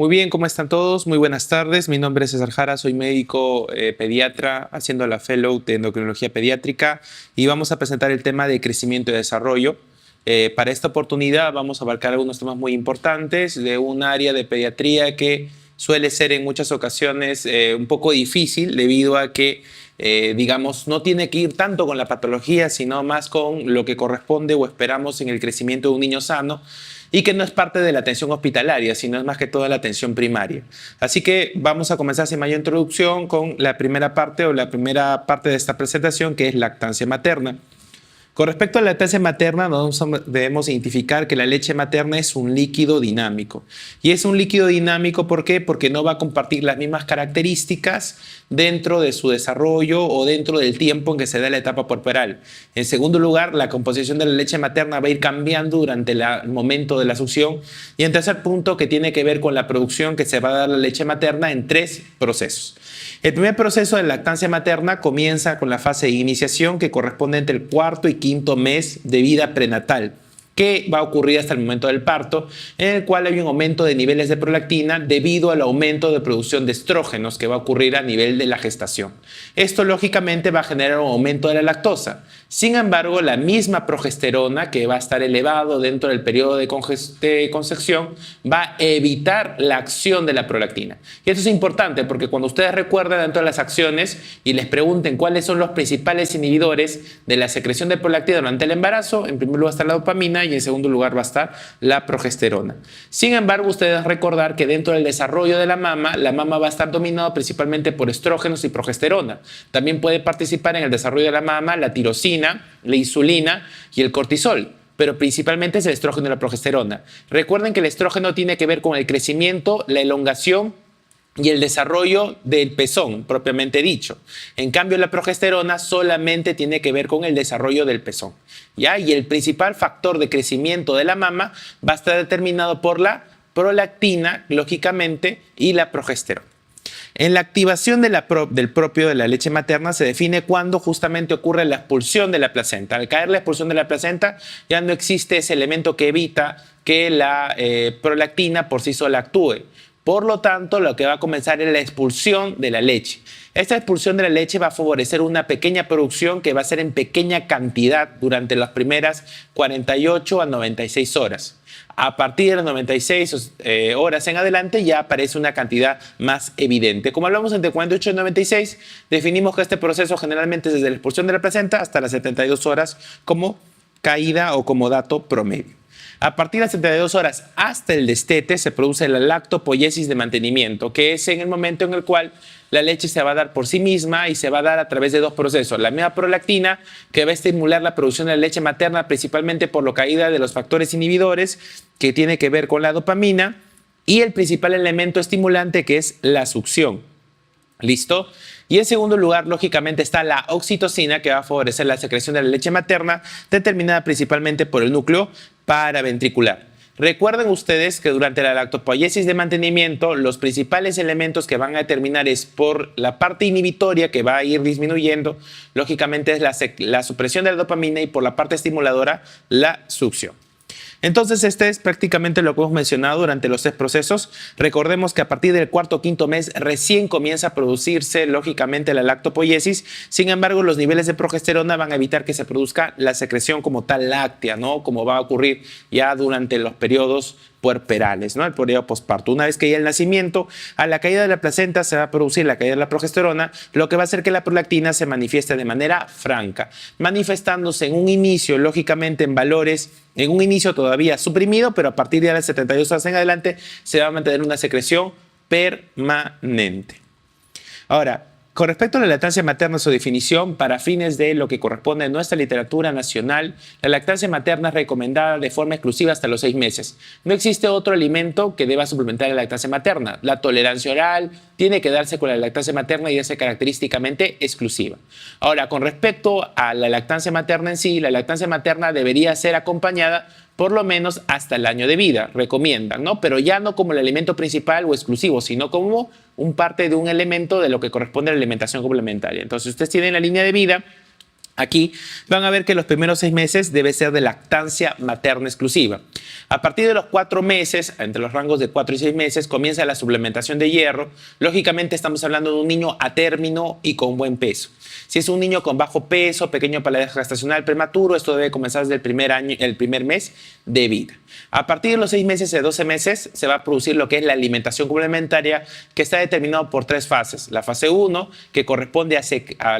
Muy bien, ¿cómo están todos? Muy buenas tardes. Mi nombre es César Jara, soy médico pediatra haciendo la Fellow de Endocrinología Pediátrica y vamos a presentar el tema de crecimiento y desarrollo. Para esta oportunidad vamos a abarcar algunos temas muy importantes de un área de pediatría que suele ser en muchas ocasiones un poco difícil debido a que, digamos, no tiene que ir tanto con la patología, sino más con lo que corresponde o esperamos en el crecimiento de un niño sano, y que no es parte de la atención hospitalaria, sino es más que toda la atención primaria. Así que vamos a comenzar sin mayor introducción con la primera parte de esta presentación, que es lactancia materna. Con respecto a la lactancia materna, debemos identificar que la leche materna es un líquido dinámico. Y es un líquido dinámico, ¿por qué? Porque no va a compartir las mismas características dentro de su desarrollo o dentro del tiempo en que se da la etapa puerperal. En segundo lugar, la composición de la leche materna va a ir cambiando durante el momento de la succión. Y en tercer punto, que tiene que ver con la producción que se va a dar la leche materna en 3 procesos. El primer proceso de lactancia materna comienza con la fase de iniciación, que corresponde entre el 4º y 5º mes de vida prenatal, que va a ocurrir hasta el momento del parto, en el cual hay un aumento de niveles de prolactina debido al aumento de producción de estrógenos que va a ocurrir a nivel de la gestación. Esto lógicamente va a generar un aumento de la lactosa. Sin embargo, la misma progesterona, que va a estar elevado dentro del periodo de concepción, va a evitar la acción de la prolactina. Y esto es importante porque cuando ustedes recuerdan dentro de las acciones y les pregunten cuáles son los principales inhibidores de la secreción de prolactina durante el embarazo, en primer lugar está la dopamina y en segundo lugar va a estar la progesterona. Sin embargo, ustedes deben recordar que dentro del desarrollo de la mama va a estar dominado principalmente por estrógenos y progesterona. También puede participar en el desarrollo de la mama la tirosina, la insulina y el cortisol, pero principalmente es el estrógeno y la progesterona. Recuerden que el estrógeno tiene que ver con el crecimiento, la elongación y el desarrollo del pezón, propiamente dicho. En cambio, la progesterona solamente tiene que ver con el desarrollo del pezón, ¿ya? Y el principal factor de crecimiento de la mama va a estar determinado por la prolactina, lógicamente, y la progesterona. En la activación de la leche materna se define cuando justamente ocurre la expulsión de la placenta. Al caer la expulsión de la placenta ya no existe ese elemento que evita que la prolactina por sí sola actúe. Por lo tanto, lo que va a comenzar es la expulsión de la leche. Esta expulsión de la leche va a favorecer una pequeña producción que va a ser en pequeña cantidad durante las primeras 48 a 96 horas. A partir de las 96 horas en adelante ya aparece una cantidad más evidente. Como hablamos entre 48 y 96, definimos que este proceso generalmente es desde la expulsión de la placenta hasta las 72 horas como caída o como dato promedio. A partir de las 72 horas hasta el destete se produce la lactopoiesis de mantenimiento, que es en el momento en el cual la leche se va a dar por sí misma y se va a dar a través de 2 procesos. La misma prolactina, que va a estimular la producción de la leche materna principalmente por la caída de los factores inhibidores, que tiene que ver con la dopamina, y el principal elemento estimulante, que es la succión. ¿Listo? Y en segundo lugar, lógicamente, está la oxitocina, que va a favorecer la secreción de la leche materna, determinada principalmente por el núcleo paraventricular. Recuerden ustedes que durante la lactopoiesis de mantenimiento, los principales elementos que van a determinar es por la parte inhibitoria, que va a ir disminuyendo, lógicamente es la supresión de la dopamina, y por la parte estimuladora, la succión. Entonces, este es prácticamente lo que hemos mencionado durante los 3 procesos. Recordemos que a partir del 4º o 5º mes recién comienza a producirse, lógicamente, la lactopoiesis. Sin embargo, los niveles de progesterona van a evitar que se produzca la secreción como tal láctea, ¿no? Como va a ocurrir ya durante los periodos puerperales, ¿no? El periodo posparto. Una vez que ya el nacimiento, a la caída de la placenta se va a producir la caída de la progesterona, lo que va a hacer que la prolactina se manifieste de manera franca, manifestándose en un inicio, lógicamente, en valores, en un inicio todavía suprimido, pero a partir de las 72 horas en adelante se va a mantener una secreción permanente. Ahora, con respecto a la lactancia materna, su definición, para fines de lo que corresponde a nuestra literatura nacional, la lactancia materna es recomendada de forma exclusiva hasta los 6 meses. No existe otro alimento que deba suplementar la lactancia materna. La tolerancia oral tiene que darse con la lactancia materna y es característicamente exclusiva. Ahora, con respecto a la lactancia materna en sí, la lactancia materna debería ser acompañada por lo menos hasta el año de vida, recomiendan, ¿no? Pero ya no como el alimento principal o exclusivo, sino como parte de un elemento de lo que corresponde a la alimentación complementaria. Entonces, ustedes tienen la línea de vida Aquí van a ver que los primeros 6 meses debe ser de lactancia materna exclusiva. A partir de los 4 meses, entre los rangos de 4 y 6 meses, comienza la suplementación de hierro. Lógicamente estamos hablando de un niño a término y con buen peso. Si es un niño con bajo peso, pequeño paladar gestacional prematuro, esto debe comenzar desde el primer mes de vida. A partir de los 6 meses de 12 meses se va a producir lo que es la alimentación complementaria, que está determinado por 3 fases. La fase 1, que corresponde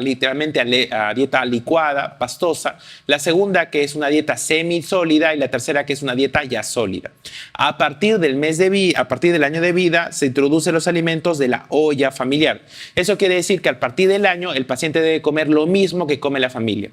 literalmente a dieta licuada, pastosa. La segunda, que es una dieta semisólida, y la tercera, que es una dieta ya sólida. A partir del año de vida, se introducen los alimentos de la olla familiar. Eso quiere decir que a partir del año el paciente debe comer lo mismo que come la familia.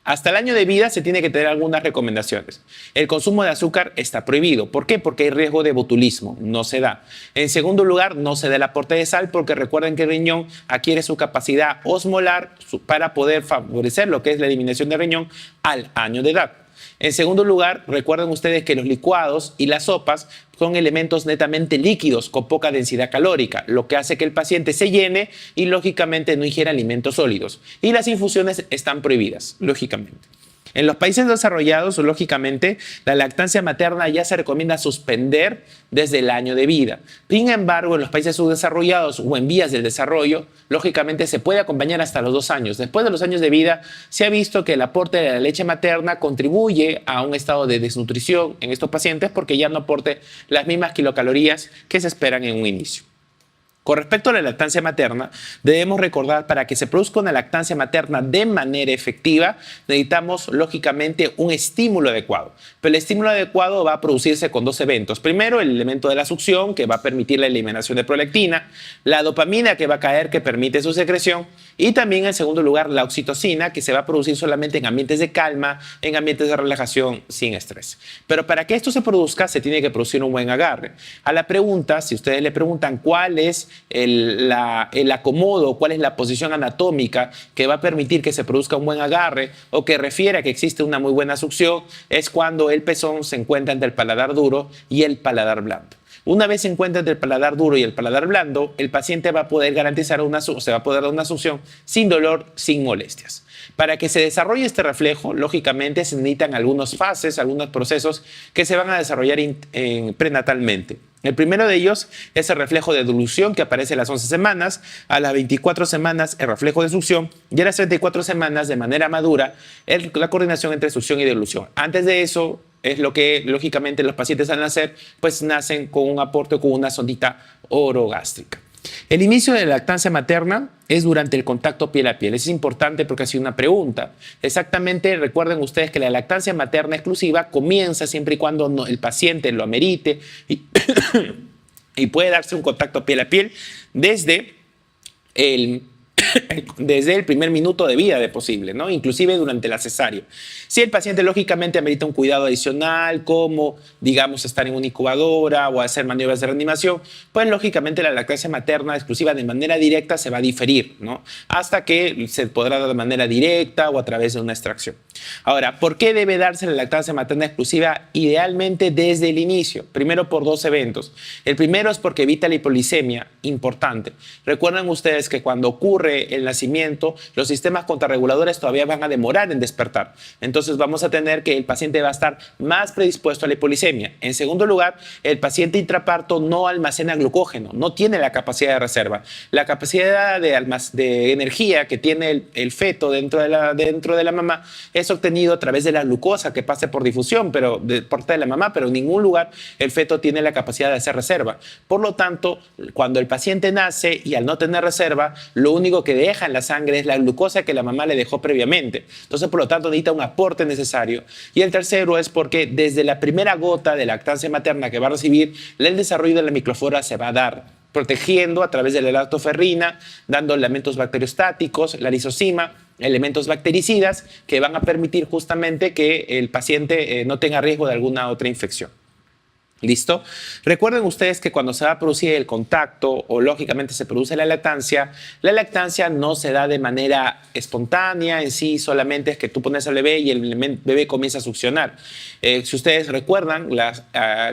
Hasta el año de vida se tiene que tener algunas recomendaciones. El consumo de azúcar está prohibido. ¿Por qué? Porque hay riesgo de botulismo. No se da. En segundo lugar, no se da el aporte de sal porque recuerden que el riñón adquiere su capacidad osmolar para poder favorecer lo que es la eliminación del riñón al año de edad. En segundo lugar, recuerden ustedes que los licuados y las sopas son elementos netamente líquidos con poca densidad calórica, lo que hace que el paciente se llene y lógicamente no ingiera alimentos sólidos. Y las infusiones están prohibidas, lógicamente. En los países desarrollados, lógicamente, la lactancia materna ya se recomienda suspender desde el año de vida. Sin embargo, en los países subdesarrollados o en vías del desarrollo, lógicamente se puede acompañar hasta los 2 años. Después de los años de vida, se ha visto que el aporte de la leche materna contribuye a un estado de desnutrición en estos pacientes porque ya no aporte las mismas kilocalorías que se esperan en un inicio. Con respecto a la lactancia materna, debemos recordar para que se produzca una lactancia materna de manera efectiva, necesitamos lógicamente un estímulo adecuado. Pero el estímulo adecuado va a producirse con 2 eventos. Primero, el elemento de la succión, que va a permitir la eliminación de prolactina, la dopamina, que va a caer, que permite su secreción, y también, en segundo lugar, la oxitocina, que se va a producir solamente en ambientes de calma, en ambientes de relajación, sin estrés. Pero para que esto se produzca, se tiene que producir un buen agarre. A la pregunta, si ustedes le preguntan cuál es el acomodo, cuál es la posición anatómica que va a permitir que se produzca un buen agarre o que refiere a que existe una muy buena succión, es cuando el pezón se encuentra entre el paladar duro y el paladar blando. Una vez se encuentra entre el paladar duro y el paladar blando, el paciente va a poder garantizar se va a poder dar una succión sin dolor, sin molestias. Para que se desarrolle este reflejo, lógicamente se necesitan algunas fases, algunos procesos que se van a desarrollar prenatalmente. El primero de ellos es el reflejo de dilución que aparece a las 11 semanas, a las 24 semanas el reflejo de succión y a las 34 semanas de manera madura la coordinación entre succión y dilución. Antes de eso es lo que lógicamente los pacientes al nacer pues nacen con un aporte con una sondita orogástrica. El inicio de la lactancia materna es durante el contacto piel a piel. Es importante porque ha sido una pregunta. Exactamente, recuerden ustedes que la lactancia materna exclusiva comienza siempre y cuando el paciente lo amerite y puede darse un contacto piel a piel desde el primer minuto de vida de posible, ¿no? Inclusive durante la cesárea. Si el paciente lógicamente amerita un cuidado adicional, como digamos estar en una incubadora o hacer maniobras de reanimación, pues lógicamente la lactancia materna exclusiva de manera directa se va a diferir, ¿no? Hasta que se podrá dar de manera directa o a través de una extracción. Ahora, ¿por qué debe darse la lactancia materna exclusiva? Idealmente desde el inicio. Primero por 2 eventos. El primero es porque evita la hipoglicemia, importante. Recuerden ustedes que cuando ocurre el nacimiento, los sistemas contrarreguladores todavía van a demorar en despertar. Entonces vamos a tener que el paciente va a estar más predispuesto a la hipoglicemia. En segundo lugar, el paciente intraparto no almacena glucógeno, no tiene la capacidad de reserva. La capacidad de energía que tiene el feto dentro de la mamá es obtenido a través de la glucosa que pasa por difusión, por parte de la mamá, pero en ningún lugar el feto tiene la capacidad de hacer reserva. Por lo tanto, cuando el paciente nace y al no tener reserva, lo único que deja en la sangre es la glucosa que la mamá le dejó previamente. Entonces, por lo tanto, necesita un aporte necesario. Y el tercero es porque desde la primera gota de lactancia materna que va a recibir, el desarrollo de la microflora se va a dar, protegiendo a través de la lactoferrina, dando elementos bacteriostáticos, la lisozima, elementos bactericidas que van a permitir justamente que el paciente no tenga riesgo de alguna otra infección. ¿Listo? Recuerden ustedes que cuando se va a producir el contacto o lógicamente se produce la lactancia no se da de manera espontánea en sí, solamente es que tú pones al bebé y el bebé comienza a succionar. Si ustedes recuerdan,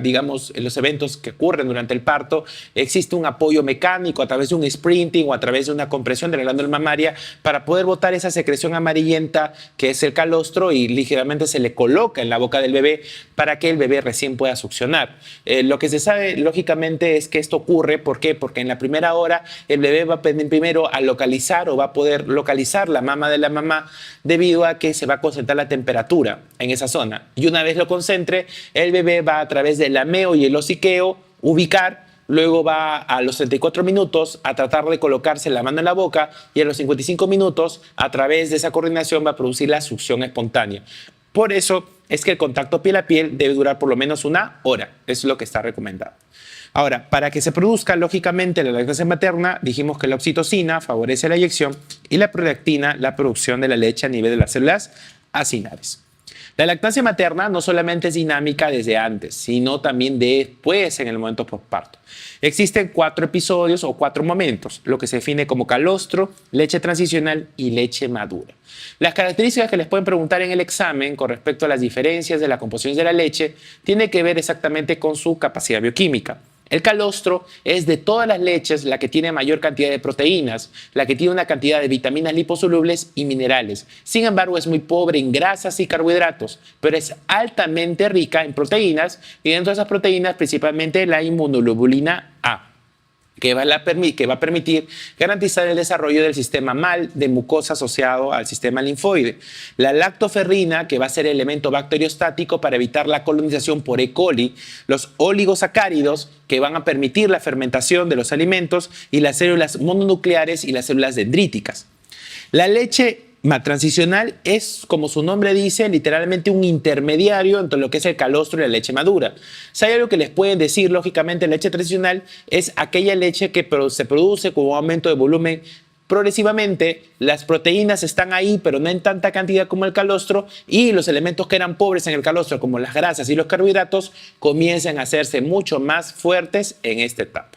digamos, los eventos que ocurren durante el parto, existe un apoyo mecánico a través de un sprinting o a través de una compresión de la glándula mamaria para poder botar esa secreción amarillenta que es el calostro y ligeramente se le coloca en la boca del bebé para que el bebé recién pueda succionar. Lo que se sabe, lógicamente, es que esto ocurre, ¿por qué? Porque en la primera hora el bebé va primero a localizar o va a poder localizar la mama de la mamá debido a que se va a concentrar la temperatura en esa zona. Y una vez lo concentre, el bebé va a través del lameo y el hociqueo ubicar. Luego va a los 34 minutos a tratar de colocarse la mano en la boca y a los 55 minutos, a través de esa coordinación, va a producir la succión espontánea. Por eso es que el contacto piel a piel debe durar por lo menos 1 hora. Eso es lo que está recomendado. Ahora, para que se produzca lógicamente la lactancia materna, dijimos que la oxitocina favorece la eyección y la prolactina la producción de la leche a nivel de las células acinares. La lactancia materna no solamente es dinámica desde antes, sino también después en el momento postparto. Existen 4 episodios o 4 momentos, lo que se define como calostro, leche transicional y leche madura. Las características que les pueden preguntar en el examen con respecto a las diferencias de la composición de la leche tiene que ver exactamente con su capacidad bioquímica. El calostro es de todas las leches la que tiene mayor cantidad de proteínas, la que tiene una cantidad de vitaminas liposolubles y minerales. Sin embargo, es muy pobre en grasas y carbohidratos, pero es altamente rica en proteínas y dentro de esas proteínas principalmente la inmunoglobulina A, que va a permitir garantizar el desarrollo del sistema MAL de mucosa asociado al sistema linfoide. La lactoferrina, que va a ser el elemento bacteriostático para evitar la colonización por E. coli. Los oligosacáridos, que van a permitir la fermentación de los alimentos, y las células mononucleares y las células dendríticas. La leche transicional es, como su nombre dice, literalmente un intermediario entre lo que es el calostro y la leche madura. Si hay algo que les pueden decir, lógicamente, leche transicional es aquella leche que se produce con un aumento de volumen progresivamente. Las proteínas están ahí, pero no en tanta cantidad como el calostro, y los elementos que eran pobres en el calostro, como las grasas y los carbohidratos, comienzan a hacerse mucho más fuertes en esta etapa.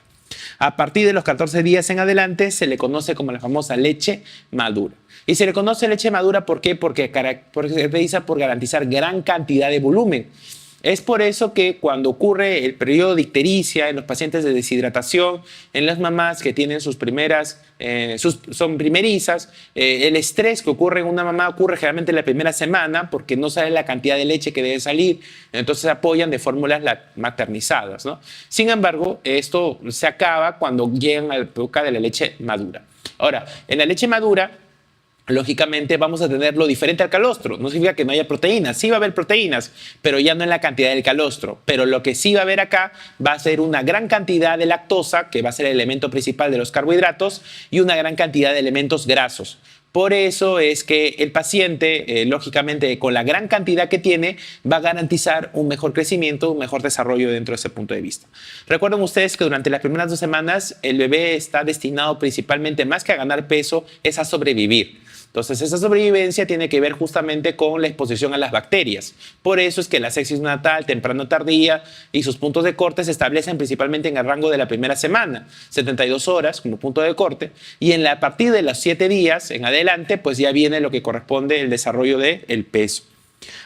A partir de los 14 días en adelante se le conoce como la famosa leche madura. Y se le conoce leche madura, ¿por qué? Porque se caracteriza por garantizar gran cantidad de volumen. Es por eso que cuando ocurre el periodo de ictericia en los pacientes de deshidratación, en las mamás que tienen sus primeras, son primerizas, el estrés que ocurre en una mamá ocurre generalmente en la primera semana porque no sale la cantidad de leche que debe salir, entonces se apoyan de fórmulas maternizadas, ¿no? Sin embargo, esto se acaba cuando llegan a la época de la leche madura. Ahora, en la leche madura, lógicamente vamos a tener lo diferente al calostro. No significa que no haya proteínas. Sí va a haber proteínas, pero ya no en la cantidad del calostro. Pero lo que sí va a haber acá va a ser una gran cantidad de lactosa, que va a ser el elemento principal de los carbohidratos, y una gran cantidad de elementos grasos. Por eso es que el paciente, lógicamente, con la gran cantidad que tiene, va a garantizar un mejor crecimiento, un mejor desarrollo dentro de ese punto de vista. Recuerden ustedes que durante las primeras 2 semanas el bebé está destinado principalmente, más que a ganar peso, es a sobrevivir. Entonces, esa sobrevivencia tiene que ver justamente con la exposición a las bacterias. Por eso es que la sepsis natal, temprano-tardía y sus puntos de corte se establecen principalmente en el rango de la primera semana, 72 horas como punto de corte, y a partir de los 7 días en adelante, pues ya viene lo que corresponde el desarrollo del peso.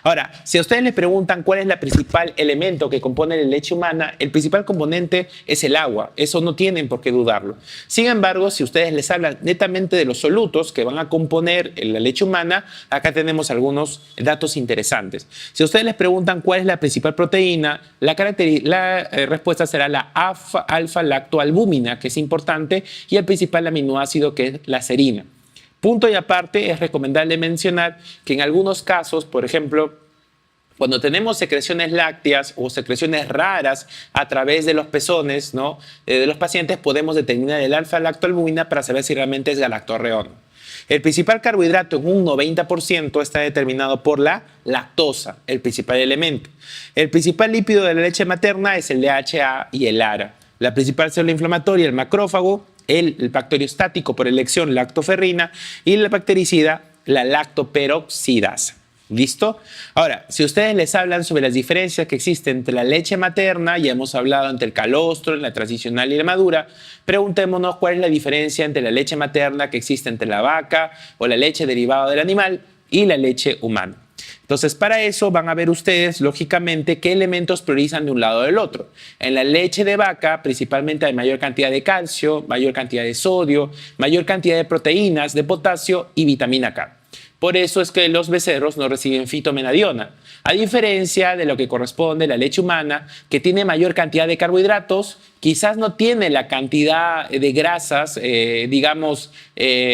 Ahora, si a ustedes les preguntan cuál es el principal elemento que compone la leche humana, el principal componente es el agua. Eso no tienen por qué dudarlo. Sin embargo, si ustedes les hablan netamente de los solutos que van a componer la leche humana, acá tenemos algunos datos interesantes. Si a ustedes les preguntan cuál es la principal proteína, la respuesta será la alfa-lactoalbúmina, que es importante, y el principal aminoácido, que es la serina. Punto y aparte, es recomendable mencionar que en algunos casos, por ejemplo, cuando tenemos secreciones lácteas o secreciones raras a través de los pezones, ¿no?, de los pacientes, podemos determinar el alfa-lactoalbúmina para saber si realmente es galactorreón. El principal carbohidrato en un 90% está determinado por la lactosa, el principal elemento. El principal lípido de la leche materna es el DHA y el ARA. La principal célula inflamatoria, el macrófago, el bacteriostático por elección, lactoferrina, y la bactericida, la lactoperoxidasa. ¿Listo? Ahora, si ustedes les hablan sobre las diferencias que existen entre la leche materna, ya hemos hablado entre el calostro, la transicional y la madura, preguntémonos cuál es la diferencia entre la leche materna que existe entre la vaca o la leche derivada del animal y la leche humana. Entonces, para eso van a ver ustedes, lógicamente, qué elementos priorizan de un lado o del otro. En la leche de vaca, principalmente hay mayor cantidad de calcio, mayor cantidad de sodio, mayor cantidad de proteínas, de potasio y vitamina K. Por eso es que los becerros no reciben fitomenadiona, a diferencia de lo que corresponde a la leche humana, que tiene mayor cantidad de carbohidratos, quizás no tiene la cantidad de grasas,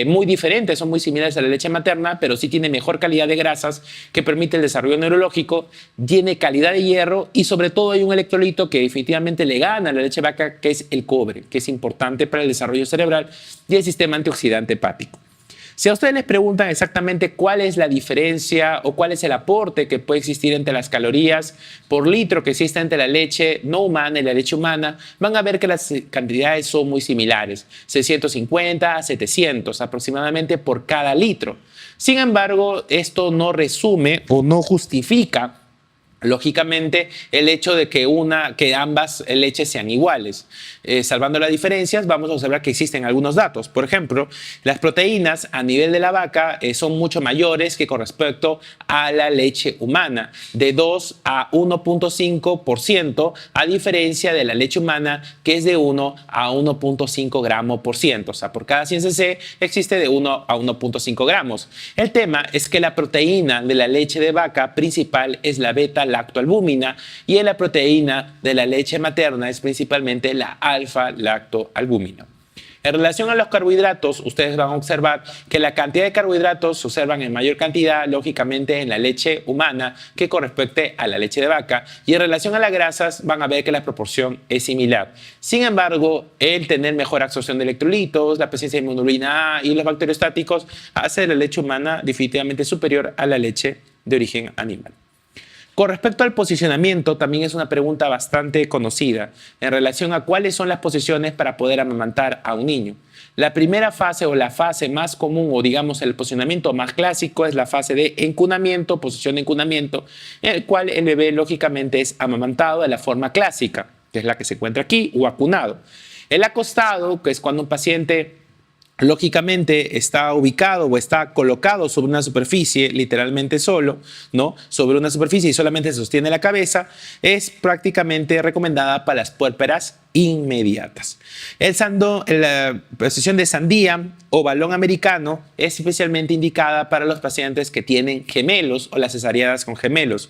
muy diferentes, son muy similares a la leche materna, pero sí tiene mejor calidad de grasas que permite el desarrollo neurológico, tiene calidad de hierro y sobre todo hay un electrolito que definitivamente le gana a la leche vaca, que es el cobre, que es importante para el desarrollo cerebral y el sistema antioxidante hepático. Si a ustedes les preguntan exactamente cuál es la diferencia o cuál es el aporte que puede existir entre las calorías por litro que existe entre la leche no humana y la leche humana, van a ver que las cantidades son muy similares, 650 a 700 aproximadamente por cada litro. Sin embargo, esto no resume o no justifica lógicamente el hecho de que ambas leches sean iguales. Salvando las diferencias, vamos a observar que existen algunos datos. Por ejemplo, las proteínas a nivel de la vaca son mucho mayores que con respecto a la leche humana, de 2 a 1.5%, a diferencia de la leche humana que es de 1 a 1.5 gramos por ciento. O sea, por cada 100 cc existe de 1 a 1.5 gramos. El tema es que la proteína de la leche de vaca principal es la beta-lactoalbúmina y en la proteína de la leche materna es principalmente la alfa-lactoalbúmina. En relación a los carbohidratos, ustedes van a observar que la cantidad de carbohidratos se observan en mayor cantidad, lógicamente, en la leche humana que con respecto a la leche de vaca. Y en relación a las grasas, van a ver que la proporción es similar. Sin embargo, el tener mejor absorción de electrolitos, la presencia de hemoglobina A y los bacteriostáticos hace de la leche humana definitivamente superior a la leche de origen animal. Con respecto al posicionamiento, también es una pregunta bastante conocida en relación a cuáles son las posiciones para poder amamantar a un niño. La primera fase o la fase más común o digamos el posicionamiento más clásico es la fase de encunamiento, posición de encunamiento, en el cual el bebé lógicamente es amamantado de la forma clásica, que es la que se encuentra aquí, o acunado. El acostado, que es cuando un paciente lógicamente está ubicado o está colocado sobre una superficie, literalmente solo, ¿no? Sobre una superficie y solamente se sostiene la cabeza, es prácticamente recomendada para las puérperas inmediatas. La posición de sandía o balón americano es especialmente indicada para los pacientes que tienen gemelos o las cesáreas con gemelos.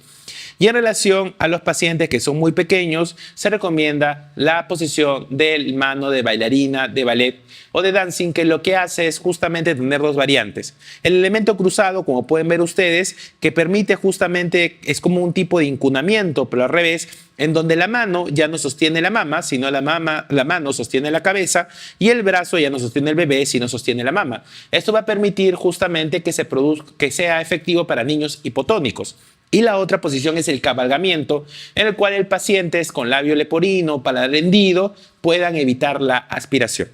Y en relación a los pacientes que son muy pequeños, se recomienda la posición del mano de bailarina, de ballet o de dancing, que lo que hace es justamente tener dos variantes. El elemento cruzado, como pueden ver ustedes, que permite justamente, es como un tipo de incunamiento, pero al revés, en donde la mano ya no sostiene la mama, sino la mano sostiene la cabeza y el brazo ya no sostiene el bebé, sino sostiene la mama. Esto va a permitir justamente que sea efectivo para niños hipotónicos. Y la otra posición es el cabalgamiento, en el cual el paciente con labio leporino, paladar hendido, puedan evitar la aspiración.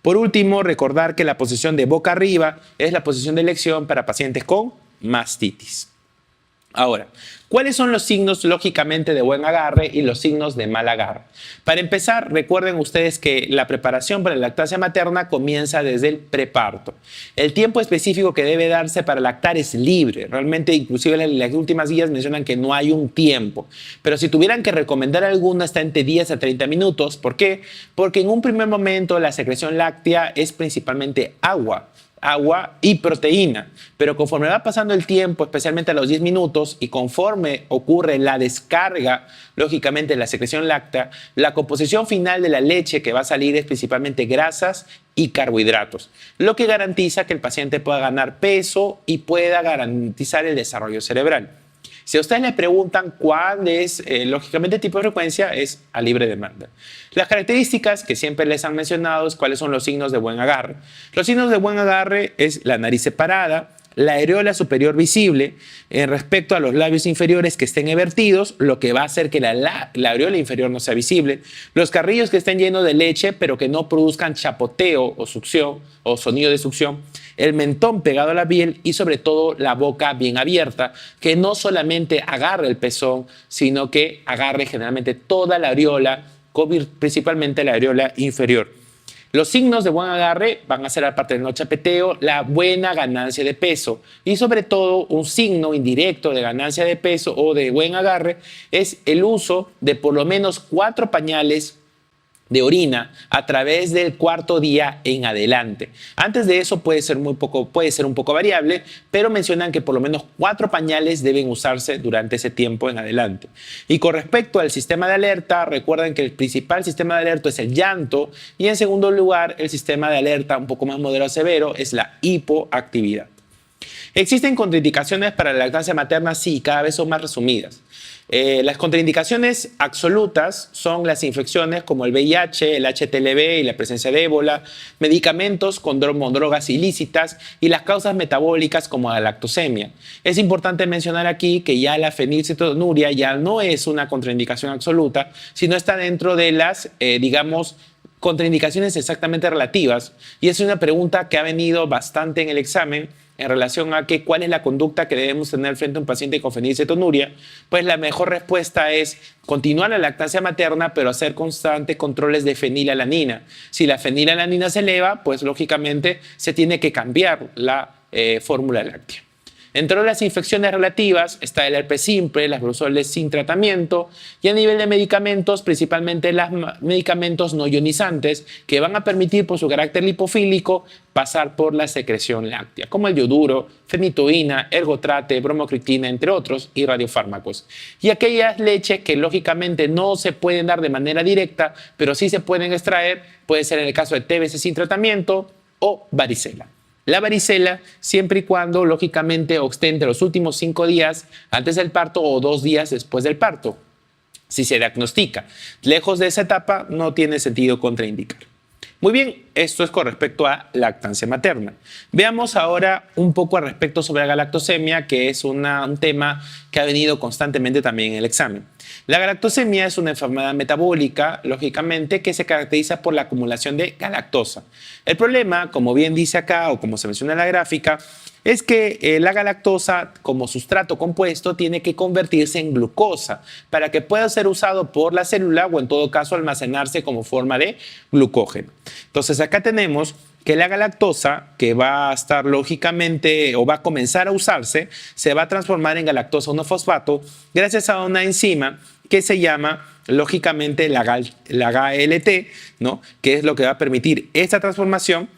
Por último, recordar que la posición de boca arriba es la posición de elección para pacientes con mastitis. Ahora, ¿cuáles son los signos lógicamente de buen agarre y los signos de mal agarre? Para empezar, recuerden ustedes que la preparación para la lactancia materna comienza desde el preparto. El tiempo específico que debe darse para lactar es libre. Realmente, inclusive en las últimas guías mencionan que no hay un tiempo. Pero si tuvieran que recomendar alguna, está entre 10 a 30 minutos. ¿Por qué? Porque en un primer momento la secreción láctea es principalmente agua y proteína, pero conforme va pasando el tiempo, especialmente a los 10 minutos, y conforme ocurre la descarga, lógicamente, de la secreción láctea, la composición final de la leche que va a salir es principalmente grasas y carbohidratos, lo que garantiza que el paciente pueda ganar peso y pueda garantizar el desarrollo cerebral. Si a ustedes les preguntan cuál es, lógicamente, el tipo de frecuencia, es a libre demanda. Las características que siempre les han mencionado es cuáles son los signos de buen agarre. Los signos de buen agarre es la nariz separada, la areola superior visible en respecto a los labios inferiores que estén evertidos, lo que va a hacer que la areola inferior no sea visible, los carrillos que estén llenos de leche pero que no produzcan chapoteo o succión o sonido de succión, el mentón pegado a la piel y sobre todo la boca bien abierta, que no solamente agarre el pezón, sino que agarre generalmente toda la areola, principalmente la areola inferior. Los signos de buen agarre van a ser, aparte del no chapeteo, la buena ganancia de peso. Y sobre todo, un signo indirecto de ganancia de peso o de buen agarre es el uso de por lo menos 4 pañales de orina a través del cuarto día en adelante. Antes de eso puede ser un poco variable, pero mencionan que por lo menos 4 pañales deben usarse durante ese tiempo en adelante. Y con respecto al sistema de alerta, recuerden que el principal sistema de alerta es el llanto y en segundo lugar el sistema de alerta un poco más moderado severo es la hipoactividad. ¿Existen contraindicaciones para la lactancia materna? Sí, cada vez son más resumidas. Las contraindicaciones absolutas son las infecciones como el VIH, el HTLV y la presencia de ébola, medicamentos con drogas ilícitas y las causas metabólicas como la lactosemia. Es importante mencionar aquí que ya la fenilcetonuria ya no es una contraindicación absoluta, sino está dentro de las, contraindicaciones exactamente relativas. Y es una pregunta que ha venido bastante en el examen en relación a cuál es la conducta que debemos tener frente a un paciente con fenilcetonuria. Pues la mejor respuesta es continuar la lactancia materna, pero hacer constantes controles de fenilalanina. Si la fenilalanina se eleva, pues lógicamente se tiene que cambiar la fórmula láctea. Entre las infecciones relativas está el herpes simple, las brucelosis sin tratamiento y a nivel de medicamentos, principalmente los medicamentos no ionizantes que van a permitir por su carácter lipofílico pasar por la secreción láctea, como el yoduro, fenitoína, ergotrate, bromocriptina, entre otros, y radiofármacos. Y aquellas leches que lógicamente no se pueden dar de manera directa, pero sí se pueden extraer, puede ser en el caso de TBC sin tratamiento o varicela. La varicela, siempre y cuando, lógicamente, ostente los últimos 5 días antes del parto o 2 días después del parto, si se diagnostica. Lejos de esa etapa, no tiene sentido contraindicar. Muy bien, esto es con respecto a lactancia materna. Veamos ahora un poco al respecto sobre la galactosemia, que es un tema que ha venido constantemente también en el examen. La galactosemia es una enfermedad metabólica, lógicamente, que se caracteriza por la acumulación de galactosa. El problema, como bien dice acá o como se menciona en la gráfica, es que la galactosa como sustrato compuesto tiene que convertirse en glucosa para que pueda ser usado por la célula o en todo caso almacenarse como forma de glucógeno. Entonces acá tenemos que la galactosa, que va a estar lógicamente o va a comenzar a usarse, se va a transformar en galactosa 1-fosfato gracias a una enzima que se llama lógicamente la GALT, ¿no? Que es lo que va a permitir esta transformación.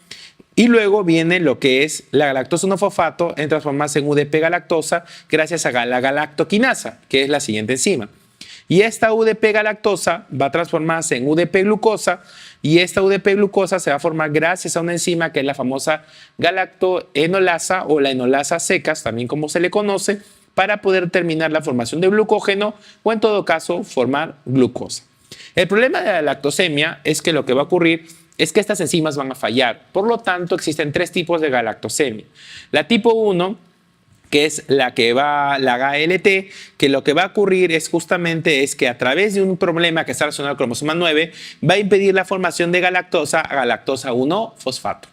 Y luego viene lo que es la galactosa 1-fosfato en transformarse en UDP-galactosa gracias a la galactoquinasa, que es la siguiente enzima. Y esta UDP-galactosa va a transformarse en UDP-glucosa y esta UDP-glucosa se va a formar gracias a una enzima que es la famosa galactoenolasa o la enolasa secas, también como se le conoce, para poder terminar la formación de glucógeno o en todo caso formar glucosa. El problema de la lactosemia es que lo que va a ocurrir es que estas enzimas van a fallar. Por lo tanto, existen 3 tipos de galactosemia. La tipo 1, que es la GALT, que lo que va a ocurrir es justamente que a través de un problema que está relacionado al cromosoma 9, va a impedir la formación de galactosa a galactosa 1-fosfato.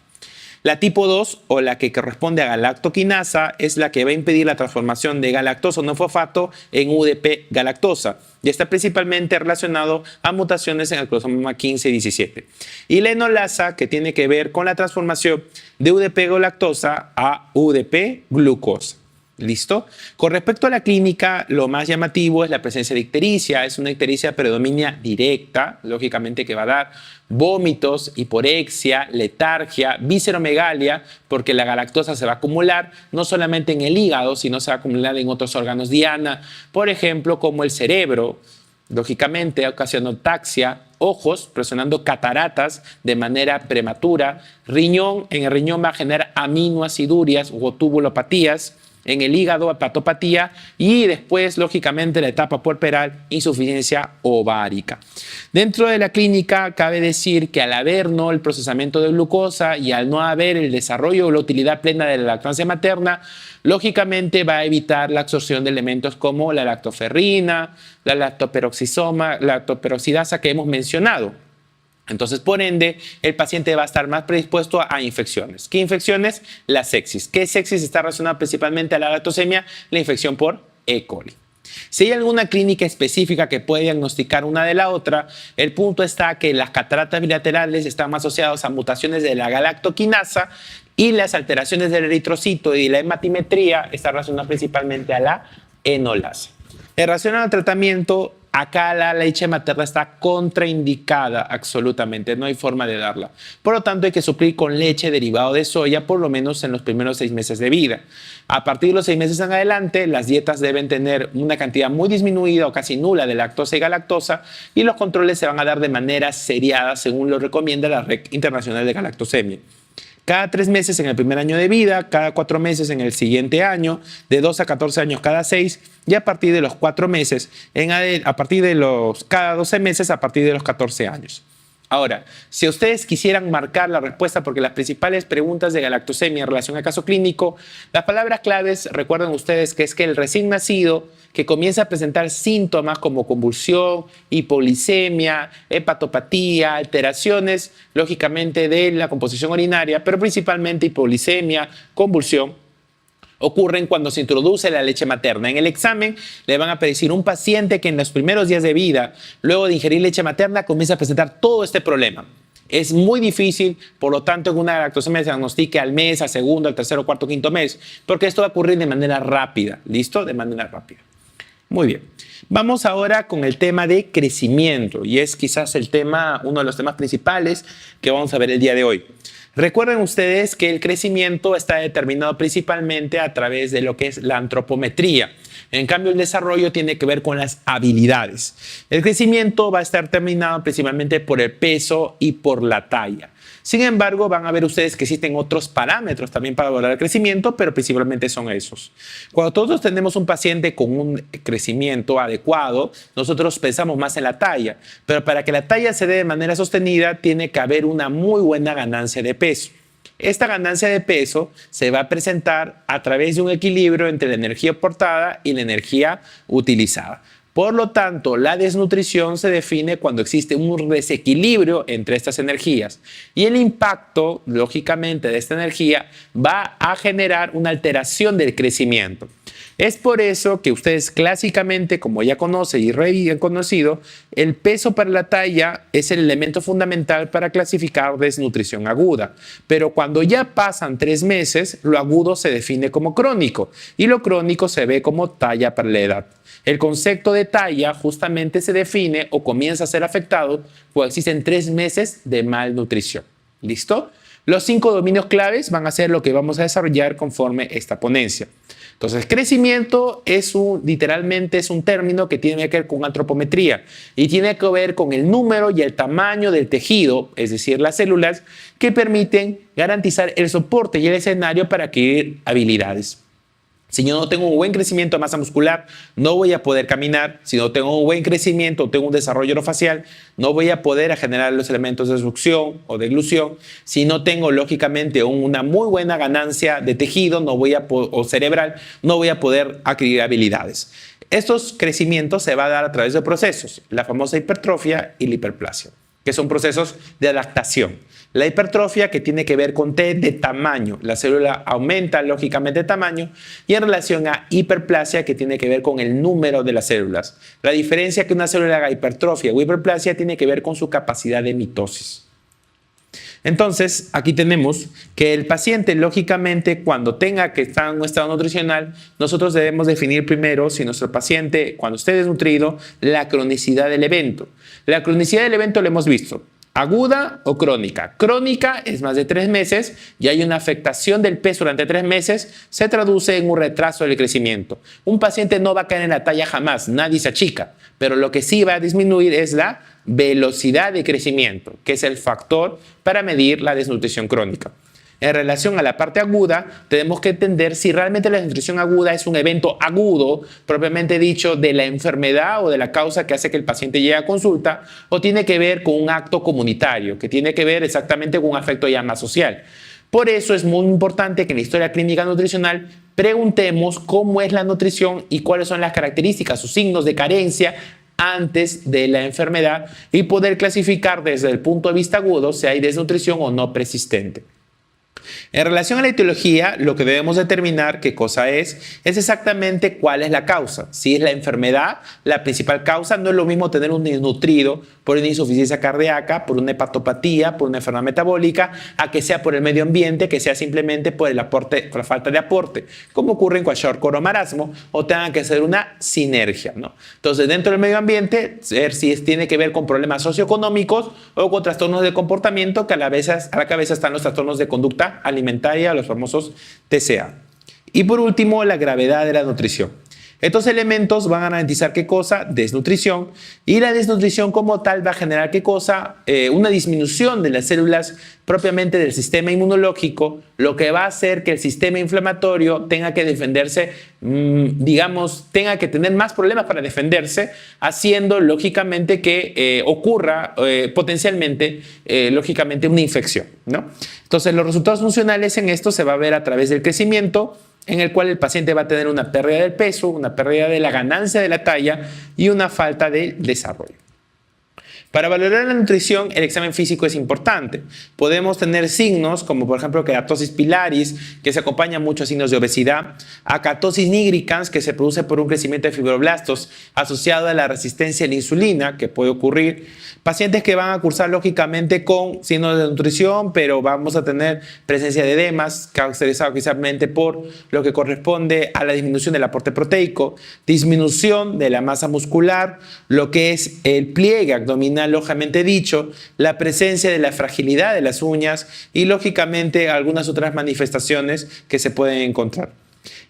La tipo 2, o la que corresponde a galactoquinasa, es la que va a impedir la transformación de galactosa 1-fosfato en UDP-galactosa. Y está principalmente relacionado a mutaciones en el cromosoma 15 y 17. Y la enolasa, que tiene que ver con la transformación de UDP-galactosa a UDP-glucosa. ¿Listo? Con respecto a la clínica, lo más llamativo es la presencia de ictericia. Es una ictericia predominia directa, lógicamente que va a dar vómitos, hiporexia, letargia, visceromegalia, porque la galactosa se va a acumular no solamente en el hígado, sino se va a acumular en otros órganos diana, por ejemplo, como el cerebro, lógicamente ocasionando ataxia, ojos, presionando cataratas de manera prematura, riñón, en el riñón va a generar aminoacidurias o tubulopatías, en el hígado, hepatopatía y después, lógicamente, la etapa puerperal, insuficiencia ovárica. Dentro de la clínica, cabe decir que al haber el procesamiento de glucosa y al no haber el desarrollo o la utilidad plena de la lactancia materna, lógicamente va a evitar la absorción de elementos como la lactoferrina, la lactoperoxidasa que hemos mencionado. Entonces, por ende, el paciente va a estar más predispuesto a infecciones. ¿Qué infecciones? La sepsis. ¿Qué sepsis está relacionada principalmente a la lactosemia? La infección por E. coli. Si hay alguna clínica específica que puede diagnosticar una de la otra, el punto está que las cataratas bilaterales están más asociadas a mutaciones de la galactoquinasa y las alteraciones del eritrocito y la hematimetría están relacionadas principalmente a la enolasa. En relación al tratamiento, acá la leche materna está contraindicada absolutamente, no hay forma de darla. Por lo tanto, hay que suplir con leche derivado de soya por lo menos en los primeros 6 meses de vida. A partir de los 6 meses en adelante, las dietas deben tener una cantidad muy disminuida o casi nula de lactosa y galactosa y los controles se van a dar de manera seriada según lo recomienda la Red Internacional de Galactosemia. Cada 3 meses en el primer año de vida, cada 4 meses en el siguiente año, de 2 a 14 años cada 6 y a partir de los 4 meses, cada 12 meses a partir de los 14 años. Ahora, si ustedes quisieran marcar la respuesta, porque las principales preguntas de galactosemia en relación al caso clínico, las palabras claves, recuerden ustedes que es que el recién nacido que comienza a presentar síntomas como convulsión, hipoglicemia, hepatopatía, alteraciones, lógicamente, de la composición urinaria, pero principalmente hipoglicemia, convulsión, ocurren cuando se introduce la leche materna. En el examen le van a predecir un paciente que en los primeros días de vida, luego de ingerir leche materna, comienza a presentar todo este problema. Es muy difícil, por lo tanto, que una galactosemia se diagnostique al mes, al segundo, al tercero, cuarto, quinto mes, porque esto va a ocurrir de manera rápida. ¿Listo? De manera rápida. Muy bien. Vamos ahora con el tema de crecimiento, y es quizás uno de los temas principales que vamos a ver el día de hoy. Recuerden ustedes que el crecimiento está determinado principalmente a través de lo que es la antropometría. En cambio, el desarrollo tiene que ver con las habilidades. El crecimiento va a estar determinado principalmente por el peso y por la talla. Sin embargo, van a ver ustedes que existen otros parámetros también para valorar el crecimiento, pero principalmente son esos. Cuando todos tenemos un paciente con un crecimiento adecuado, nosotros pensamos más en la talla, pero para que la talla se dé de manera sostenida, tiene que haber una muy buena ganancia de peso. Esta ganancia de peso se va a presentar a través de un equilibrio entre la energía aportada y la energía utilizada. Por lo tanto, la desnutrición se define cuando existe un desequilibrio entre estas energías y el impacto, lógicamente, de esta energía va a generar una alteración del crecimiento. Es por eso que ustedes clásicamente, como ya conocen y han conocido, el peso para la talla es el elemento fundamental para clasificar desnutrición aguda. Pero cuando ya pasan 3 meses, lo agudo se define como crónico y lo crónico se ve como talla para la edad. El concepto de talla justamente se define o comienza a ser afectado cuando existen 3 meses de malnutrición. ¿Listo? Los 5 dominios claves van a ser lo que vamos a desarrollar conforme esta ponencia. Entonces, crecimiento literalmente es un término que tiene que ver con antropometría y tiene que ver con el número y el tamaño del tejido, es decir, las células, que permiten garantizar el soporte y el escenario para adquirir habilidades. Si yo no tengo un buen crecimiento de masa muscular, no voy a poder caminar. Si no tengo un buen crecimiento, tengo un desarrollo orofacial, no voy a poder generar los elementos de succión o de eglusión. Si no tengo, lógicamente, una muy buena ganancia de tejido o cerebral, no voy a poder adquirir habilidades. Estos crecimientos se van a dar a través de procesos, la famosa hipertrofia y la hiperplasia, que son procesos de adaptación. La hipertrofia, que tiene que ver con T de tamaño, la célula aumenta lógicamente de tamaño, y en relación a hiperplasia, que tiene que ver con el número de las células. La diferencia que una célula haga hipertrofia o hiperplasia tiene que ver con su capacidad de mitosis. Entonces, aquí tenemos que el paciente, lógicamente, cuando tenga que estar en un estado nutricional, nosotros debemos definir primero, si nuestro paciente, cuando esté desnutrido, la cronicidad del evento. La cronicidad del evento lo hemos visto. ¿Aguda o crónica? Crónica es más de 3 meses y hay una afectación del peso durante 3 meses, se traduce en un retraso del crecimiento. Un paciente no va a caer en la talla jamás, nadie se achica, pero lo que sí va a disminuir es la velocidad de crecimiento, que es el factor para medir la desnutrición crónica. En relación a la parte aguda, tenemos que entender si realmente la desnutrición aguda es un evento agudo, propiamente dicho, de la enfermedad o de la causa que hace que el paciente llegue a consulta, o tiene que ver con un acto comunitario, que tiene que ver exactamente con un afecto ya más social. Por eso es muy importante que en la historia clínica nutricional preguntemos cómo es la nutrición y cuáles son las características o signos de carencia antes de la enfermedad y poder clasificar desde el punto de vista agudo si hay desnutrición o no persistente. En relación a la etiología, lo que debemos determinar qué cosa es exactamente cuál es la causa. Si es la enfermedad, la principal causa, no es lo mismo tener un desnutrido por una insuficiencia cardíaca, por una hepatopatía, por una enfermedad metabólica, a que sea por el medio ambiente, que sea simplemente por el aporte, por la falta de aporte, como ocurre en cualquier coromarasmo, o tenga que ser una sinergia, ¿no? Entonces, dentro del medio ambiente, ver si tiene que ver con problemas socioeconómicos o con trastornos de comportamiento, que a la cabeza están los trastornos de conducta alimentaria, los famosos TCA. Y por último, la gravedad de la nutrición. Estos elementos van a garantizar ¿qué cosa? Desnutrición. Y la desnutrición como tal va a generar ¿qué cosa? Una disminución de las células propiamente del sistema inmunológico, lo que va a hacer que el sistema inflamatorio tenga que defenderse, digamos, tenga que tener más problemas para defenderse, haciendo lógicamente que ocurra potencialmente, lógicamente, una infección, ¿no? Entonces, los resultados funcionales en esto se va a ver a través del crecimiento, en el cual el paciente va a tener una pérdida del peso, una pérdida de la ganancia de la talla y una falta de desarrollo. Para valorar la nutrición, el examen físico es importante. Podemos tener signos como, por ejemplo, queratosis pilaris, que se acompaña mucho a signos de obesidad, acatosis nigricans, que se produce por un crecimiento de fibroblastos asociado a la resistencia a la insulina, que puede ocurrir. Pacientes que van a cursar lógicamente con signos de nutrición, pero vamos a tener presencia de edemas, caracterizado precisamente por lo que corresponde a la disminución del aporte proteico, disminución de la masa muscular, lo que es el pliegue abdominal, lógicamente dicho, la presencia de la fragilidad de las uñas y lógicamente algunas otras manifestaciones que se pueden encontrar.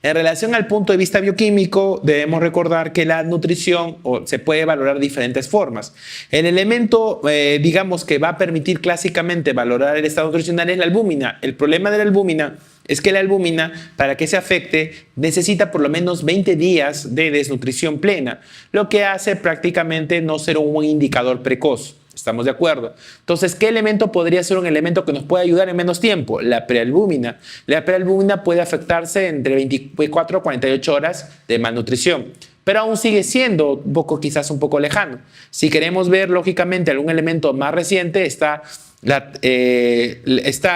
En relación al punto de vista bioquímico, debemos recordar que la nutrición se puede valorar de diferentes formas. El elemento, digamos, que va a permitir clásicamente valorar el estado nutricional es la albúmina. El problema de la albúmina es que la albúmina, para que se afecte, necesita por lo menos 20 días de desnutrición plena, lo que hace prácticamente no ser un buen indicador precoz. ¿Estamos de acuerdo? Entonces, ¿qué elemento podría ser un elemento que nos puede ayudar en menos tiempo? La prealbúmina. La prealbúmina puede afectarse entre 24 a 48 horas de malnutrición, pero aún sigue siendo quizás un poco lejano. Si queremos ver lógicamente algún elemento más reciente, está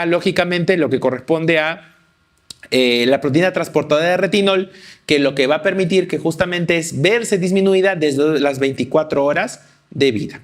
lógicamente lo que corresponde a la proteína transportadora de retinol, que lo que va a permitir que justamente es verse disminuida desde las 24 horas de vida.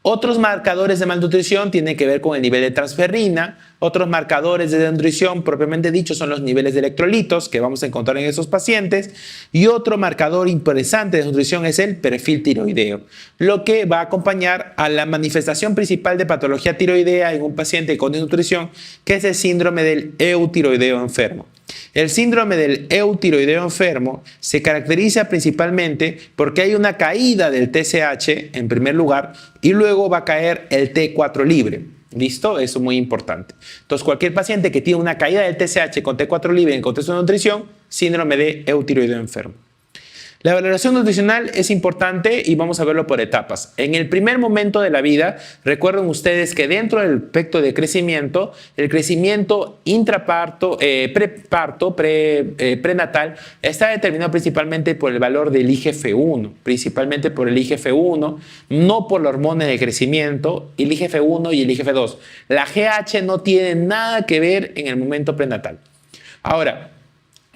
Otros marcadores de malnutrición tienen que ver con el nivel de transferrina. Otros marcadores de desnutrición propiamente dicho son los niveles de electrolitos que vamos a encontrar en esos pacientes. Y otro marcador interesante de desnutrición es el perfil tiroideo, lo que va a acompañar a la manifestación principal de patología tiroidea en un paciente con desnutrición, que es el síndrome del eutiroideo enfermo. El síndrome del eutiroideo enfermo se caracteriza principalmente porque hay una caída del TSH en primer lugar y luego va a caer el T4 libre. ¿Listo? Eso es muy importante. Entonces, cualquier paciente que tiene una caída del TSH con T4 libre en contexto de nutrición, síndrome de eutiroideo enfermo. La valoración nutricional es importante y vamos a verlo por etapas. En el primer momento de la vida, recuerden ustedes que dentro del aspecto de crecimiento, el crecimiento intraparto, preparto, prenatal, está determinado principalmente por el valor del IGF-1, principalmente por el IGF-1, no por la hormona de crecimiento, el IGF-1 y el IGF-2. La GH no tiene nada que ver en el momento prenatal. Ahora,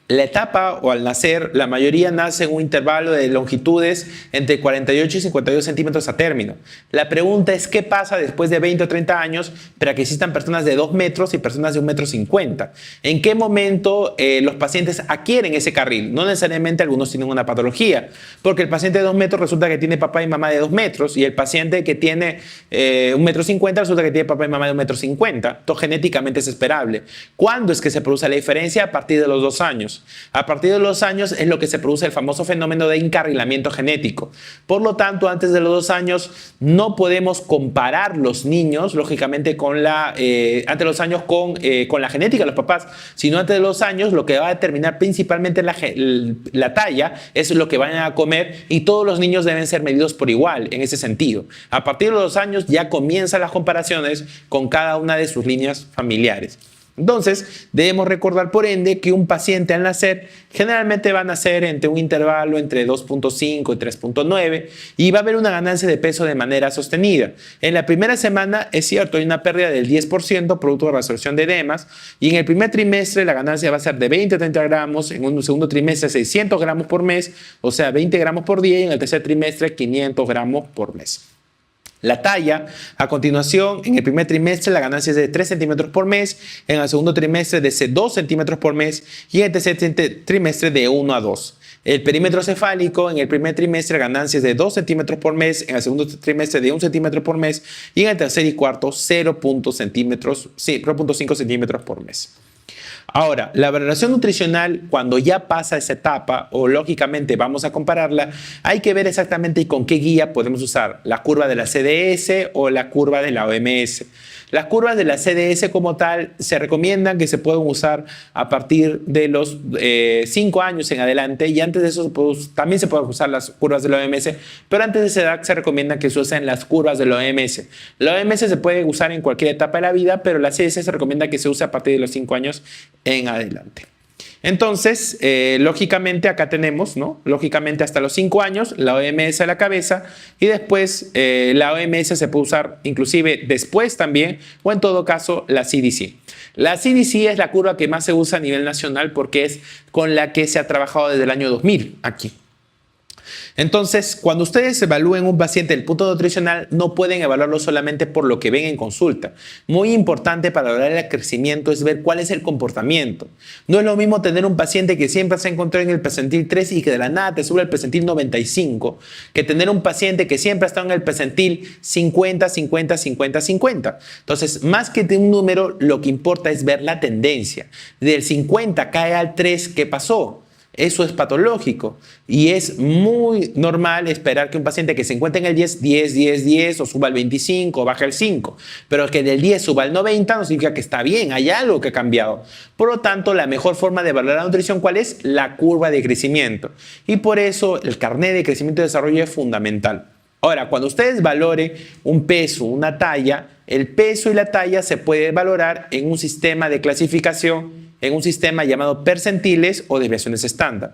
la etapa o al nacer, la mayoría nace en un intervalo de longitudes entre 48 y 52 centímetros a término. La pregunta es, ¿qué pasa después de 20 o 30 años para que existan personas de 2 metros y personas de 1,50 m? ¿En qué momento los pacientes adquieren ese carril? No necesariamente algunos tienen una patología, porque el paciente de 2 metros resulta que tiene papá y mamá de 2 metros y el paciente que tiene 1,50 m resulta que tiene papá y mamá de 1,50 m. Esto genéticamente es esperable. ¿Cuándo es que se produce la diferencia? A partir de los 2 años. años. A partir de los 2 años es lo que se produce el famoso fenómeno de encarrilamiento genético. Por lo tanto, antes de los 2 años no podemos comparar los niños, lógicamente, antes de los años con la genética de los papás, sino antes de los años lo que va a determinar principalmente la talla es lo que van a comer, y todos los niños deben ser medidos por igual en ese sentido. A partir de los 2 años ya comienzan las comparaciones con cada una de sus líneas familiares. Entonces, debemos recordar, por ende, que un paciente al nacer generalmente va a nacer entre un intervalo entre 2.5 y 3.9 y va a haber una ganancia de peso de manera sostenida. En la primera semana, es cierto, hay una pérdida del 10% producto de la absorción de edemas, y en el primer trimestre la ganancia va a ser de 20 a 30 gramos, en un segundo trimestre 600 gramos por mes, o sea 20 gramos por día, y en el tercer trimestre 500 gramos por mes. La talla, a continuación, en el primer trimestre la ganancia es de 3 centímetros por mes, en el segundo trimestre de 2 centímetros por mes y en el tercer trimestre de 1 a 2. El perímetro cefálico, en el primer trimestre la ganancia es de 2 centímetros por mes, en el segundo trimestre de 1 centímetro por mes y en el tercer y cuarto 0.5 centímetros por mes. Ahora, la valoración nutricional, cuando ya pasa esa etapa, o lógicamente vamos a compararla, hay que ver exactamente con qué guía podemos usar, la curva de la CDS o la curva de la OMS. Las curvas de la CDS como tal se recomiendan que se puedan usar a partir de los 5 años en adelante, y antes de eso también se pueden usar las curvas de la OMS, pero antes de esa edad se recomienda que se usen las curvas de la OMS. La OMS se puede usar en cualquier etapa de la vida, pero la CDS se recomienda que se use a partir de los 5 años en adelante. Entonces, lógicamente acá tenemos, ¿no? Lógicamente hasta los 5 años, la OMS a la cabeza, y después la OMS se puede usar inclusive después también, o en todo caso la CDC. La CDC es la curva que más se usa a nivel nacional porque es con la que se ha trabajado desde el año 2000 aquí. Entonces, cuando ustedes evalúen un paciente del punto nutricional, no pueden evaluarlo solamente por lo que ven en consulta. Muy importante para valorar el crecimiento es ver cuál es el comportamiento. No es lo mismo tener un paciente que siempre se encontró en el percentil 3 y que de la nada te sube el percentil 95, que tener un paciente que siempre ha estado en el percentil 50, 50, 50, 50. Entonces, más que de un número, lo que importa es ver la tendencia. Del 50 cae al 3, ¿qué pasó? Eso es patológico y es muy normal esperar que un paciente que se encuentre en el 10, 10, 10, 10 o suba al 25 o baje al 5, pero que del 10 suba al 90 no significa que está bien, hay algo que ha cambiado. Por lo tanto, la mejor forma de evaluar la nutrición, ¿cuál es? La curva de crecimiento. Y por eso el carnet de crecimiento y desarrollo es fundamental. Ahora, cuando ustedes valoren un peso, una talla, el peso y la talla se puede valorar en un sistema de clasificación, en un sistema llamado percentiles o desviaciones estándar.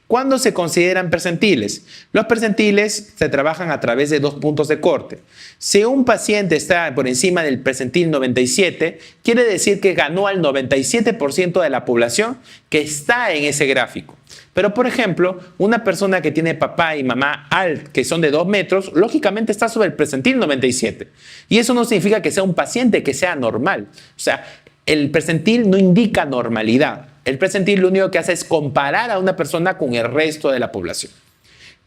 ¿Cuándo se consideran percentiles? Los percentiles se trabajan a través de 2 puntos de corte. Si un paciente está por encima del percentil 97, quiere decir que ganó al 97% de la población que está en ese gráfico. Pero, por ejemplo, una persona que tiene papá y mamá que son de 2 metros, lógicamente está sobre el percentil 97. Y eso no significa que sea un paciente que sea normal. O sea, el percentil no indica normalidad. El percentil lo único que hace es comparar a una persona con el resto de la población.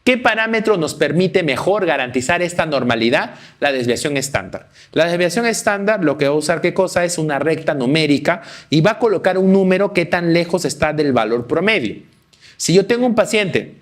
¿Qué parámetro nos permite mejor garantizar esta normalidad? La desviación estándar. La desviación estándar lo que va a usar ¿qué cosa? Es una recta numérica y va a colocar un número que tan lejos está del valor promedio. Si yo tengo un paciente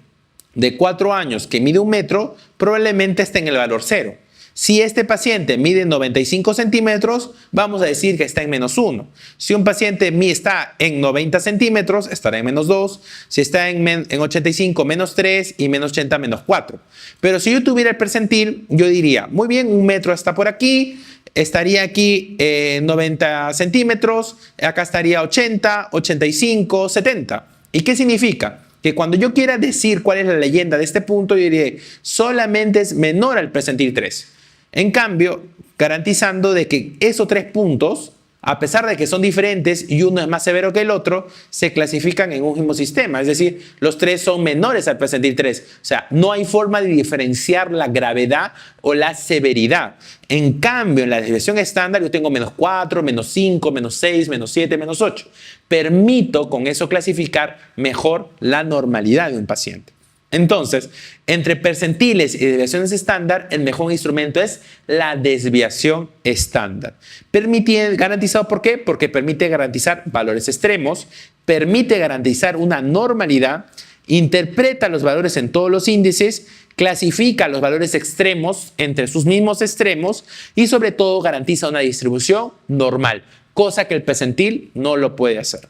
de 4 años que mide 1 metro, probablemente esté en el valor 0. Si este paciente mide 95 centímetros, vamos a decir que está en -1. Si un paciente está en 90 centímetros, estará en -2. Si está en 85, -3 y -80, -4. Pero si yo tuviera el percentil, yo diría, muy bien, 1 metro está por aquí, estaría aquí 90 centímetros, acá estaría 80, 85, 70. ¿Y qué significa? Que cuando yo quiera decir cuál es la leyenda de este punto, yo diré, solamente es menor al percentil 3. En cambio, garantizando de que esos 3 puntos, a pesar de que son diferentes y uno es más severo que el otro, se clasifican en un mismo sistema. Es decir, los 3 son menores al percentil 3. O sea, no hay forma de diferenciar la gravedad o la severidad. En cambio, en la desviación estándar yo tengo -4, -5, -6, -7, -8. Permito con eso clasificar mejor la normalidad de un paciente. Entonces, entre percentiles y desviaciones estándar, el mejor instrumento es la desviación estándar. Garantizado, ¿por qué? Porque permite garantizar valores extremos, permite garantizar una normalidad, interpreta los valores en todos los índices, clasifica los valores extremos entre sus mismos extremos y sobre todo garantiza una distribución normal, cosa que el percentil no lo puede hacer.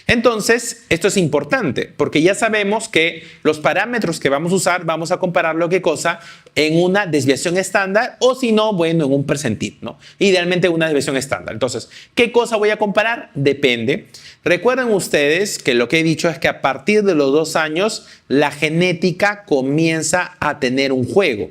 Entonces, esto es importante porque ya sabemos que los parámetros que vamos a usar, vamos a compararlo ¿qué cosa? En una desviación estándar o si no, bueno, en un percentil, ¿no? Idealmente una desviación estándar. Entonces, ¿qué cosa voy a comparar? Depende. Recuerden ustedes que lo que he dicho es que a partir de los 2 años, la genética comienza a tener un juego.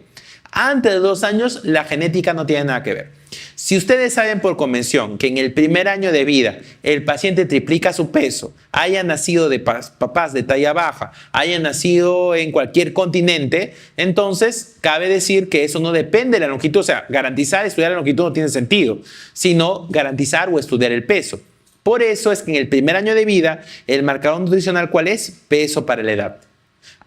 Antes de 2 años, la genética no tiene nada que ver. Si ustedes saben por convención que en el primer año de vida el paciente triplica su peso, haya nacido de papás de talla baja, haya nacido en cualquier continente, entonces cabe decir que eso no depende de la longitud. O sea, garantizar estudiar la longitud no tiene sentido, sino garantizar o estudiar el peso. Por eso es que en el primer año de vida el marcador nutricional, ¿cuál es? Peso para la edad.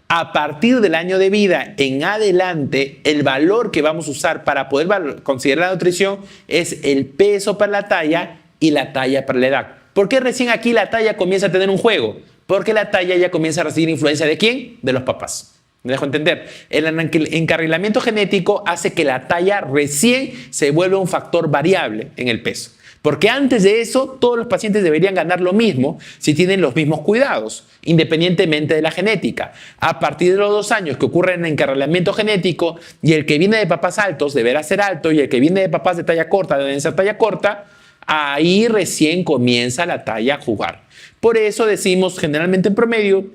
A partir del año de vida en adelante, el valor que vamos a usar para poder considerar la nutrición es el peso para la talla y la talla para la edad. ¿Por qué recién aquí la talla comienza a tener un juego? Porque la talla ya comienza a recibir influencia ¿de quién? De los papás. ¿Me dejo entender? El encarrilamiento genético hace que la talla recién se vuelva un factor variable en el peso. Porque antes de eso, todos los pacientes deberían ganar lo mismo si tienen los mismos cuidados, independientemente de la genética. A partir de los 2 años que ocurre el encarrilamiento genético y el que viene de papás altos deberá ser alto y el que viene de papás de talla corta debe ser talla corta, ahí recién comienza la talla a jugar. Por eso decimos generalmente en promedio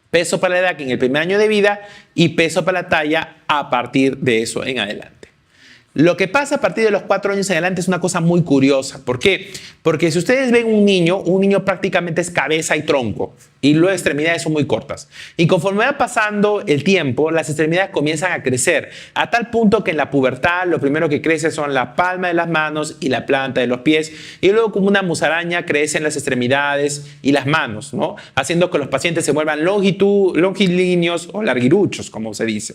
peso para la edad en el primer año de vida y peso para la talla a partir de eso en adelante. Lo que pasa a partir de los 4 años en adelante es una cosa muy curiosa. ¿Por qué? Porque si ustedes ven un niño prácticamente es cabeza y tronco y luego extremidades son muy cortas. Y conforme va pasando el tiempo, las extremidades comienzan a crecer a tal punto que en la pubertad lo primero que crece son la palma de las manos y la planta de los pies y luego como una musaraña crecen las extremidades y las manos, ¿no? Haciendo que los pacientes se vuelvan longilíneos o larguiruchos, como se dice.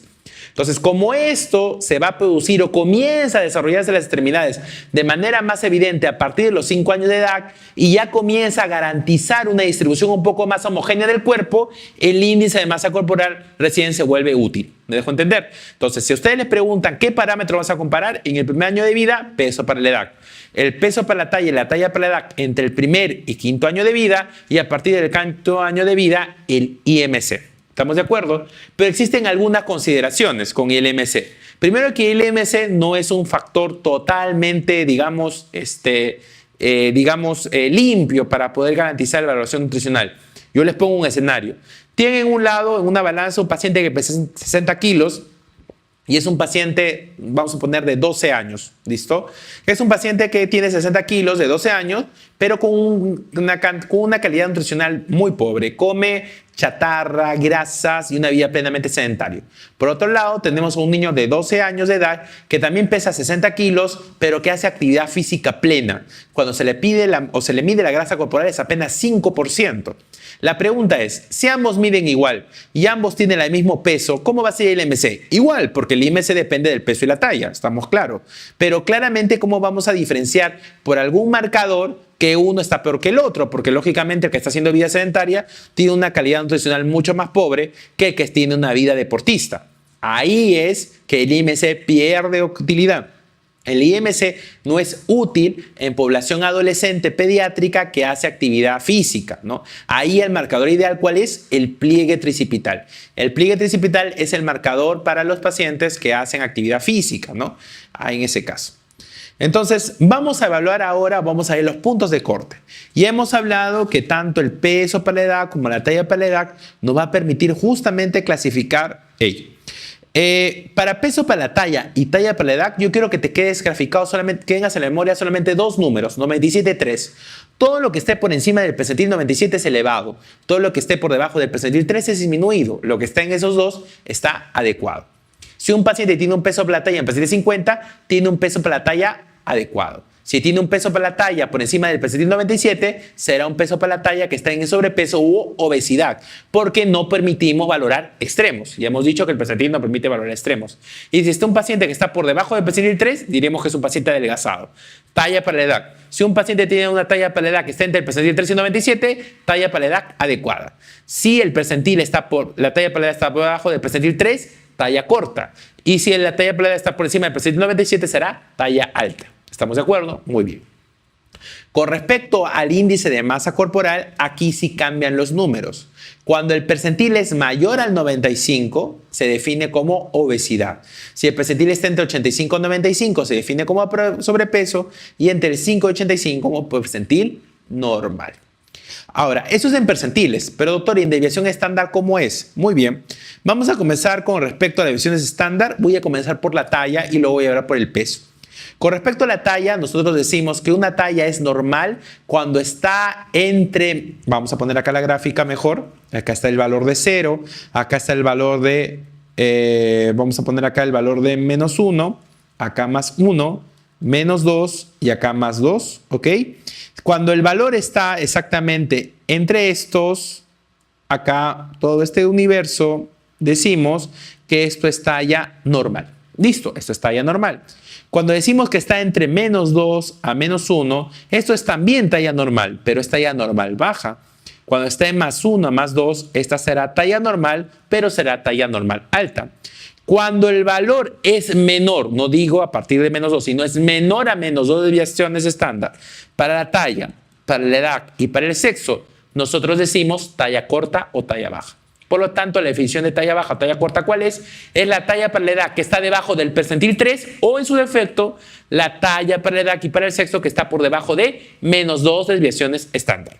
Entonces, como esto se va a producir o comienza a desarrollarse las extremidades de manera más evidente a partir de los 5 años de edad y ya comienza a garantizar una distribución un poco más homogénea del cuerpo, el índice de masa corporal recién se vuelve útil. ¿Me dejo entender? Entonces, si ustedes les preguntan qué parámetro vas a comparar, en el primer año de vida, peso para la edad. El peso para la talla y la talla para la edad entre el primer y 5.º año de vida y a partir del 5.º año de vida, el IMC. ¿Estamos de acuerdo? Pero existen algunas consideraciones con el IMC. Primero que el IMC no es un factor totalmente, digamos, limpio para poder garantizar la evaluación nutricional. Yo les pongo un escenario. Tienen en un lado, en una balanza, un paciente que pesa 60 kilos y es un paciente, vamos a poner, de 12 años. ¿Listo? Es un paciente que tiene 60 kilos, de 12 años, pero con una calidad nutricional muy pobre. Come chatarra, grasas y una vida plenamente sedentaria. Por otro lado, tenemos a un niño de 12 años de edad que también pesa 60 kilos, pero que hace actividad física plena. Cuando se le pide se le mide la grasa corporal es apenas 5%. La pregunta es, si ambos miden igual y ambos tienen el mismo peso, ¿cómo va a ser el IMC? Igual, porque el IMC depende del peso y la talla, estamos claros. Pero claramente, ¿cómo vamos a diferenciar por algún marcador que uno está peor que el otro? Porque lógicamente el que está haciendo vida sedentaria tiene una calidad nutricional mucho más pobre que el que tiene una vida deportista. Ahí es que el IMC pierde utilidad. El IMC no es útil en población adolescente pediátrica que hace actividad física, ¿no? Ahí el marcador ideal, ¿cuál es? El pliegue tricipital. El pliegue tricipital es el marcador para los pacientes que hacen actividad física, ¿no? Ahí en ese caso. Entonces, vamos a evaluar ahora, vamos a ver los puntos de corte. Y hemos hablado que tanto el peso para la edad como la talla para la edad nos va a permitir justamente clasificar ello. Para peso para la talla y talla para la edad, yo quiero que te quedes graficado solamente, que tengas en la memoria solamente 2 números, 97.3. Todo lo que esté por encima del percentil 97 es elevado. Todo lo que esté por debajo del percentil 3 es disminuido. Lo que está en esos dos está adecuado. Si un paciente tiene un peso para la talla en percentil 50, tiene un peso para la talla adecuado. Si tiene un peso para la talla por encima del percentil 97, será un peso para la talla que está en sobrepeso u obesidad, porque no permitimos valorar extremos. Ya hemos dicho que el percentil no permite valorar extremos. Y si está un paciente que está por debajo del percentil 3, diremos que es un paciente adelgazado. Talla para la edad. Si un paciente tiene una talla para la edad que está entre el percentil 3 y 97, talla para la edad adecuada. Si el percentil la talla para la edad está por debajo del percentil 3, talla corta. Y si la talla para la edad está por encima del percentil 97, será talla alta. ¿Estamos de acuerdo? Muy bien. Con respecto al índice de masa corporal, aquí sí cambian los números. Cuando el percentil es mayor al 95, se define como obesidad. Si el percentil está entre 85 y 95, se define como sobrepeso, y entre el 5 y 85 como percentil normal. Ahora, eso es en percentiles, pero doctor, ¿y en desviación estándar cómo es? Muy bien, vamos a comenzar con respecto a las desviaciones estándar. Voy a comenzar por la talla y luego voy a hablar por el peso. Con respecto a la talla, nosotros decimos que una talla es normal cuando está entre, vamos a poner acá la gráfica mejor, acá está el valor de 0, acá está el valor de, vamos a poner acá el valor de menos 1, acá más 1, menos 2 y acá más 2, ¿ok? Cuando el valor está exactamente entre estos, acá todo este universo, decimos que esto es talla normal. Listo, esto es talla normal. Cuando decimos que está entre menos 2 a menos 1, esto es también talla normal, pero es talla normal baja. Cuando está en más 1 a más 2, esta será talla normal, pero será talla normal alta. Cuando el valor es menor, no digo a partir de menos 2, sino es menor a menos 2 desviaciones estándar para la talla, para la edad y para el sexo, nosotros decimos talla corta o talla baja. Por lo tanto, la definición de talla baja o talla corta, ¿cuál es? Es la talla para la edad que está debajo del percentil 3 o, en su defecto, la talla para la edad y para el sexo que está por debajo de menos 2 desviaciones estándar.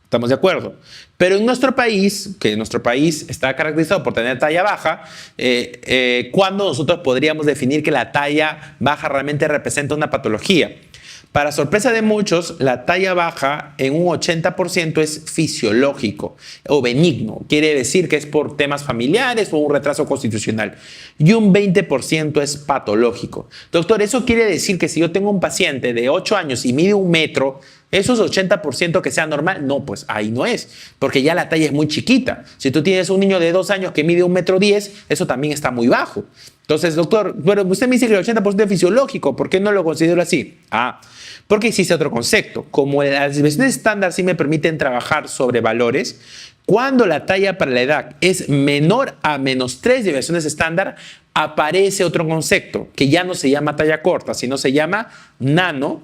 ¿Estamos de acuerdo? Pero en nuestro país, que nuestro país está caracterizado por tener talla baja, ¿cuándo nosotros podríamos definir que la talla baja realmente representa una patología? Para sorpresa de muchos, la talla baja en un 80% es fisiológico o benigno. Quiere decir que es por temas familiares o un retraso constitucional. Y un 20% es patológico. Doctor, ¿eso quiere decir que si yo tengo un paciente de 8 años y mide 1 metro, ¿esos 80% que sea normal? No, pues ahí no es, porque ya la talla es muy chiquita. Si tú tienes un niño de 2 años que mide 1,10 m, eso también está muy bajo. Entonces, doctor, pero usted me dice que el 80% es fisiológico, ¿por qué no lo considero así? Porque existe otro concepto. Como las desviaciones estándar sí me permiten trabajar sobre valores, cuando la talla para la edad es menor a menos 3 desviaciones estándar, aparece otro concepto que ya no se llama talla corta, sino se llama nanismo.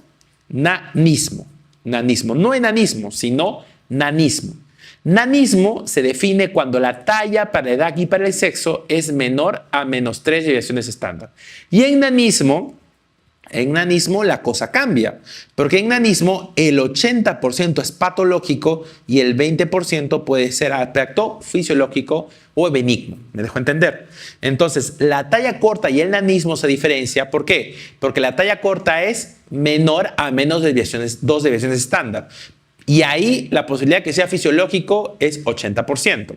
Nanismo, no enanismo, sino nanismo. Nanismo se define cuando la talla para la edad y para el sexo es menor a menos 3 desviaciones estándar. Y en nanismo la cosa cambia, porque en nanismo el 80% es patológico y el 20% puede ser aspecto fisiológico o benigno. ¿Me dejo entender? Entonces, la talla corta y el nanismo se diferencia. ¿Por qué? Porque la talla corta es menor a menos desviaciones, 2 desviaciones estándar. Y ahí la posibilidad de que sea fisiológico es 80%.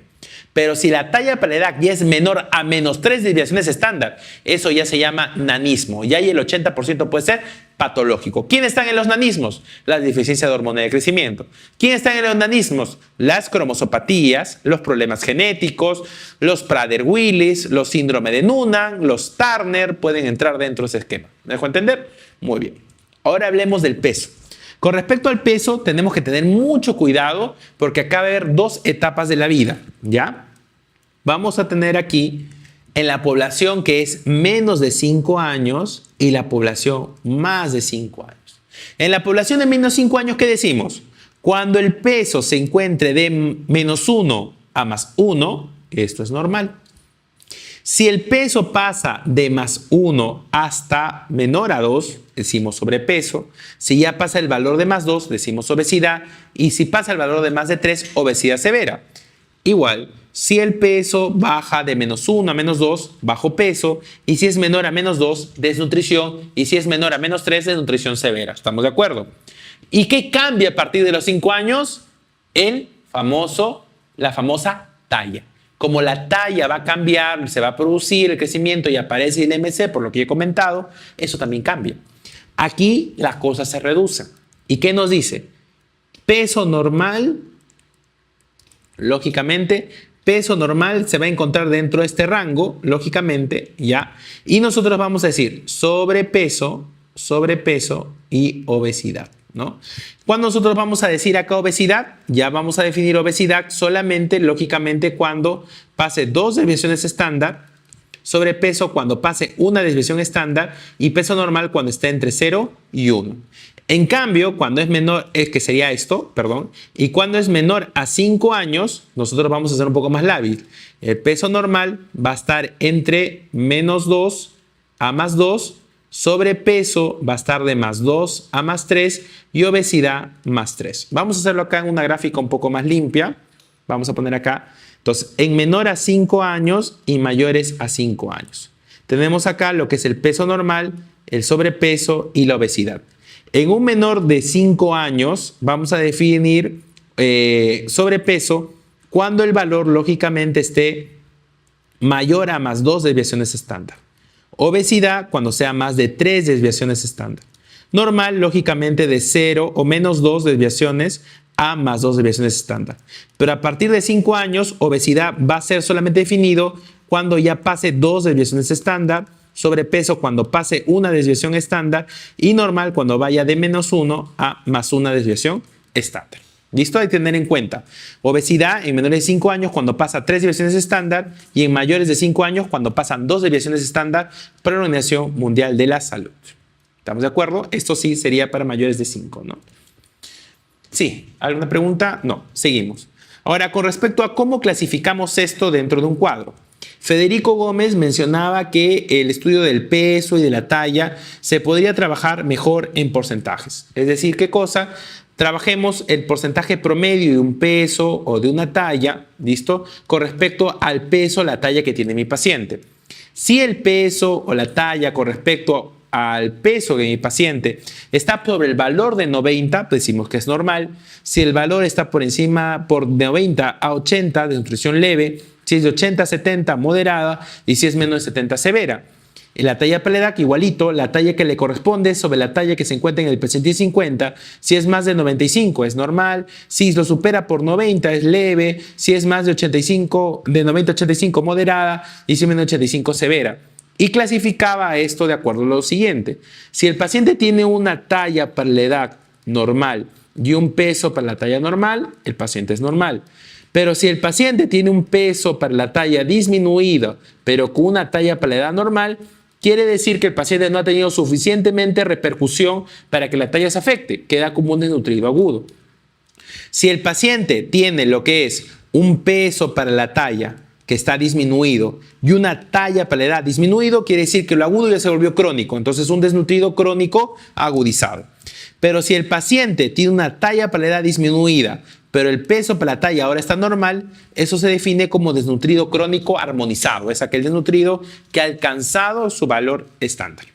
Pero si la talla para la edad ya es menor a menos 3 desviaciones estándar, eso ya se llama nanismo. Y ahí el 80% puede ser patológico. ¿Quiénes están en los nanismos? La deficiencia de hormona de crecimiento. ¿Quiénes están en los nanismos? Las cromosopatías, los problemas genéticos, los Prader-Willis, los síndrome de Noonan, los Turner pueden entrar dentro de ese esquema. ¿Me dejo entender? Muy bien. Ahora hablemos del peso. Con respecto al peso, tenemos que tener mucho cuidado porque acá va a haber 2 etapas de la vida, ¿ya? Vamos a tener aquí en la población que es menos de 5 años y la población más de 5 años. En la población de menos de 5 años, ¿qué decimos? Cuando el peso se encuentre de menos 1 a más 1, esto es normal. Si el peso pasa de más 1 hasta menor a 2, decimos sobrepeso. Si ya pasa el valor de más 2, decimos obesidad. Y si pasa el valor de más de 3, obesidad severa. Igual, si el peso baja de menos 1 a menos 2, bajo peso. Y si es menor a menos 2, desnutrición. Y si es menor a menos 3, desnutrición severa. ¿Estamos de acuerdo? ¿Y qué cambia a partir de los 5 años? La famosa talla. Como la talla va a cambiar, se va a producir el crecimiento y aparece el MC, por lo que he comentado, eso también cambia. Aquí las cosas se reducen. ¿Y qué nos dice? Peso normal, lógicamente, peso normal se va a encontrar dentro de este rango, lógicamente, ¿ya? Y nosotros vamos a decir sobrepeso y obesidad, ¿no? Cuando nosotros vamos a decir acá obesidad, ya vamos a definir obesidad solamente, lógicamente, cuando pase 2 desviaciones estándar, sobrepeso cuando pase una desviación estándar y peso normal cuando esté entre 0 y 1. En cambio, cuando es menor, que sería esto, perdón, y cuando es menor a 5 años, nosotros vamos a hacer un poco más lábil. El peso normal va a estar entre -2 a +2, sobrepeso va a estar de +2 a +3 y obesidad +3. Vamos a hacerlo acá en una gráfica un poco más limpia. Vamos a poner acá. Entonces, en menor a 5 años y mayores a 5 años. Tenemos acá lo que es el peso normal, el sobrepeso y la obesidad. En un menor de 5 años vamos a definir sobrepeso cuando el valor lógicamente esté mayor a +2 desviaciones estándar. Obesidad cuando sea más de 3 desviaciones estándar. Normal lógicamente de 0 o -2 desviaciones a +2 desviaciones estándar. Pero a partir de 5 años, obesidad va a ser solamente definido cuando ya pase 2 desviaciones estándar, sobrepeso cuando pase una desviación estándar y normal cuando vaya de -1 a +1 desviación estándar. ¿Listo? Hay que tener en cuenta. Obesidad en menores de 5 años cuando pasa 3 desviaciones estándar y en mayores de 5 años cuando pasan 2 desviaciones estándar por la Organización Mundial de la Salud. ¿Estamos de acuerdo? Esto sí sería para mayores de 5, ¿no? Sí, ¿alguna pregunta? No, seguimos. Ahora, con respecto a cómo clasificamos esto dentro de un cuadro. Federico Gómez mencionaba que el estudio del peso y de la talla se podría trabajar mejor en porcentajes. Es decir, ¿qué cosa? Trabajemos el porcentaje promedio de un peso o de una talla, ¿listo? Con respecto al peso o la talla que tiene mi paciente. Si el peso o la talla con respecto al peso de mi paciente está sobre el valor de 90, pues decimos que es normal. Si el valor está por encima, por 90 a 80, de nutrición leve. Si es de 80 a 70, moderada. Y si es menos de 70, severa. La talla para la edad, igualito, la talla que le corresponde sobre la talla que se encuentra en el percentil 50. Si es más de 95, es normal. Si lo supera por 90, es leve. Si es más de 85, de 90 a 85, moderada. Y si es menos de 85, severa. Y clasificaba esto de acuerdo a lo siguiente. Si el paciente tiene una talla para la edad normal y un peso para la talla normal, el paciente es normal. Pero si el paciente tiene un peso para la talla disminuida, pero con una talla para la edad normal, quiere decir que el paciente no ha tenido suficientemente repercusión para que la talla se afecte. Queda como un desnutrido agudo. Si el paciente tiene lo que es un peso para la talla que está disminuido y una talla para la edad disminuido, quiere decir que lo agudo ya se volvió crónico. Entonces, un desnutrido crónico agudizado. Pero si el paciente tiene una talla para la edad disminuida, pero el peso para la talla ahora está normal, eso se define como desnutrido crónico armonizado. Es aquel desnutrido que ha alcanzado su valor estándar.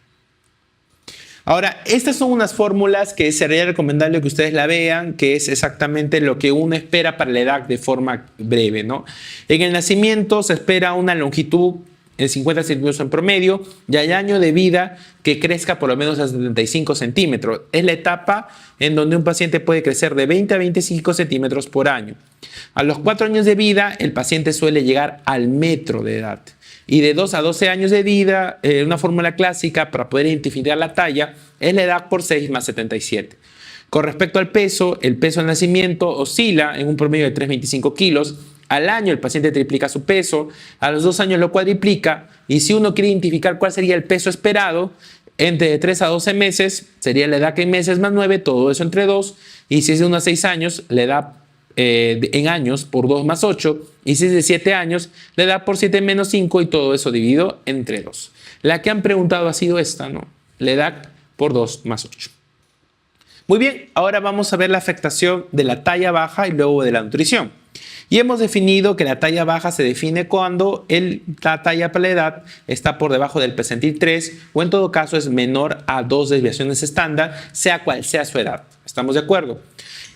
Ahora, estas son unas fórmulas que sería recomendable que ustedes la vean, que es exactamente lo que uno espera para la edad de forma breve, ¿no? En el nacimiento se espera una longitud en 50 centímetros en promedio y al año de vida que crezca por lo menos a 75 centímetros. Es la etapa en donde un paciente puede crecer de 20 a 25 centímetros por año. A los 4 años de vida, el paciente suele llegar al metro de edad. Y de 2 a 12 años de vida, una fórmula clásica para poder identificar la talla es la edad por 6 más 77. Con respecto al peso, el peso al nacimiento oscila en un promedio de 3,25 kilos. Al año el paciente triplica su peso, a los 2 años lo cuadriplica. Y si uno quiere identificar cuál sería el peso esperado, entre 3 a 12 meses sería la edad que en meses más 9, todo eso entre 2. Y si es de 1 a 6 años, la edad en años por 2 más 8, y si es de 7 años, le da por 7 menos 5 y todo eso dividido entre 2. La que han preguntado ha sido esta, ¿no? La edad por 2 más 8. Muy bien, ahora vamos a ver la afectación de la talla baja y luego de la nutrición. Y hemos definido que la talla baja se define cuando la talla para la edad está por debajo del percentil 3 o en todo caso es menor a 2 desviaciones estándar, sea cual sea su edad. ¿Estamos de acuerdo?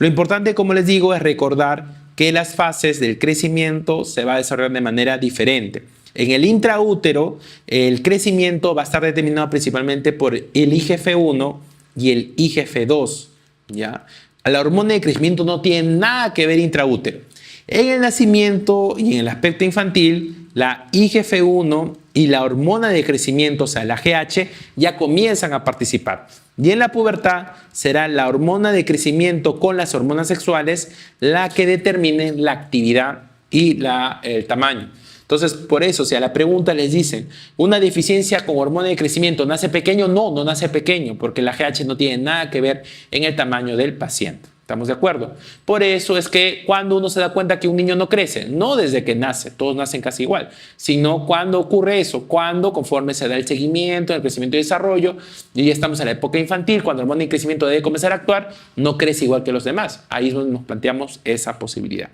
Lo importante, como les digo, es recordar que las fases del crecimiento se va a desarrollar de manera diferente. En el intraútero, el crecimiento va a estar determinado principalmente por el IGF-1 y el IGF-2, ¿ya? La hormona de crecimiento no tiene nada que ver intraútero. En el nacimiento y en el aspecto infantil, la IGF-1 y la hormona de crecimiento, o sea, la GH, ya comienzan a participar. Y en la pubertad será la hormona de crecimiento con las hormonas sexuales la que determinen la actividad y el tamaño. Entonces, por eso, si a la pregunta les dicen, ¿una deficiencia con hormona de crecimiento nace pequeño? No, no nace pequeño, porque la GH no tiene nada que ver en el tamaño del paciente. ¿Estamos de acuerdo? Por eso es que cuando uno se da cuenta que un niño no crece, no desde que nace, todos nacen casi igual, sino cuando ocurre eso, cuando conforme se da el seguimiento, el crecimiento y desarrollo, y ya estamos en la época infantil, cuando el hormona de crecimiento debe comenzar a actuar, no crece igual que los demás. Ahí es donde nos planteamos esa posibilidad.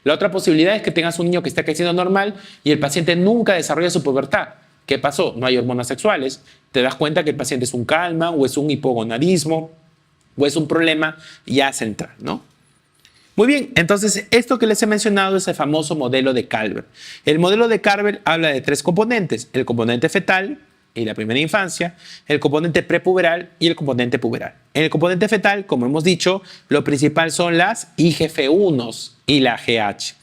La otra posibilidad es que tengas un niño que está creciendo normal y el paciente nunca desarrolla su pubertad. ¿Qué pasó? No hay hormonas sexuales. Te das cuenta que el paciente es un calma o es un hipogonadismo o es un problema ya central, ¿no? Muy bien, entonces esto que les he mencionado es el famoso modelo de Calvert. El modelo de Calvert habla de tres componentes: el componente fetal y la primera infancia, el componente prepuberal y el componente puberal. En el componente fetal, como hemos dicho, lo principal son las IGF-1 y la GH.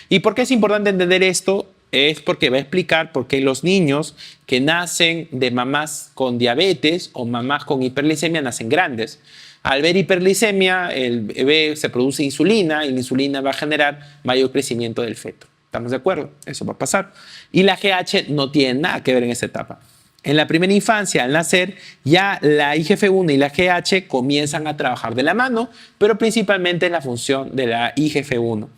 ¿Y por qué es importante entender esto? Es porque va a explicar por qué los niños que nacen de mamás con diabetes o mamás con hiperglicemia nacen grandes. Al ver hiperglicemia, el bebé se produce insulina y la insulina va a generar mayor crecimiento del feto. ¿Estamos de acuerdo? Eso va a pasar. Y la GH no tiene nada que ver en esa etapa. En la primera infancia, al nacer, ya la IGF-1 y la GH comienzan a trabajar de la mano, pero principalmente en la función de la IGF-1.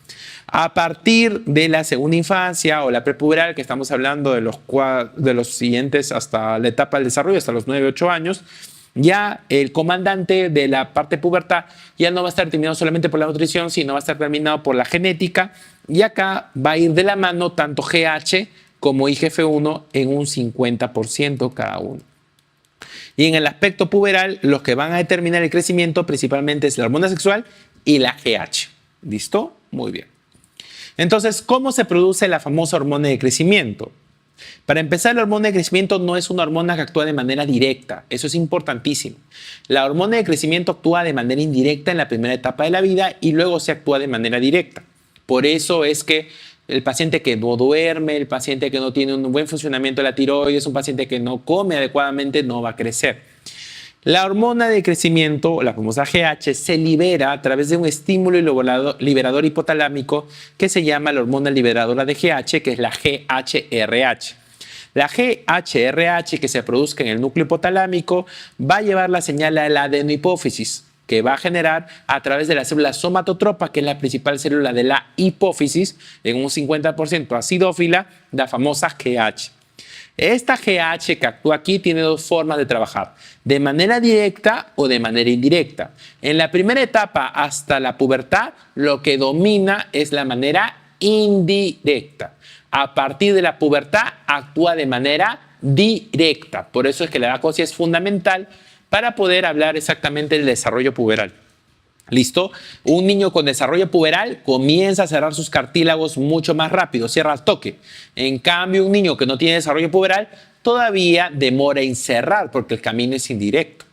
A partir de la segunda infancia o la prepuberal, que estamos hablando de los siguientes hasta la etapa del desarrollo, hasta los 9, 8 años, ya el comandante de la parte pubertad ya no va a estar determinado solamente por la nutrición, sino va a estar determinado por la genética, y acá va a ir de la mano tanto GH como IGF-1 en un 50% cada uno. Y en el aspecto puberal, los que van a determinar el crecimiento principalmente es la hormona sexual y la GH. ¿Listo? Muy bien. Entonces, ¿cómo se produce la famosa hormona de crecimiento? Para empezar, la hormona de crecimiento no es una hormona que actúa de manera directa. Eso es importantísimo. La hormona de crecimiento actúa de manera indirecta en la primera etapa de la vida y luego se actúa de manera directa. Por eso es que el paciente que no duerme, el paciente que no tiene un buen funcionamiento de la tiroides, un paciente que no come adecuadamente, no va a crecer. La hormona de crecimiento, la famosa GH, se libera a través de un estímulo liberador hipotalámico que se llama la hormona liberadora de GH, que es la GHRH. La GHRH que se produzca en el núcleo hipotalámico va a llevar la señal a la adenohipófisis, que va a generar a través de la célula somatotropa, que es la principal célula de la hipófisis, en un 50% acidófila, la famosa GH. Esta GH que actúa aquí tiene dos formas de trabajar, de manera directa o de manera indirecta. En la primera etapa hasta la pubertad, lo que domina es la manera indirecta. A partir de la pubertad, actúa de manera directa. Por eso es que la edad es fundamental para poder hablar exactamente del desarrollo puberal. ¿Listo? Un niño con desarrollo puberal comienza a cerrar sus cartílagos mucho más rápido, cierra al toque. En cambio, un niño que no tiene desarrollo puberal todavía demora en cerrar porque el camino es indirecto.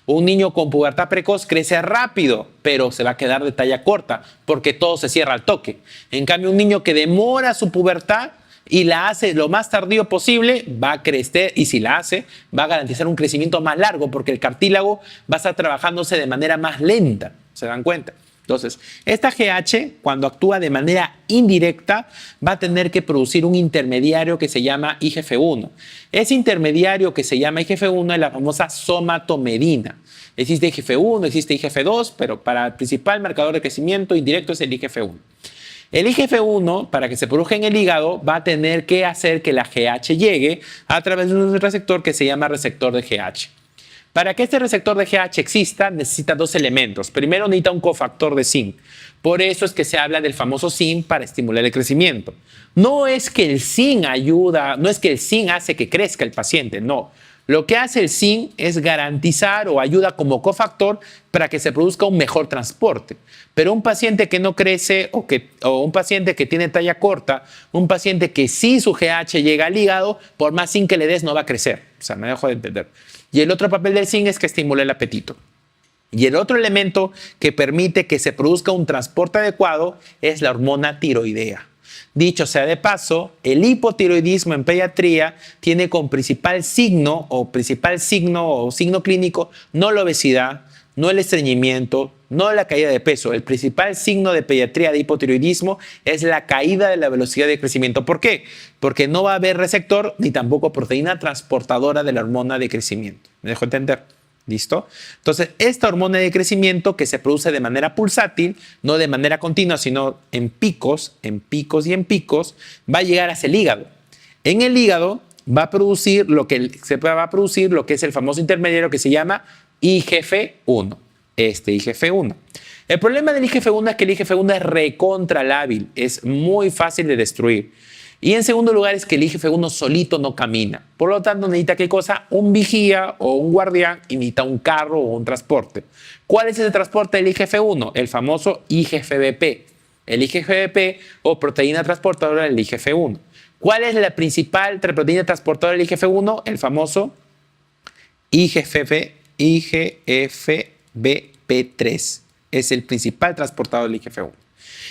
Un niño con pubertad precoz crece rápido, pero se va a quedar de talla corta porque todo se cierra al toque. En cambio, un niño que demora su pubertad y la hace lo más tardío posible, va a crecer, y si la hace, va a garantizar un crecimiento más largo porque el cartílago va a estar trabajándose de manera más lenta. ¿Se dan cuenta? Entonces, esta GH, cuando actúa de manera indirecta, va a tener que producir un intermediario que se llama IGF-1. Ese intermediario que se llama IGF-1 es la famosa somatomedina. Existe IGF-1, existe IGF-2, pero para el principal marcador de crecimiento indirecto es el IGF-1. El IGF-1, para que se produzca en el hígado, va a tener que hacer que la GH llegue a través de un receptor que se llama receptor de GH. Para que este receptor de GH exista, necesita dos elementos. Primero, necesita un cofactor de zinc. Por eso es que se habla del famoso zinc para estimular el crecimiento. No es que el zinc ayuda, no es que el zinc hace que crezca el paciente, no. Lo que hace el zinc es garantizar o ayuda como cofactor para que se produzca un mejor transporte. Pero un paciente que no crece o un paciente que tiene talla corta, un paciente que sí su GH llega al hígado, por más zinc que le des no va a crecer. O sea, me dejo de entender. Y el otro papel del zinc es que estimula el apetito. Y el otro elemento que permite que se produzca un transporte adecuado es la hormona tiroidea. Dicho sea de paso, el hipotiroidismo en pediatría tiene como principal signo o signo clínico no la obesidad, no el estreñimiento, no la caída de peso. El principal signo de pediatría de hipotiroidismo es la caída de la velocidad de crecimiento. ¿Por qué? Porque no va a haber receptor ni tampoco proteína transportadora de la hormona de crecimiento. ¿Me dejo entender? ¿Listo? Entonces, esta hormona de crecimiento que se produce de manera pulsátil, no de manera continua, sino en picos va a llegar hacia el hígado. En el hígado va a producir lo que es el famoso intermediario que se llama IGF-1. IGF-1. El problema del IGF-1 es que el IGF-1 es recontra lábil, es muy fácil de destruir. Y en segundo lugar es que el IGF-1 solito no camina. Por lo tanto, necesita ¿qué cosa? Un vigía o un guardián y necesita un carro o un transporte. ¿Cuál es ese transporte del IGF-1? El famoso IGF-BP. El IGF-BP o proteína transportadora del IGF-1. ¿Cuál es la principal proteína transportadora del IGF-1? El famoso IGFBP3. Es el principal transportador del IGF-1.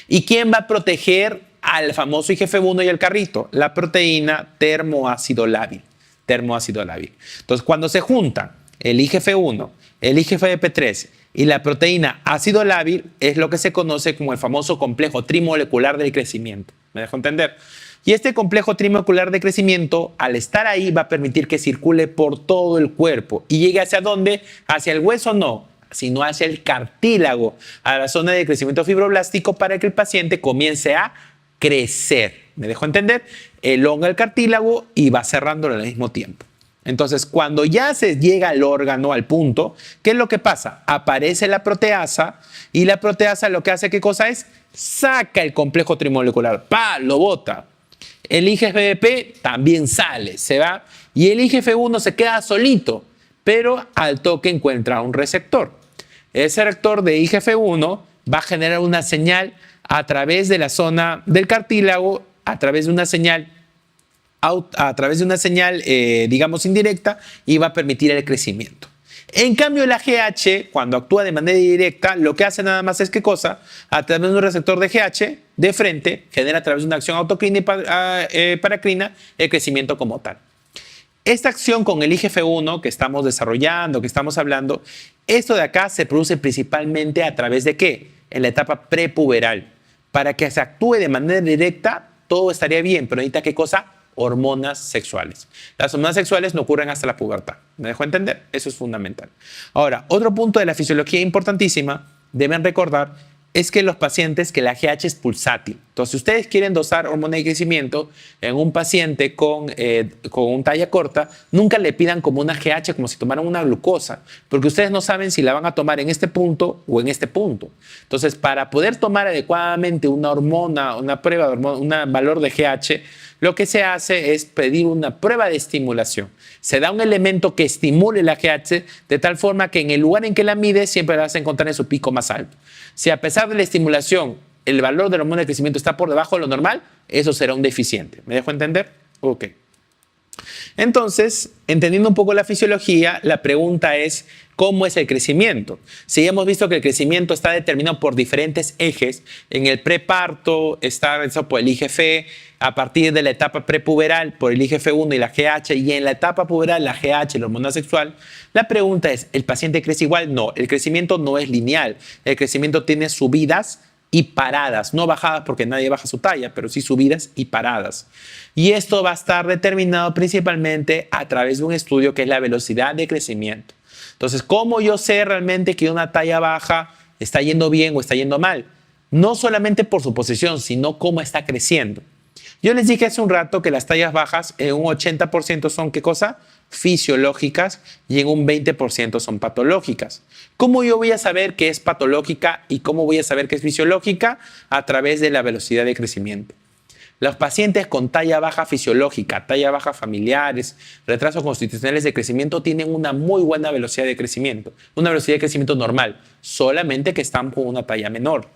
¿Y quién va a proteger al famoso IGF-1 y el carrito? La proteína termoácido lábil. Entonces, cuando se juntan el IGF-1, el IGF-BP3 y la proteína ácido lábil, es lo que se conoce como el famoso complejo trimolecular del crecimiento. ¿Me dejo entender? Y este complejo trimolecular de crecimiento, al estar ahí, va a permitir que circule por todo el cuerpo. ¿Y llegue hacia dónde? Hacia el hueso no, sino hacia el cartílago, a la zona de crecimiento fibroblástico para que el paciente comience a crecer. ¿Me dejo entender? Elonga el cartílago y va cerrándolo al mismo tiempo. Entonces, cuando ya se llega al órgano, al punto, ¿qué es lo que pasa? Aparece la proteasa y la proteasa lo que hace, ¿qué cosa es? Saca el complejo trimolecular, ¡pa! Lo bota. El IGF-BP también sale, se va, y el IGF-1 se queda solito, pero al toque encuentra un receptor. Ese receptor de IGF-1 va a generar una señal a través de la zona del cartílago, a través de una señal, digamos, indirecta, y va a permitir el crecimiento. En cambio, la GH, cuando actúa de manera directa, lo que hace nada más es ¿qué cosa? A través de un receptor de GH de frente, genera a través de una acción autocrina y paracrina el crecimiento como tal. Esta acción con el IGF-1 que estamos desarrollando, que estamos hablando, esto de acá se produce principalmente a través de ¿qué? En la etapa prepuberal. Para que se actúe de manera directa, todo estaría bien, pero necesita ¿qué cosa? Hormonas sexuales. Las hormonas sexuales no ocurren hasta la pubertad. ¿Me dejo entender? Eso es fundamental. Ahora, otro punto de la fisiología importantísima, deben recordar, es que los pacientes, que la GH es pulsátil. Entonces, si ustedes quieren dosar hormona de crecimiento en un paciente con un talla corta, nunca le pidan como una GH, como si tomaran una glucosa, porque ustedes no saben si la van a tomar en este punto o en este punto. Entonces, para poder tomar adecuadamente una hormona, una prueba de hormona, un valor de GH, lo que se hace es pedir una prueba de estimulación. Se da un elemento que estimule la GH de tal forma que en el lugar en que la mide siempre la vas a encontrar en su pico más alto. Si a pesar de la estimulación el valor de la hormona de crecimiento está por debajo de lo normal, eso será un deficiente. ¿Me dejo entender? Ok. Entonces, entendiendo un poco la fisiología, la pregunta es, ¿cómo es el crecimiento? Si hemos visto que el crecimiento está determinado por diferentes ejes, en el preparto está realizado por el IGF, a partir de la etapa prepuberal por el IGF-1 y la GH, y en la etapa puberal la GH, la hormona sexual, la pregunta es, ¿el paciente crece igual? No, el crecimiento no es lineal, el crecimiento tiene subidas y paradas, no bajadas porque nadie baja su talla, pero sí subidas y paradas. Y esto va a estar determinado principalmente a través de un estudio que es la velocidad de crecimiento. Entonces, ¿cómo yo sé realmente que una talla baja está yendo bien o está yendo mal? No solamente por su posición, sino cómo está creciendo. Yo les dije hace un rato que las tallas bajas en un 80% son ¿qué cosa? Fisiológicas y en un 20% son patológicas. ¿Cómo yo voy a saber que es patológica y cómo voy a saber que es fisiológica? A través de la velocidad de crecimiento. Los pacientes con talla baja fisiológica, talla baja familiares, retrasos constitucionales de crecimiento tienen una muy buena velocidad de crecimiento, una velocidad de crecimiento normal, solamente que están con una talla menor.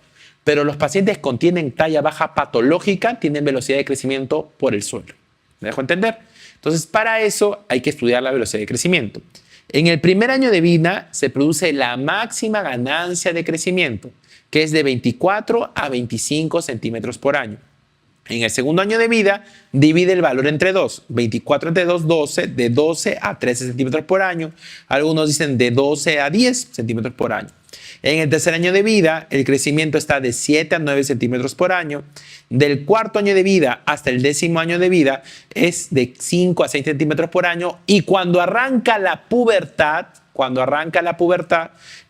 Pero los pacientes que tienen talla baja patológica tienen velocidad de crecimiento por el suelo. ¿Me dejo entender? Entonces, para eso hay que estudiar la velocidad de crecimiento. En el primer año de vida se produce la máxima ganancia de crecimiento, que es de 24 a 25 centímetros por año. En el segundo año de vida, divide el valor entre 2. 24 entre 2, 12. De 12 a 13 centímetros por año. Algunos dicen de 12 a 10 centímetros por año. En el tercer año de vida, el crecimiento está de 7 a 9 centímetros por año. Del cuarto año de vida hasta el 10º año de vida es de 5 a 6 centímetros por año. Y cuando arranca la pubertad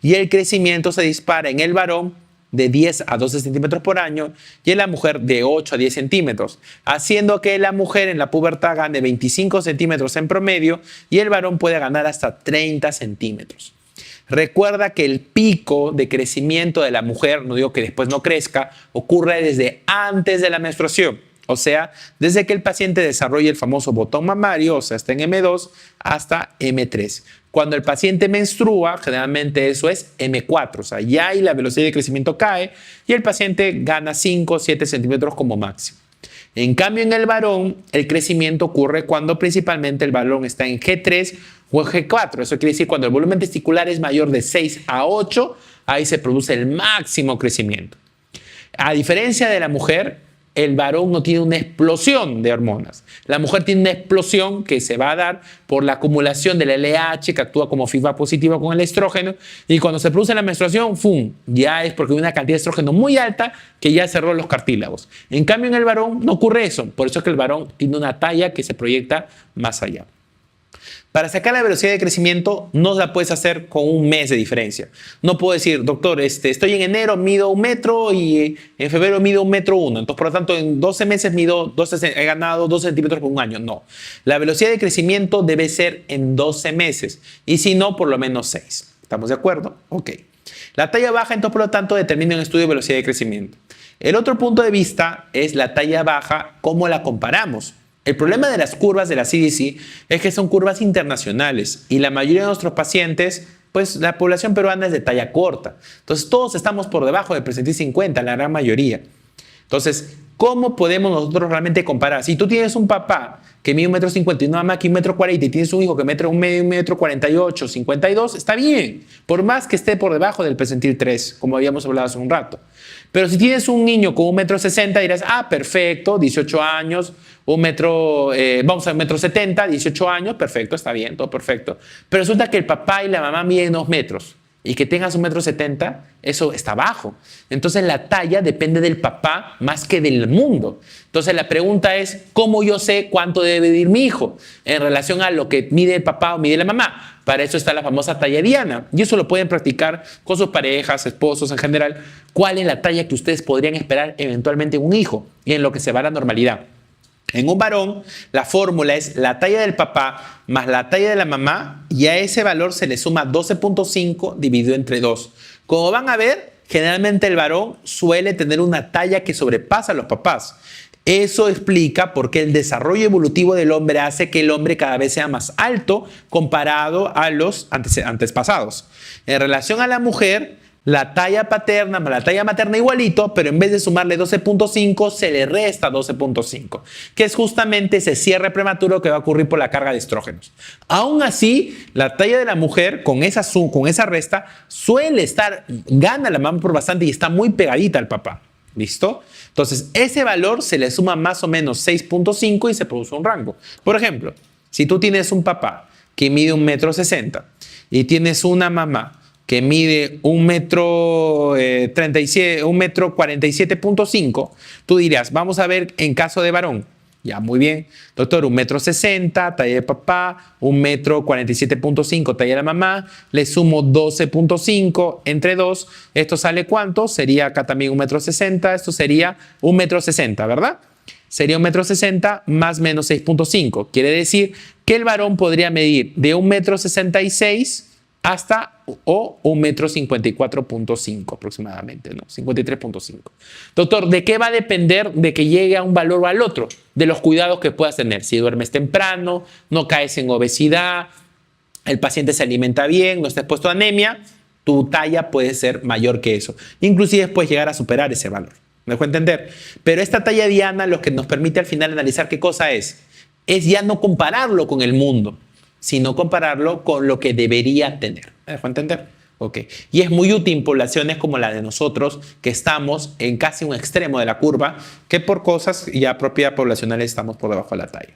y el crecimiento se dispara en el varón, de 10 a 12 centímetros por año y en la mujer de 8 a 10 centímetros, haciendo que la mujer en la pubertad gane 25 centímetros en promedio y el varón puede ganar hasta 30 centímetros. Recuerda que el pico de crecimiento de la mujer, no digo que después no crezca, ocurre desde antes de la menstruación. O sea, desde que el paciente desarrolla el famoso botón mamario, o sea, está en M2 hasta M3. Cuando el paciente menstrua, generalmente eso es M4, o sea, ya ahí la velocidad de crecimiento cae y el paciente gana 5 o 7 centímetros como máximo. En cambio, en el varón, el crecimiento ocurre cuando principalmente el varón está en G3 o en G4. Eso quiere decir cuando el volumen testicular es mayor de 6 a 8, ahí se produce el máximo crecimiento. A diferencia de la mujer, el varón no tiene una explosión de hormonas. La mujer tiene una explosión que se va a dar por la acumulación del LH que actúa como feedback positivo con el estrógeno y cuando se produce la menstruación, ¡fum!, ya es porque hay una cantidad de estrógeno muy alta que ya cerró los cartílagos. En cambio, en el varón no ocurre eso. Por eso es que el varón tiene una talla que se proyecta más allá. Para sacar la velocidad de crecimiento no la puedes hacer con un mes de diferencia. No puedo decir, doctor, estoy en enero, mido 1 metro y en febrero mido 1,1 metros. Entonces, por lo tanto, en 12 meses he ganado 2 centímetros por un año. No. La velocidad de crecimiento debe ser en 12 meses y si no, por lo menos 6. ¿Estamos de acuerdo? Ok. La talla baja, entonces, por lo tanto, determina un estudio de velocidad de crecimiento. El otro punto de vista es la talla baja, ¿cómo la comparamos? El problema de las curvas de la CDC es que son curvas internacionales y la mayoría de nuestros pacientes, pues la población peruana es de talla corta. Entonces todos estamos por debajo del percentil 50, la gran mayoría. Entonces, ¿cómo podemos nosotros realmente comparar? Si tú tienes un papá que mide 1,50 m y una mamá que mide 1,40 m y tienes un hijo que mide 1,48 m, 52, está bien. Por más que esté por debajo del percentil 3, como habíamos hablado hace un rato. Pero si tienes un niño con 1,60 m, dirás, perfecto, 18 años, vamos a 1,70 m, 18 años, perfecto, está bien, todo perfecto. Pero resulta que el papá y la mamá miden 2 metros y que tengas 1,70 m, eso está bajo. Entonces la talla depende del papá más que del mundo. Entonces la pregunta es, ¿cómo yo sé cuánto debe medir mi hijo en relación a lo que mide el papá o mide la mamá? Para eso está la famosa talla diana. Y eso lo pueden practicar con sus parejas, esposos en general. ¿Cuál es la talla que ustedes podrían esperar eventualmente en un hijo y en lo que se va a la normalidad? En un varón, la fórmula es la talla del papá más la talla de la mamá y a ese valor se le suma 12.5 dividido entre 2. Como van a ver, generalmente el varón suele tener una talla que sobrepasa a los papás. Eso explica por qué el desarrollo evolutivo del hombre hace que el hombre cada vez sea más alto comparado a los antepasados. En relación a la mujer, la talla paterna más la talla materna igualito, pero en vez de sumarle 12.5 se le resta 12.5, que es justamente ese cierre prematuro que va a ocurrir por la carga de estrógenos. Aún así, la talla de la mujer con esa resta suele gana la mamá por bastante y está muy pegadita al papá. ¿Listo? Entonces, ese valor se le suma más o menos 6.5 y se produce un rango. Por ejemplo, si tú tienes un papá que mide 1,60 m y tienes una mamá que mide 1,47 m, tú dirías, vamos a ver en caso de varón. Ya, muy bien. Doctor, 1,60 m, talla de papá, 1,47.5 m, talla de la mamá, le sumo 12.5 entre 2. ¿Esto sale cuánto? Sería acá también 1,60 m, esto sería 1,60 m, ¿verdad? Sería 1,60 m más menos 6.5. Quiere decir que el varón podría medir de 1,66 m hasta 1,54.5 m aproximadamente, ¿no? 53.5. Doctor, ¿de qué va a depender de que llegue a un valor o al otro? De los cuidados que puedas tener. Si duermes temprano, no caes en obesidad, el paciente se alimenta bien, no está expuesto a anemia, tu talla puede ser mayor que eso. Inclusive puedes llegar a superar ese valor. ¿Me dejo entender? Pero esta talla diana lo que nos permite al final analizar qué cosa es ya no compararlo con el mundo. sino compararlo con lo que debería tener. ¿Me dejo entender? Ok. Y es muy útil en poblaciones como la de nosotros, que estamos en casi un extremo de la curva, que por cosas ya propias poblacionales estamos por debajo de la talla.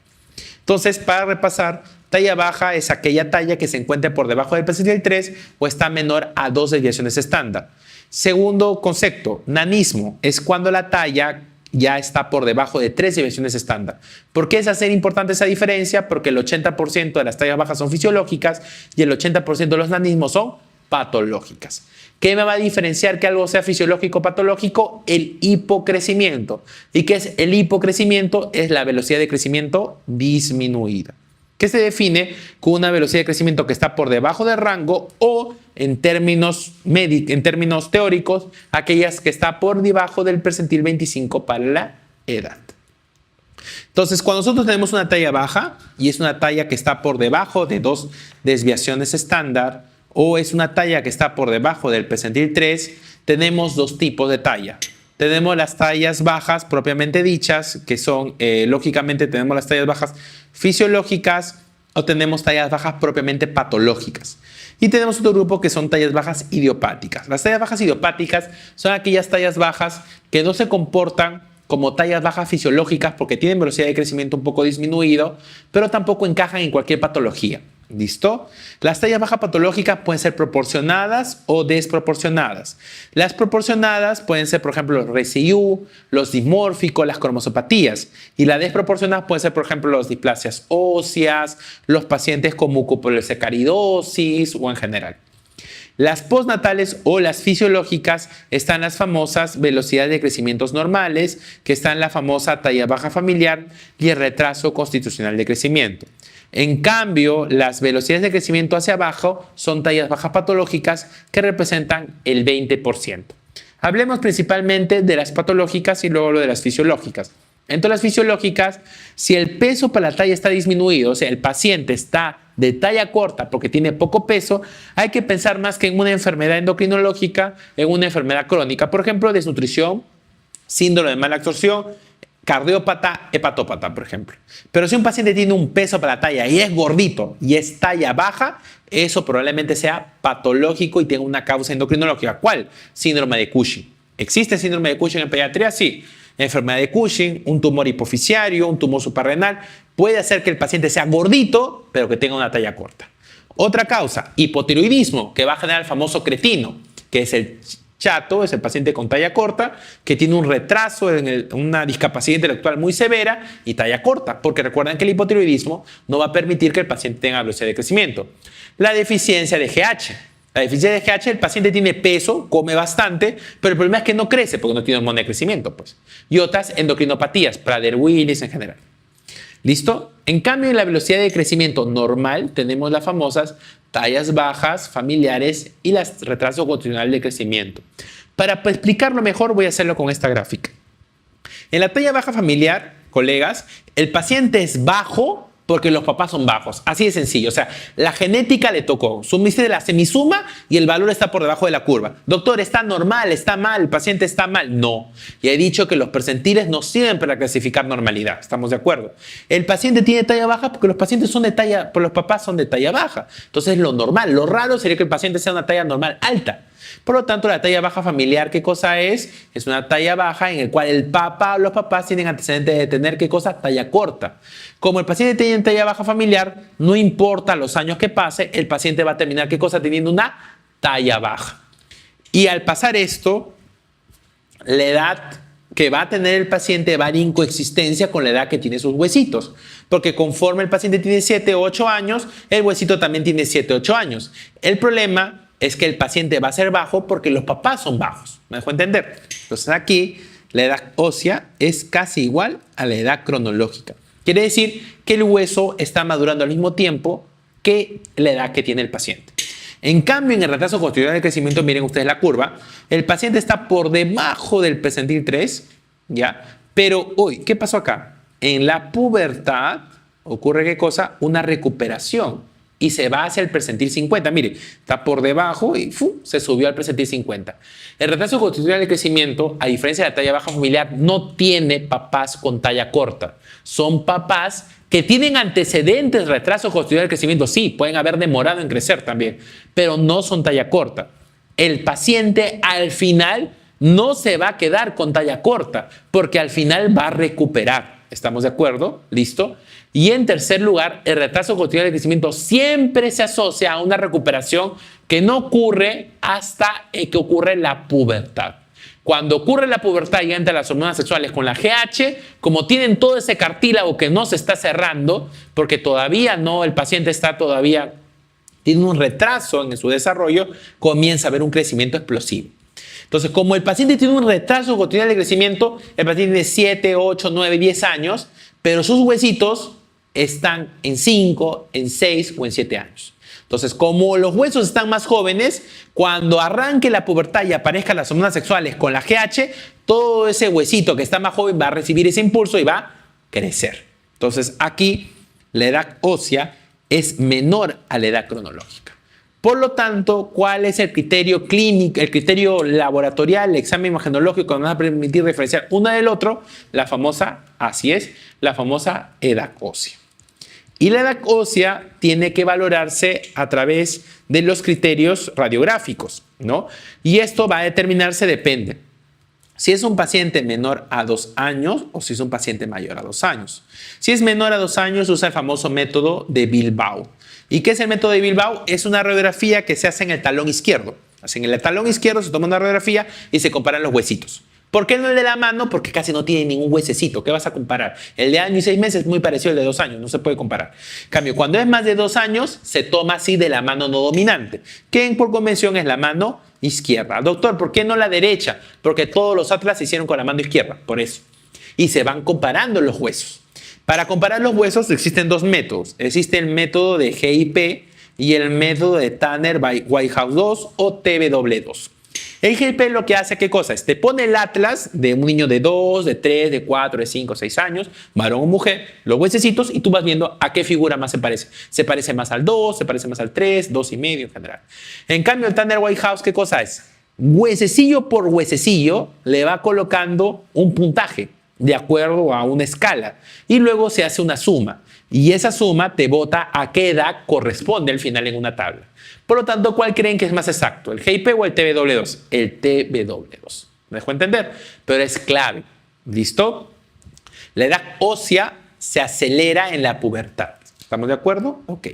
Entonces, para repasar, talla baja es aquella talla que se encuentre por debajo del percentil 3 o está menor a 2 desviaciones estándar. Segundo concepto, nanismo, es cuando la talla ya está por debajo de 3 desviaciones estándar. ¿Por qué es hacer importante esa diferencia? Porque el 80% de las tallas bajas son fisiológicas y el 80% de los nanismos son patológicas. ¿Qué me va a diferenciar que algo sea fisiológico o patológico? El hipocrecimiento. ¿Y qué es el hipocrecimiento? Es la velocidad de crecimiento disminuida, que se define con una velocidad de crecimiento que está por debajo del rango o, en términos teóricos, aquellas que está por debajo del percentil 25 para la edad. Entonces, cuando nosotros tenemos una talla baja y es una talla que está por debajo de 2 desviaciones estándar, o es una talla que está por debajo del percentil 3, tenemos dos tipos de talla. Tenemos las tallas bajas propiamente dichas, que son, lógicamente, tenemos las tallas bajas fisiológicas o tenemos tallas bajas propiamente patológicas. Y tenemos otro grupo que son tallas bajas idiopáticas. Las tallas bajas idiopáticas son aquellas tallas bajas que no se comportan como tallas bajas fisiológicas porque tienen velocidad de crecimiento un poco disminuido, pero tampoco encajan en cualquier patología. ¿Listo? Las tallas bajas patológicas pueden ser proporcionadas o desproporcionadas. Las proporcionadas pueden ser, por ejemplo, los RCU, los dismórficos, las cromosopatías. Y las desproporcionadas pueden ser, por ejemplo, las displasias óseas, los pacientes con mucopolisacaridosis o en general. Las postnatales o las fisiológicas están las famosas velocidades de crecimientos normales, que están la famosa talla baja familiar y el retraso constitucional de crecimiento. En cambio, las velocidades de crecimiento hacia abajo son tallas bajas patológicas que representan el 20%. Hablemos principalmente de las patológicas y luego lo de las fisiológicas. Entre las fisiológicas, si el peso para la talla está disminuido, o sea, el paciente está de talla corta porque tiene poco peso, hay que pensar más que en una enfermedad endocrinológica, en una enfermedad crónica, por ejemplo, desnutrición, síndrome de mala absorción, cardiópata, hepatópata, por ejemplo. Pero si un paciente tiene un peso para la talla y es gordito y es talla baja, eso probablemente sea patológico y tenga una causa endocrinológica. ¿Cuál? Síndrome de Cushing. ¿Existe síndrome de Cushing en pediatría? Sí. Enfermedad de Cushing, un tumor hipoficiario, un tumor suprarrenal, puede hacer que el paciente sea gordito, pero que tenga una talla corta. Otra causa, hipotiroidismo, que va a generar el famoso cretino, que es el chato, es el paciente con talla corta, que tiene un retraso, una discapacidad intelectual muy severa y talla corta, porque recuerden que el hipotiroidismo no va a permitir que el paciente tenga velocidad de crecimiento. La deficiencia de GH. La deficiencia de GH, el paciente tiene peso, come bastante, pero el problema es que no crece porque no tiene hormona de crecimiento, pues. Y otras endocrinopatías, Prader-Willis en general. ¿Listo? En cambio, en la velocidad de crecimiento normal tenemos las famosas tallas bajas, familiares y las retraso constitucional de crecimiento. Para explicarlo mejor, voy a hacerlo con esta gráfica. En la talla baja familiar, colegas, el paciente es bajo porque los papás son bajos. Así de sencillo. O sea, la genética le tocó. Sumiste la semisuma y el valor está por debajo de la curva. Doctor, ¿está normal? ¿Está mal? ¿El paciente está mal? No. Ya he dicho que los percentiles no sirven para clasificar normalidad. ¿Estamos de acuerdo? El paciente tiene talla baja porque los pacientes son de talla, por los papás son de talla baja. Entonces, lo normal, lo raro sería que el paciente sea una talla normal alta. Por lo tanto, la talla baja familiar, ¿qué cosa es? Es una talla baja en la cual el papá o los papás tienen antecedentes de tener, ¿qué cosa? Talla corta. Como el paciente tiene talla baja familiar, no importa los años que pase, el paciente va a terminar, ¿qué cosa? Teniendo una talla baja. Y al pasar esto, la edad que va a tener el paciente va en coexistencia con la edad que tiene sus huesitos. Porque conforme el paciente tiene 7 o 8 años, el huesito también tiene 7 o 8 años. El problema es que el paciente va a ser bajo porque los papás son bajos. ¿Me dejo entender? Entonces aquí la edad ósea es casi igual a la edad cronológica. Quiere decir que el hueso está madurando al mismo tiempo que la edad que tiene el paciente. En cambio, en el retraso constitucional de crecimiento, miren ustedes la curva, el paciente está por debajo del percentil 3, ¿ya? Pero hoy, ¿qué pasó acá? En la pubertad ocurre, ¿qué cosa? Una recuperación y se va hacia el percentil 50. Mire, está por debajo y se subió al percentil 50. El retraso constitucional de crecimiento, a diferencia de la talla baja familiar, no tiene papás con talla corta. Son papás que tienen antecedentes de retraso constitucional de crecimiento. Sí, pueden haber demorado en crecer también, pero no son talla corta. El paciente al final no se va a quedar con talla corta, porque al final va a recuperar. ¿Estamos de acuerdo? ¿Listo? Y en tercer lugar, el retraso constitucional de crecimiento siempre se asocia a una recuperación que no ocurre hasta que ocurre la pubertad. Cuando ocurre la pubertad y entran las hormonas sexuales con la GH, como tienen todo ese cartílago que no se está cerrando, porque todavía no, el paciente está todavía, tiene un retraso en su desarrollo, comienza a haber un crecimiento explosivo. Entonces, como el paciente tiene un retraso constitucional de crecimiento, el paciente tiene 7, 8, 9, 10 años, pero sus huesitos están en 5, en 6 o en 7 años. Entonces, como los huesos están más jóvenes, cuando arranque la pubertad y aparezcan las hormonas sexuales con la GH, todo ese huesito que está más joven va a recibir ese impulso y va a crecer. Entonces, aquí la edad ósea es menor a la edad cronológica. Por lo tanto, ¿cuál es el criterio clínico, el criterio laboratorial, el examen imagenológico que nos va a permitir diferenciar uno del otro? La famosa, así es, la famosa edad ósea. Y la edad ósea tiene que valorarse a través de los criterios radiográficos, ¿no? Y esto va a determinarse, depende. Si es un paciente menor a 2 años o si es un paciente mayor a 2 años. Si es menor a 2 años, usa el famoso método de Bilbao. ¿Y qué es el método de Bilbao? Es una radiografía que se hace en el talón izquierdo. En el talón izquierdo se toma una radiografía y se comparan los huesitos. ¿Por qué no el de la mano? Porque casi no tiene ningún huesecito. ¿Qué vas a comparar? El de año y 6 meses es muy parecido al de 2 años. No se puede comparar. En cambio, cuando es más de 2 años, se toma así de la mano no dominante, que por convención es la mano izquierda. Doctor, ¿por qué no la derecha? Porque todos los atlas se hicieron con la mano izquierda. Por eso. Y se van comparando los huesos. Para comparar los huesos existen 2 métodos. Existe el método de GIP y el método de Tanner-Whitehouse 2 o TW2. El GIP lo que hace, ¿qué cosa? Te pone el atlas de un niño de 2, de 3, de 4, de 5, 6 años, varón o mujer, los huesecitos, y tú vas viendo a qué figura más se parece. Se parece más al 2, se parece más al 3, 2 y medio en general. En cambio, el Tanner-Whitehouse, ¿qué cosa es? Huesecillo por huesecillo le va colocando un puntaje de acuerdo a una escala y luego se hace una suma. Y esa suma te bota a qué edad corresponde al final en una tabla. Por lo tanto, ¿cuál creen que es más exacto? ¿El GIP o el TW2? El TW2. ¿Me dejo entender? Pero es clave. ¿Listo? La edad ósea se acelera en la pubertad. ¿Estamos de acuerdo? Ok.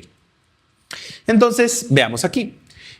Entonces, veamos aquí.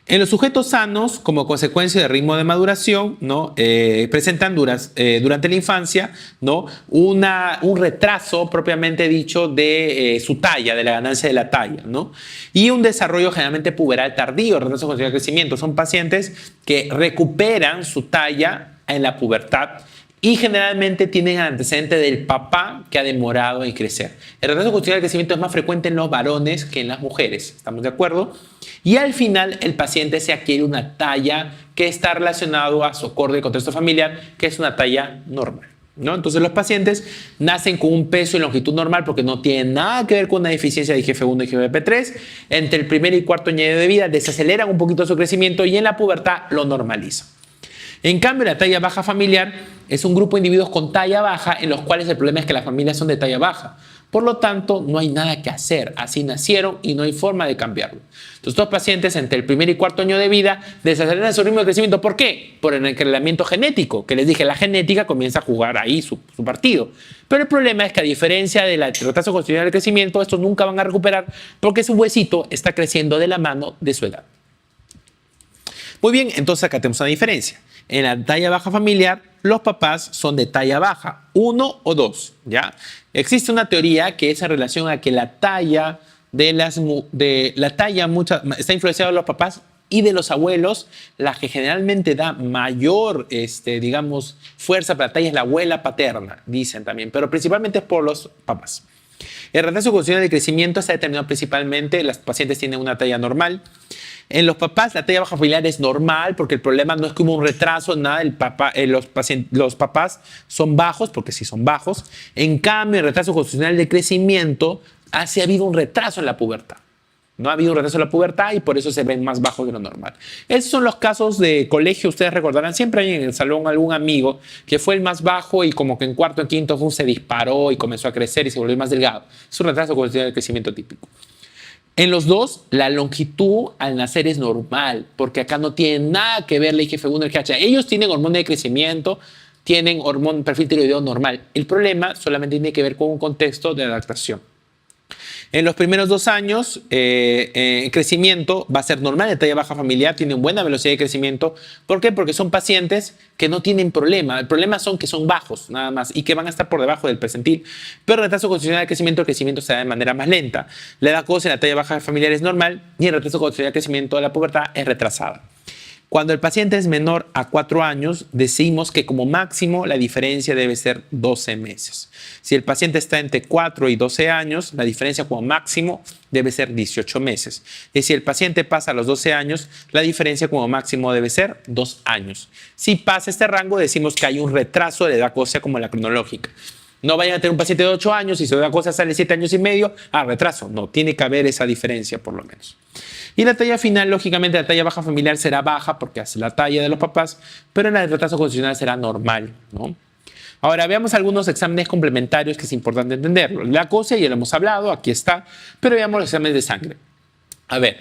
En los sujetos sanos, como consecuencia del ritmo de maduración, ¿no? Presentan durante la infancia, ¿no? un retraso propiamente dicho de su talla, de la ganancia de la talla, ¿no? Y un desarrollo generalmente puberal tardío, retraso constitucional de crecimiento. Son pacientes que recuperan su talla en la pubertad y generalmente tienen antecedente del papá que ha demorado en crecer. El retraso constitucional de crecimiento es más frecuente en los varones que en las mujeres. ¿Estamos de acuerdo? Y al final el paciente se adquiere una talla que está relacionado a su acorde de contexto familiar, que es una talla normal, ¿no? Entonces los pacientes nacen con un peso y longitud normal porque no tienen nada que ver con una deficiencia de IGF-1 y IGF-3. Entre el primer y cuarto año de vida desaceleran un poquito su crecimiento y en la pubertad lo normalizan. En cambio, la talla baja familiar es un grupo de individuos con talla baja en los cuales el problema es que las familias son de talla baja. Por lo tanto, no hay nada que hacer. Así nacieron y no hay forma de cambiarlo. Entonces, estos pacientes entre el primer y cuarto año de vida desaceleran su ritmo de crecimiento. ¿Por qué? Por el encarrilamiento genético, que les dije, la genética comienza a jugar ahí su partido. Pero el problema es que a diferencia del retraso constitucional de crecimiento, estos nunca van a recuperar porque su huesito está creciendo de la mano de su edad. Muy bien, entonces acá tenemos una diferencia. En la talla baja familiar, los papás son de talla baja, 1 o 2, ¿ya? Existe una teoría que es en relación a que la talla está influenciada de los papás y de los abuelos. La que generalmente da mayor, digamos, fuerza para la talla es la abuela paterna, dicen también, pero principalmente es por los papás. El retraso constitucional de crecimiento está determinado principalmente, los pacientes tienen una talla normal. En los papás, la talla baja familiar es normal porque el problema no es que hubo un retraso, nada, los papás son bajos, porque sí son bajos. En cambio, el retraso constitucional de crecimiento ha habido un retraso en la pubertad. No ha habido un retraso en la pubertad y por eso se ven más bajos de lo normal. Esos son los casos de colegio. Ustedes recordarán, siempre hay en el salón algún amigo que fue el más bajo y como que en cuarto o quinto se disparó y comenzó a crecer y se volvió más delgado. Es un retraso constitucional de crecimiento típico. En los dos, la longitud al nacer es normal, porque acá no tiene nada que ver la IGF-1 y el GH. Ellos tienen hormona de crecimiento, tienen perfil tiroideo normal. El problema solamente tiene que ver con un contexto de adaptación. En los primeros 2 años, el crecimiento va a ser normal, en talla baja familiar, tienen buena velocidad de crecimiento. ¿Por qué? Porque son pacientes que no tienen problema. El problema son que son bajos, nada más, y que van a estar por debajo del percentil. Pero el retraso constitucional de crecimiento se da de manera más lenta. La edad en la talla baja familiar es normal y el retraso constitucional de crecimiento de la pubertad es retrasada. Cuando el paciente es menor a 4 años, decimos que como máximo la diferencia debe ser 12 meses. Si el paciente está entre 4 y 12 años, la diferencia como máximo debe ser 18 meses. Y si el paciente pasa a los 12 años, la diferencia como máximo debe ser 2 años. Si pasa este rango, decimos que hay un retraso de la edad ósea como la cronológica. No vayan a tener un paciente de 8 años y su edad ósea sale 7 años y medio, retraso. No, tiene que haber esa diferencia por lo menos. Y la talla final, lógicamente, la talla baja familiar será baja porque es la talla de los papás, pero la del retraso constitucional será normal, ¿no? Ahora, veamos algunos exámenes complementarios que es importante entenderlo. La ósea ya lo hemos hablado, aquí está, pero veamos los exámenes de sangre. A ver,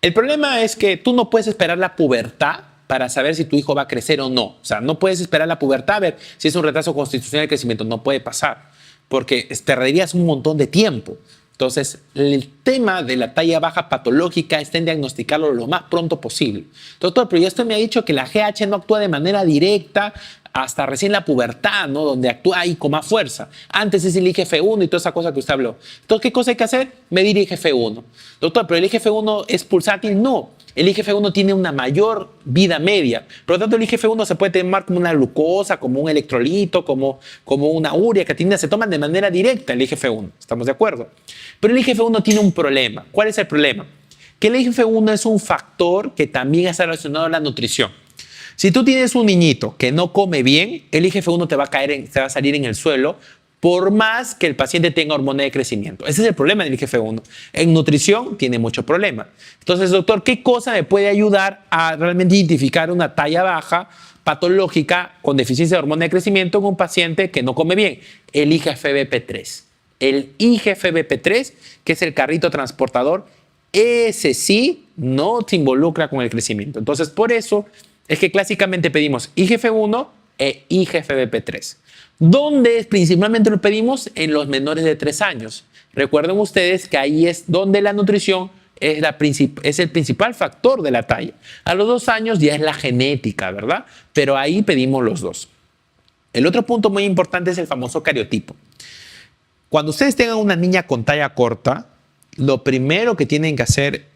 el problema es que tú no puedes esperar la pubertad para saber si tu hijo va a crecer o no. O sea, no puedes esperar la pubertad a ver si es un retraso constitucional de crecimiento. No puede pasar, porque te perderías un montón de tiempo. Entonces, el tema de la talla baja patológica está en diagnosticarlo lo más pronto posible. Doctor, pero ya esto me ha dicho que la GH no actúa de manera directa hasta recién la pubertad, ¿no? Donde actúa ahí con más fuerza. Antes es el IGF-1 y toda esa cosa que usted habló. Entonces, ¿qué cosa hay que hacer? Medir IGF-1. Doctor, ¿pero el IGF-1 es pulsátil? No. El IGF-1 tiene una mayor vida media. Por lo tanto, el IGF-1 se puede tomar como una glucosa, como un electrolito, como una urea, creatinina. Se toman de manera directa el IGF-1. ¿Estamos de acuerdo? Pero el IGF-1 tiene un problema. ¿Cuál es el problema? Que el IGF-1 es un factor que también está relacionado a la nutrición. Si tú tienes un niñito que no come bien, el IGF-1 te va a salir en el suelo por más que el paciente tenga hormona de crecimiento. Ese es el problema del IGF-1. En nutrición tiene mucho problema. Entonces, doctor, ¿qué cosa me puede ayudar a realmente identificar una talla baja patológica con deficiencia de hormona de crecimiento en un paciente que no come bien? El IGF-BP3. El IGF-BP3, que es el carrito transportador, ese sí no se involucra con el crecimiento. Entonces, por eso es que clásicamente pedimos IGF-1 e IGF-BP3. ¿Dónde principalmente lo pedimos? En los menores de 3 años. Recuerden ustedes que ahí es donde la nutrición es el principal factor de la talla. A los 2 años ya es la genética, ¿verdad? Pero ahí pedimos los dos. El otro punto muy importante es el famoso cariotipo. Cuando ustedes tengan una niña con talla corta, lo primero que tienen que hacer,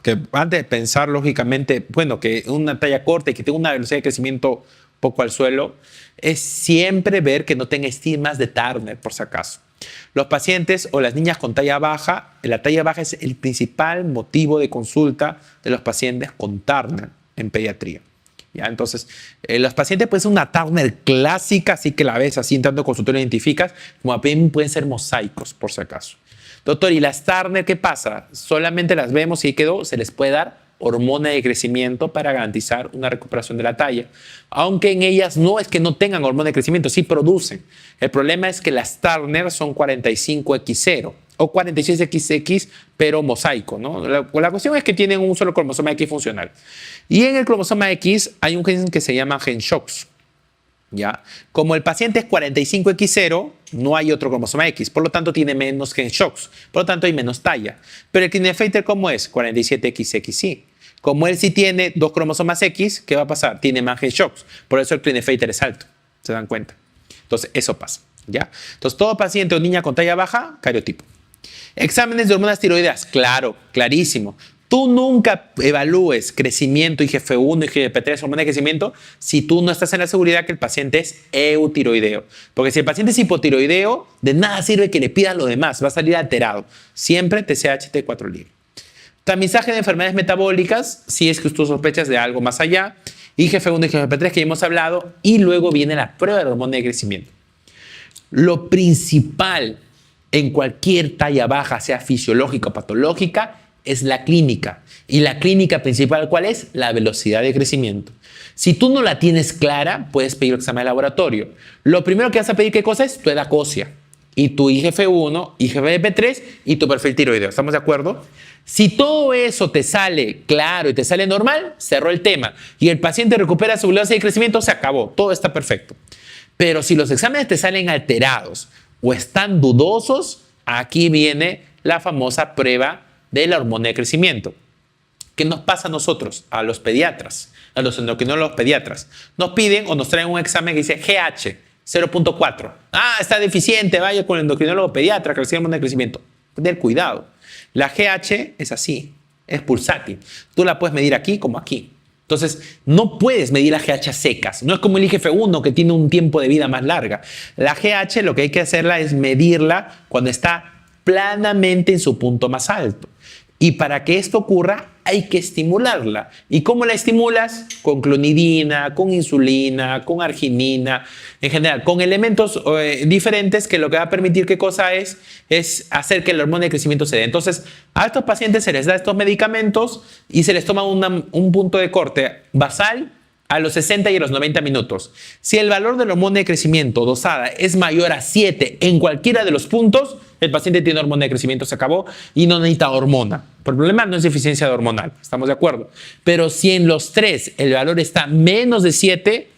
que antes de pensar lógicamente, bueno, que una talla corta y que tenga una velocidad de crecimiento poco al suelo, es siempre ver que no tenga estigmas de Turner, por si acaso. Los pacientes o las niñas con talla baja, la talla baja es el principal motivo de consulta de los pacientes con Turner en pediatría. ¿Ya? Entonces, los pacientes pueden ser una Turner clásica, así que la ves así entrando al consultorio identificas, como también pueden ser mosaicos, por si acaso. Doctor, ¿y las Turner qué pasa? Solamente las vemos y ahí quedó, se les puede dar hormona de crecimiento para garantizar una recuperación de la talla. Aunque en ellas no es que no tengan hormona de crecimiento, sí producen. El problema es que las Turner son 45X0 o 46XX, pero mosaico, ¿no? La cuestión es que tienen un solo cromosoma X funcional. Y en el cromosoma X hay un gen que se llama gen SHOX. ¿Ya? Como el paciente es 45X0, no hay otro cromosoma X, por lo tanto tiene menos gen SHOX, por lo tanto hay menos talla. Pero el Klinefelter, ¿cómo es? 47XXY. Como él sí tiene 2 cromosomas X, ¿qué va a pasar? Tiene más gen SHOX, por eso el Klinefelter es alto, ¿se dan cuenta? Entonces eso pasa, ¿ya? Entonces todo paciente o niña con talla baja, cariotipo. Exámenes de hormonas tiroideas, claro, clarísimo. Tú nunca evalúes crecimiento, IGF-1, IGF-3, hormona de crecimiento, si tú no estás en la seguridad que el paciente es eutiroideo. Porque si el paciente es hipotiroideo, de nada sirve que le pidas lo demás, va a salir alterado. Siempre TSH, T4 libre. Tamizaje de enfermedades metabólicas, si es que tú sospechas de algo más allá. IGF-1, IGF-3 que ya hemos hablado. Y luego viene la prueba de hormona de crecimiento. Lo principal en cualquier talla baja, sea fisiológica o patológica, es la clínica. Y la clínica principal, ¿cuál es? La velocidad de crecimiento. Si tú no la tienes clara, puedes pedir examen de laboratorio. Lo primero que vas a pedir, ¿qué cosa es? Tu edad ósea. Y tu IGF-1, IGF-3 y tu perfil tiroideo. ¿Estamos de acuerdo? Si todo eso te sale claro y te sale normal, cerró el tema. Y el paciente recupera su velocidad de crecimiento, se acabó. Todo está perfecto. Pero si los exámenes te salen alterados o están dudosos, aquí viene la famosa prueba de la hormona de crecimiento. ¿Qué nos pasa a nosotros, a los pediatras, a los endocrinólogos pediatras? Nos piden o nos traen un examen que dice GH 0.4. Ah, está deficiente, vaya con el endocrinólogo pediatra que recibe hormona de crecimiento. Tener cuidado. La GH es así, es pulsátil. Tú la puedes medir aquí como aquí. Entonces, no puedes medir la GH a secas. No es como el IGF-1 que tiene un tiempo de vida más larga. La GH lo que hay que hacerla es medirla cuando está planamente en su punto más alto. Y para que esto ocurra, hay que estimularla. ¿Y cómo la estimulas? Con clonidina, con insulina, con arginina, en general, con elementos diferentes que lo que va a permitir qué cosa es hacer que la hormona de crecimiento se dé. Entonces, a estos pacientes se les da estos medicamentos y se les toma un punto de corte basal a los 60 y a los 90 minutos. Si el valor de la hormona de crecimiento dosada es mayor a 7 en cualquiera de los puntos, el paciente tiene hormona de crecimiento, se acabó y no necesita hormona. El problema no es deficiencia hormonal, estamos de acuerdo. Pero si en los 3 el valor está menos de 7,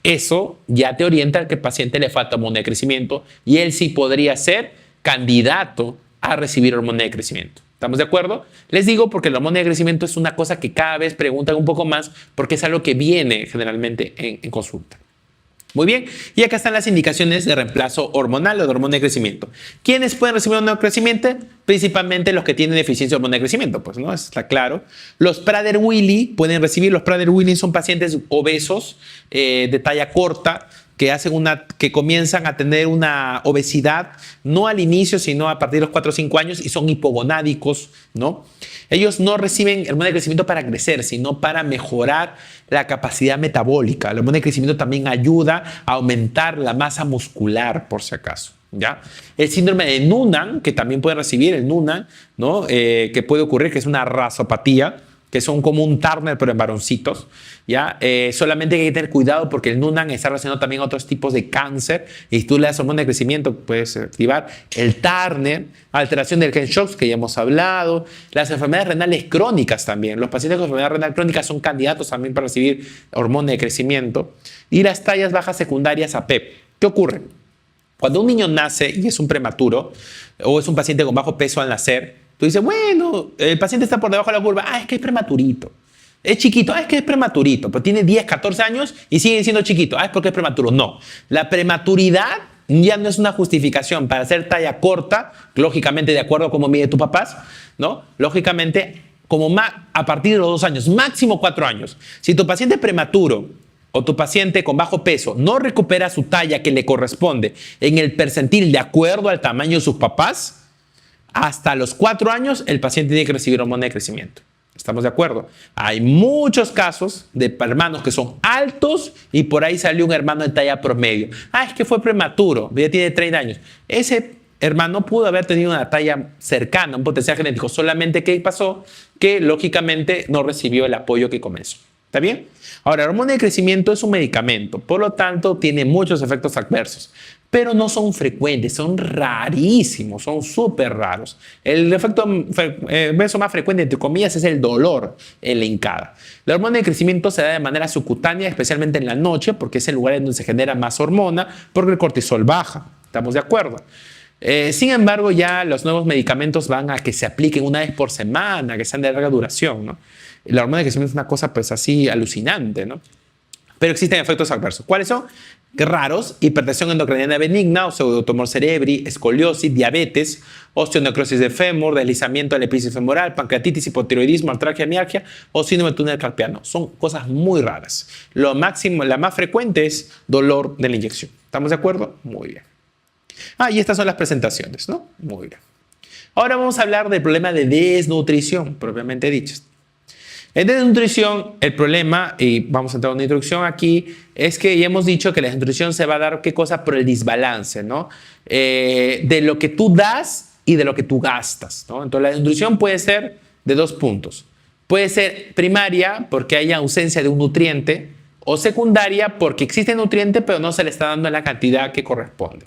eso ya te orienta a que el paciente le falta hormona de crecimiento y él sí podría ser candidato a recibir hormona de crecimiento. ¿Estamos de acuerdo? Les digo porque la hormona de crecimiento es una cosa que cada vez preguntan un poco más porque es algo que viene generalmente en consulta. Muy bien, y acá están las indicaciones de reemplazo hormonal o de hormona de crecimiento. ¿Quiénes pueden recibir hormona de crecimiento? Principalmente los que tienen deficiencia de hormona de crecimiento, pues no, está claro. Los Prader-Willi pueden recibir, los Prader-Willi son pacientes obesos de talla corta, que comienzan a tener una obesidad, no al inicio, sino a partir de los 4 o 5 años y son hipogonádicos, ¿no? Ellos no reciben hormona de crecimiento para crecer, sino para mejorar la capacidad metabólica. La hormona de crecimiento también ayuda a aumentar la masa muscular, por si acaso, ¿ya? El síndrome de Noonan, que también puede recibir el Noonan, ¿no? Que puede ocurrir, que es una razopatía, que son como un Turner pero en varoncitos, ¿ya? Solamente hay que tener cuidado porque el Noonan está relacionado también a otros tipos de cáncer y si tú le das hormona de crecimiento puedes activar el Turner, alteración del Gen-Shox que ya hemos hablado, las enfermedades renales crónicas también. Los pacientes con enfermedad renal crónica son candidatos también para recibir hormona de crecimiento y las tallas bajas secundarias a PEP. ¿Qué ocurre? Cuando un niño nace y es un prematuro o es un paciente con bajo peso al nacer, tú dices, bueno, el paciente está por debajo de la curva. Ah, es que es prematurito. Es chiquito. Ah, es que es prematurito. Pero tiene 10, 14 años y sigue siendo chiquito. Ah, es porque es prematuro. No. La prematuridad ya no es una justificación para hacer talla corta, lógicamente de acuerdo a cómo mide tu papás, ¿no? Lógicamente, a partir de los 2 años, máximo 4 años. Si tu paciente es prematuro o tu paciente con bajo peso no recupera su talla que le corresponde en el percentil de acuerdo al tamaño de sus papás, hasta los 4 años el paciente tiene que recibir hormona de crecimiento. ¿Estamos de acuerdo? Hay muchos casos de hermanos que son altos y por ahí salió un hermano de talla promedio. Ah, es que fue prematuro, ya tiene 30 años. Ese hermano pudo haber tenido una talla cercana, un potencial genético. Solamente, ¿qué pasó? Que lógicamente no recibió el apoyo que comenzó. ¿Está bien? Ahora, la hormona de crecimiento es un medicamento, por lo tanto tiene muchos efectos adversos, pero no son frecuentes, son rarísimos, son súper raros. El efecto adverso más frecuente, entre comillas, es el dolor en la hincada. La hormona de crecimiento se da de manera subcutánea, especialmente en la noche, porque es el lugar en donde se genera más hormona, porque el cortisol baja. ¿Estamos de acuerdo? Sin embargo, ya los nuevos medicamentos van a que se apliquen una vez por semana, que sean de larga duración, ¿no? La hormona de crecimiento es una cosa pues así alucinante, ¿no? Pero existen efectos adversos. ¿Cuáles son? Raros: hipertensión endocriniana benigna o pseudotumor cerebri, escoliosis, diabetes, osteonecrosis del fémur, deslizamiento de la epífisis femoral, pancreatitis, hipotiroidismo, artralgia, mialgia o síndrome de túnel carpiano. Son cosas muy raras. La más frecuente es dolor de la inyección. ¿Estamos de acuerdo? Muy bien. Y estas son las presentaciones, ¿no? Muy bien. Ahora vamos a hablar del problema de desnutrición, propiamente dicho. En desnutrición, el problema, y vamos a entrar en una introducción aquí, es que ya hemos dicho que la desnutrición se va a dar, ¿qué cosa? Por el desbalance, ¿no? De lo que tú das y de lo que tú gastas, ¿no? Entonces, la desnutrición puede ser de 2 puntos. Puede ser primaria porque hay ausencia de un nutriente o secundaria porque existe nutriente pero no se le está dando la cantidad que corresponde.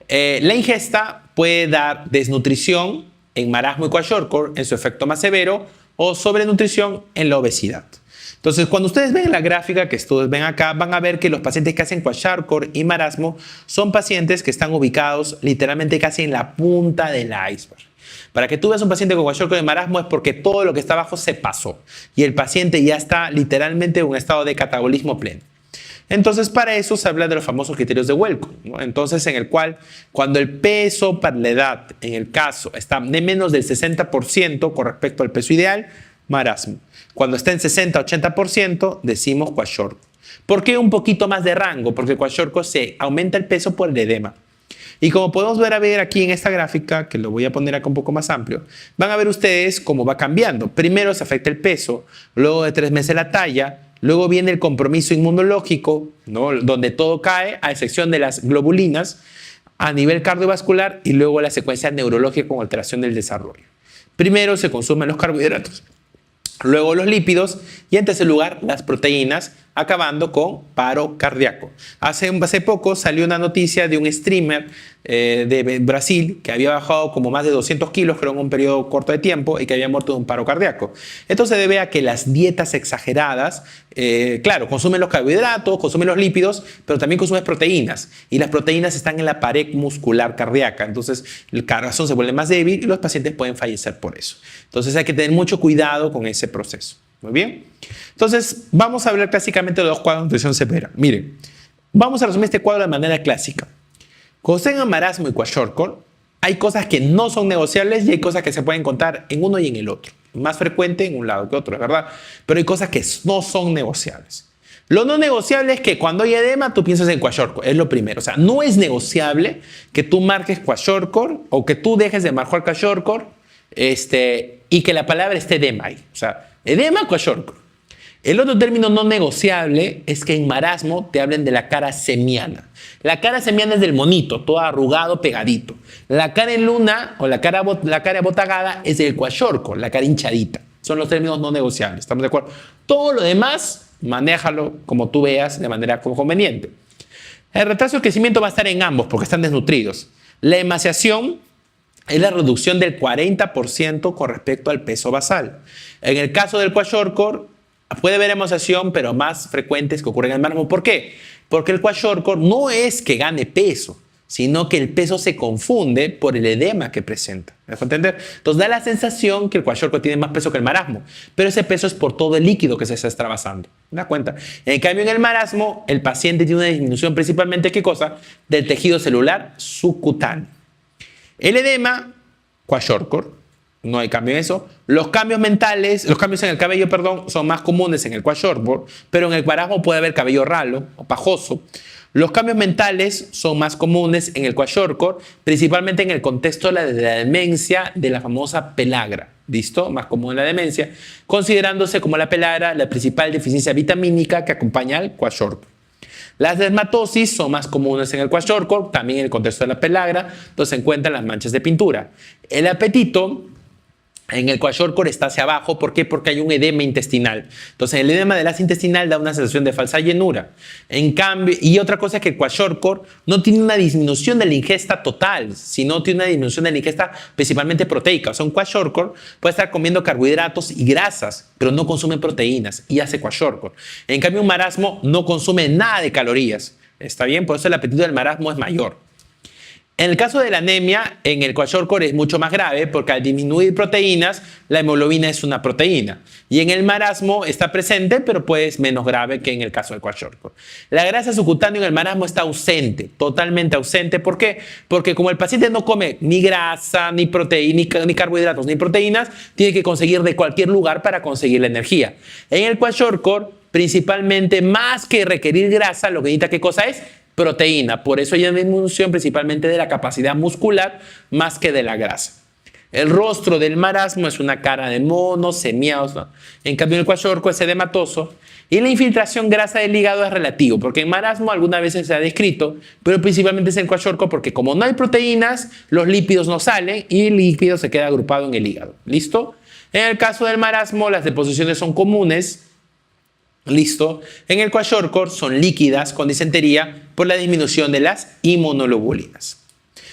La ingesta puede dar desnutrición en marasmo y kwashiorkor en su efecto más severo o sobrenutrición en la obesidad. Entonces, cuando ustedes ven la gráfica que ustedes ven acá, van a ver que los pacientes que hacen kwashiorkor y marasmo son pacientes que están ubicados literalmente casi en la punta del iceberg. Para que tú veas un paciente con kwashiorkor y marasmo es porque todo lo que está abajo se pasó y el paciente ya está literalmente en un estado de catabolismo pleno. Entonces, para eso se habla de los famosos criterios de Wellcome, ¿no? Entonces, en el cual, cuando el peso para la edad, en el caso, está de menos del 60% con respecto al peso ideal, marasmo. Cuando está en 60-80%, decimos kwashiorkor. ¿Por qué un poquito más de rango? Porque kwashiorkor se aumenta el peso por el edema. Y como podemos ver aquí en esta gráfica, que lo voy a poner acá un poco más amplio, van a ver ustedes cómo va cambiando. Primero se afecta el peso, luego de 3 meses la talla, luego viene el compromiso inmunológico, ¿no? Donde todo cae, a excepción de las globulinas, a nivel cardiovascular y luego la secuencia neurológica con alteración del desarrollo. Primero se consumen los carbohidratos, luego los lípidos y en tercer lugar las proteínas, acabando con paro cardíaco. Hace poco salió una noticia de un streamer de Brasil que había bajado como más de 200 kilos, creo, en un periodo corto de tiempo y que había muerto de un paro cardíaco. Esto se debe a que las dietas exageradas, claro, consumen los carbohidratos, consumen los lípidos, pero también consumen proteínas. Y las proteínas están en la pared muscular cardíaca. Entonces, el corazón se vuelve más débil y los pacientes pueden fallecer por eso. Entonces, hay que tener mucho cuidado con ese proceso. Muy bien. Entonces, vamos a hablar clásicamente de los cuadros de nutrición severa. Miren, vamos a resumir este cuadro de manera clásica. Cuando tengan marasmo y kwashiorkor, hay cosas que no son negociables y hay cosas que se pueden contar en uno y en el otro. Más frecuente en un lado que otro, es verdad. Pero hay cosas que no son negociables. Lo no negociable es que cuando hay edema, tú piensas en kwashiorkor. Es lo primero. O sea, no es negociable que tú marques kwashiorkor o que tú dejes de marcar kwashiorkor y que la palabra esté edema ahí. O sea, edema, kwashiorkor. El otro término no negociable es que en marasmo te hablen de la cara semiana. La cara semiana es del monito, todo arrugado, pegadito. La cara en luna o la cara abotagada es del kwashiorkor, la cara hinchadita. Son los términos no negociables, ¿estamos de acuerdo? Todo lo demás, manéjalo como tú veas de manera conveniente. El retraso de crecimiento va a estar en ambos porque están desnutridos. La emaciación es la reducción del 40% con respecto al peso basal. En el caso del kwashiorkor, puede haber emaciación, pero más frecuentes que ocurren en el marasmo. ¿Por qué? Porque el kwashiorkor no es que gane peso, sino que el peso se confunde por el edema que presenta. ¿Me dejo entender? Entonces da la sensación que el kwashiorkor tiene más peso que el marasmo, pero ese peso es por todo el líquido que se está extravasando. ¿Me das cuenta? En cambio, en el marasmo, el paciente tiene una disminución principalmente, ¿qué cosa? Del tejido celular subcutáneo. El edema, kwashiorkor. No hay cambio en eso. Los cambios mentales, los cambios en el cabello, perdón, son más comunes en el kwashiorkor, pero en el marasmo puede haber cabello ralo o pajoso. Los cambios mentales son más comunes en el kwashiorkor, principalmente en el contexto de la demencia de la famosa pelagra. ¿Listo? Más común en la demencia, considerándose como la pelagra la principal deficiencia vitamínica que acompaña al kwashiorkor. Las dermatosis son más comunes en el kwashiorkor, también en el contexto de la pelagra, donde se encuentran las manchas de pintura. El apetito en el kwashiorkor está hacia abajo. ¿Por qué? Porque hay un edema intestinal. Entonces, el edema del ácido intestinal da una sensación de falsa llenura. En cambio, y otra cosa es que el kwashiorkor no tiene una disminución de la ingesta total, sino tiene una disminución de la ingesta principalmente proteica. O sea, un kwashiorkor puede estar comiendo carbohidratos y grasas, pero no consume proteínas y hace kwashiorkor. En cambio, un marasmo no consume nada de calorías. ¿Está bien? Por eso el apetito del marasmo es mayor. En el caso de la anemia, en el kwashiorkor es mucho más grave porque al disminuir proteínas, la hemoglobina es una proteína. Y en el marasmo está presente, pero pues menos grave que en el caso del kwashiorkor. La grasa subcutánea en el marasmo está ausente, totalmente ausente. ¿Por qué? Porque como el paciente no come ni grasa, ni proteína, ni carbohidratos, ni proteínas, tiene que conseguir de cualquier lugar para conseguir la energía. En el kwashiorkor, principalmente, más que requerir grasa, lo que necesita, ¿qué cosa es? Proteína. Por eso hay una disminución principalmente de la capacidad muscular más que de la grasa. El rostro del marasmo es una cara de mono, semiados, ¿no? En cambio, el kwashiorkor es edematoso. Y la infiltración grasa del hígado es relativo, porque en marasmo algunas veces se ha descrito, pero principalmente es en kwashiorkor porque como no hay proteínas, los lípidos no salen y el lípido se queda agrupado en el hígado. ¿Listo? En el caso del marasmo, las deposiciones son comunes. Listo. En el kwashiorkor son líquidas con disentería por la disminución de las inmunoglobulinas.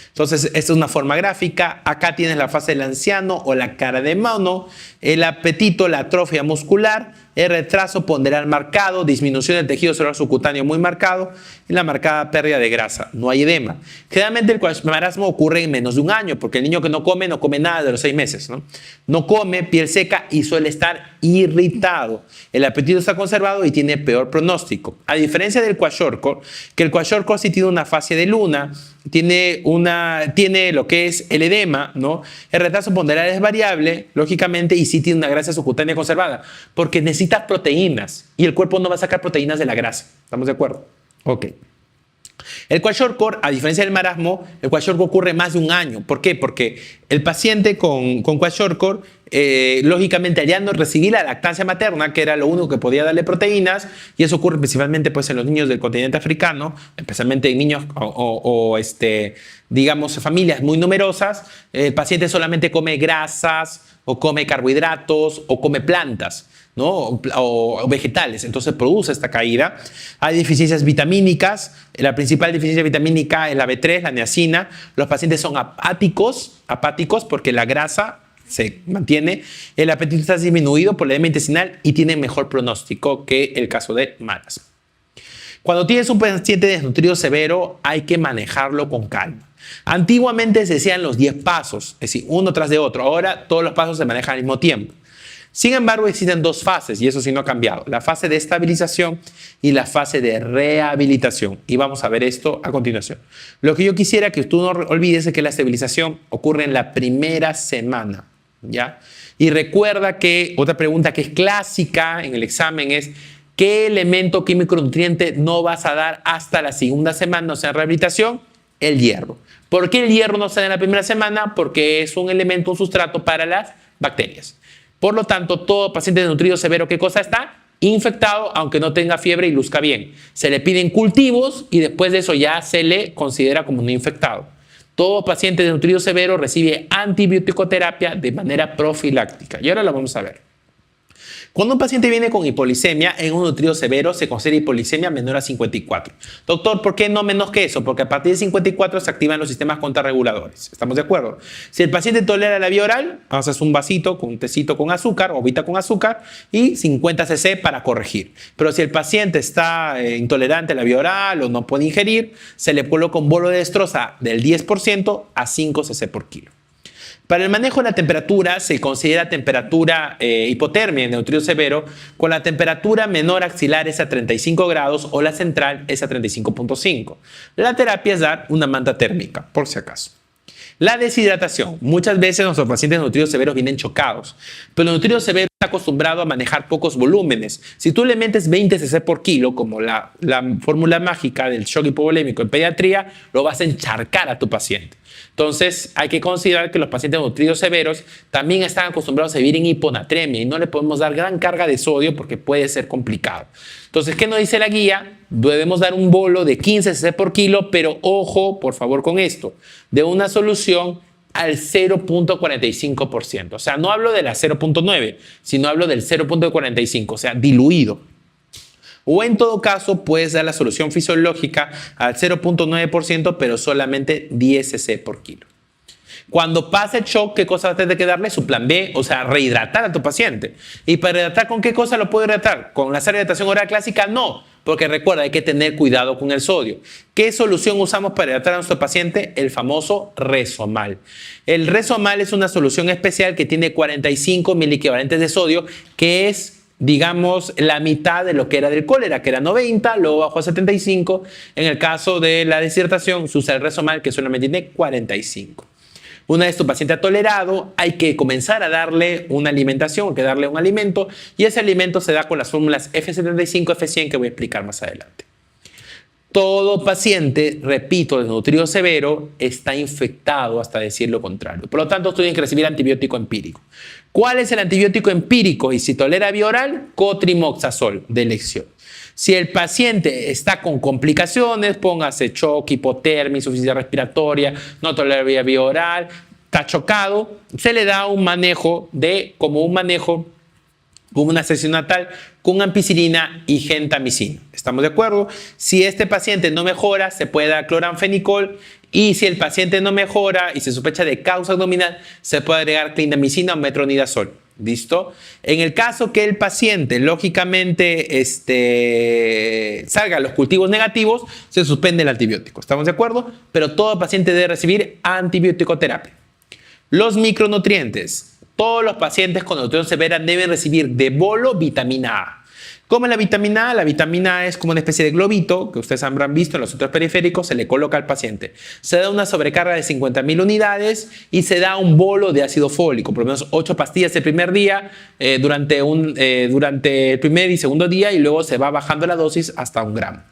Entonces, esta es una forma gráfica. Acá tienes la fase del anciano o la cara de mono, el apetito, la atrofia muscular, el retraso ponderal marcado, disminución del tejido celular subcutáneo muy marcado y la marcada pérdida de grasa. No hay edema. Generalmente el marasmo ocurre en menos de un año porque el niño que no come nada de los 6 meses. No come, piel seca y suele estar irritado. El apetito está conservado y tiene peor pronóstico. A diferencia del kwashiorkor, que el kwashiorkor sí tiene una fase de luna, tiene lo que es el edema, ¿no? El retraso ponderal es variable, lógicamente, y sí tiene una grasa subcutánea conservada, porque necesitas proteínas y el cuerpo no va a sacar proteínas de la grasa. ¿Estamos de acuerdo? Ok. El kwashiorkor, a diferencia del marasmo, el kwashiorkor ocurre más de un año. ¿Por qué? Porque el paciente con kwashiorkor, lógicamente, al ya no recibir la lactancia materna, que era lo único que podía darle proteínas, y eso ocurre principalmente pues, en los niños del continente africano, especialmente en niños digamos, familias muy numerosas, el paciente solamente come grasas, o come carbohidratos, o come plantas, ¿no? o vegetales, entonces produce esta caída. Hay deficiencias vitamínicas, la principal deficiencia vitamínica es la B3, la niacina. Los pacientes son apáticos porque la grasa se mantiene, el apetito está disminuido por la edema intestinal y tiene mejor pronóstico que el caso de marasmo. Cuando tienes un paciente desnutrido severo, hay que manejarlo con calma. Antiguamente se hacían los 10 pasos, es decir, uno tras de otro. Ahora todos los pasos se manejan al mismo tiempo. Sin embargo, existen dos fases y eso sí no ha cambiado. La fase de estabilización y la fase de rehabilitación. Y vamos a ver esto a continuación. Lo que yo quisiera que tú no olvides es que la estabilización ocurre en la primera semana, ¿ya? Y recuerda que otra pregunta que es clásica en el examen es ¿qué elemento químico nutriente no vas a dar hasta la segunda semana, o sea, en rehabilitación? El hierro. ¿Por qué el hierro no se da en la primera semana? Porque es un elemento, un sustrato para las bacterias. Por lo tanto, todo paciente desnutrido severo, ¿qué cosa está? Infectado, aunque no tenga fiebre y luzca bien. Se le piden cultivos y después de eso ya se le considera como no infectado. Todo paciente desnutrido severo recibe antibiótico-terapia de manera profiláctica. Y ahora lo vamos a ver. Cuando un paciente viene con hipolicemia en un nutrido severo, se considera hipolicemia menor a 54. Doctor, ¿por qué no menos que eso? Porque a partir de 54 se activan los sistemas contrarreguladores. ¿Estamos de acuerdo? Si el paciente tolera la vía oral, vamos a hacer un vasito con un tecito con azúcar o vita con azúcar y 50 cc para corregir. Pero si el paciente está intolerante a la vía oral o no puede ingerir, se le coloca un bolo de destroza del 10% a 5 cc por kilo. Para el manejo de la temperatura se considera temperatura hipotermia en nutrido severo con la temperatura menor axilar es a 35 grados o la central es a 35.5. La terapia es dar una manta térmica, por si acaso. La deshidratación. Muchas veces nuestros pacientes nutridos severos vienen chocados, pero el nutrido severo está acostumbrado a manejar pocos volúmenes. Si tú le metes 20 cc por kilo, como la fórmula mágica del shock hipovolémico en pediatría, lo vas a encharcar a tu paciente. Entonces, hay que considerar que los pacientes nutridos severos también están acostumbrados a vivir en hiponatremia y no le podemos dar gran carga de sodio porque puede ser complicado. Entonces, ¿qué nos dice la guía? Debemos dar un bolo de 15 cc por kilo, pero ojo, por favor, con esto, de una solución al 0.45%. O sea, no hablo de la 0.9, sino hablo del 0.45, o sea, diluido. O en todo caso, puedes dar la solución fisiológica al 0.9%, pero solamente 10 cc por kilo. Cuando pase el shock, ¿qué cosa vas a tener que darle? Su plan B, o sea, rehidratar a tu paciente. ¿Y para rehidratar con qué cosa lo puedo hidratar? ¿Con la hidratación oral clásica? No, porque recuerda, hay que tener cuidado con el sodio. ¿Qué solución usamos para hidratar a nuestro paciente? El famoso Resomal. El Resomal es una solución especial que tiene 45 miliequivalentes de sodio, que es, digamos, la mitad de lo que era del cólera, que era 90, luego bajó a 75. En el caso de la deshidratación, se usa el Resomal, que solamente tiene 45. Una vez tu paciente ha tolerado, hay que comenzar a darle una alimentación, hay que darle un alimento, y ese alimento se da con las fórmulas F75, F100, que voy a explicar más adelante. Todo paciente, repito, desnutrido severo, está infectado hasta decir lo contrario. Por lo tanto, tienen que recibir antibiótico empírico. ¿Cuál es el antibiótico empírico? Y si tolera vía oral, cotrimoxazol de elección. Si el paciente está con complicaciones, póngase shock, hipotermia, insuficiencia respiratoria, no tolera vía oral, está chocado, se le da un manejo como una sesión natal con ampicilina y gentamicina. ¿Estamos de acuerdo? Si este paciente no mejora, se puede dar cloranfenicol, y si el paciente no mejora y se sospecha de causa abdominal, se puede agregar clindamicina o metronidazol. ¿Listo? En el caso que el paciente, lógicamente, salga los cultivos negativos, se suspende el antibiótico. ¿Estamos de acuerdo? Pero todo paciente debe recibir antibiótico-terapia. Los micronutrientes. Todos los pacientes con nutrición severa deben recibir de bolo vitamina A. ¿Cómo es la vitamina A? La vitamina A es como una especie de globito que ustedes habrán visto en los otros periféricos, se le coloca al paciente. Se da una sobrecarga de 50.000 unidades y se da un bolo de ácido fólico, por lo menos 8 pastillas el primer día, durante el primer y segundo día, y luego se va bajando la dosis hasta 1 gramo.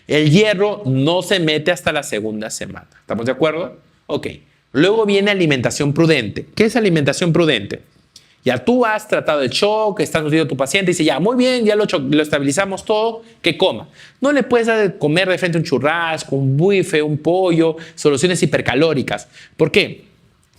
El hierro no se mete hasta la segunda semana. ¿Estamos de acuerdo? Ok. Luego viene alimentación prudente. ¿Qué es alimentación prudente? Ya tú has tratado el shock, estás nutriendo a tu paciente y dice, ya, muy bien, ya lo estabilizamos todo, que coma. No le puedes dar de comer de frente un churrasco, un bife, un pollo, soluciones hipercalóricas. ¿Por qué?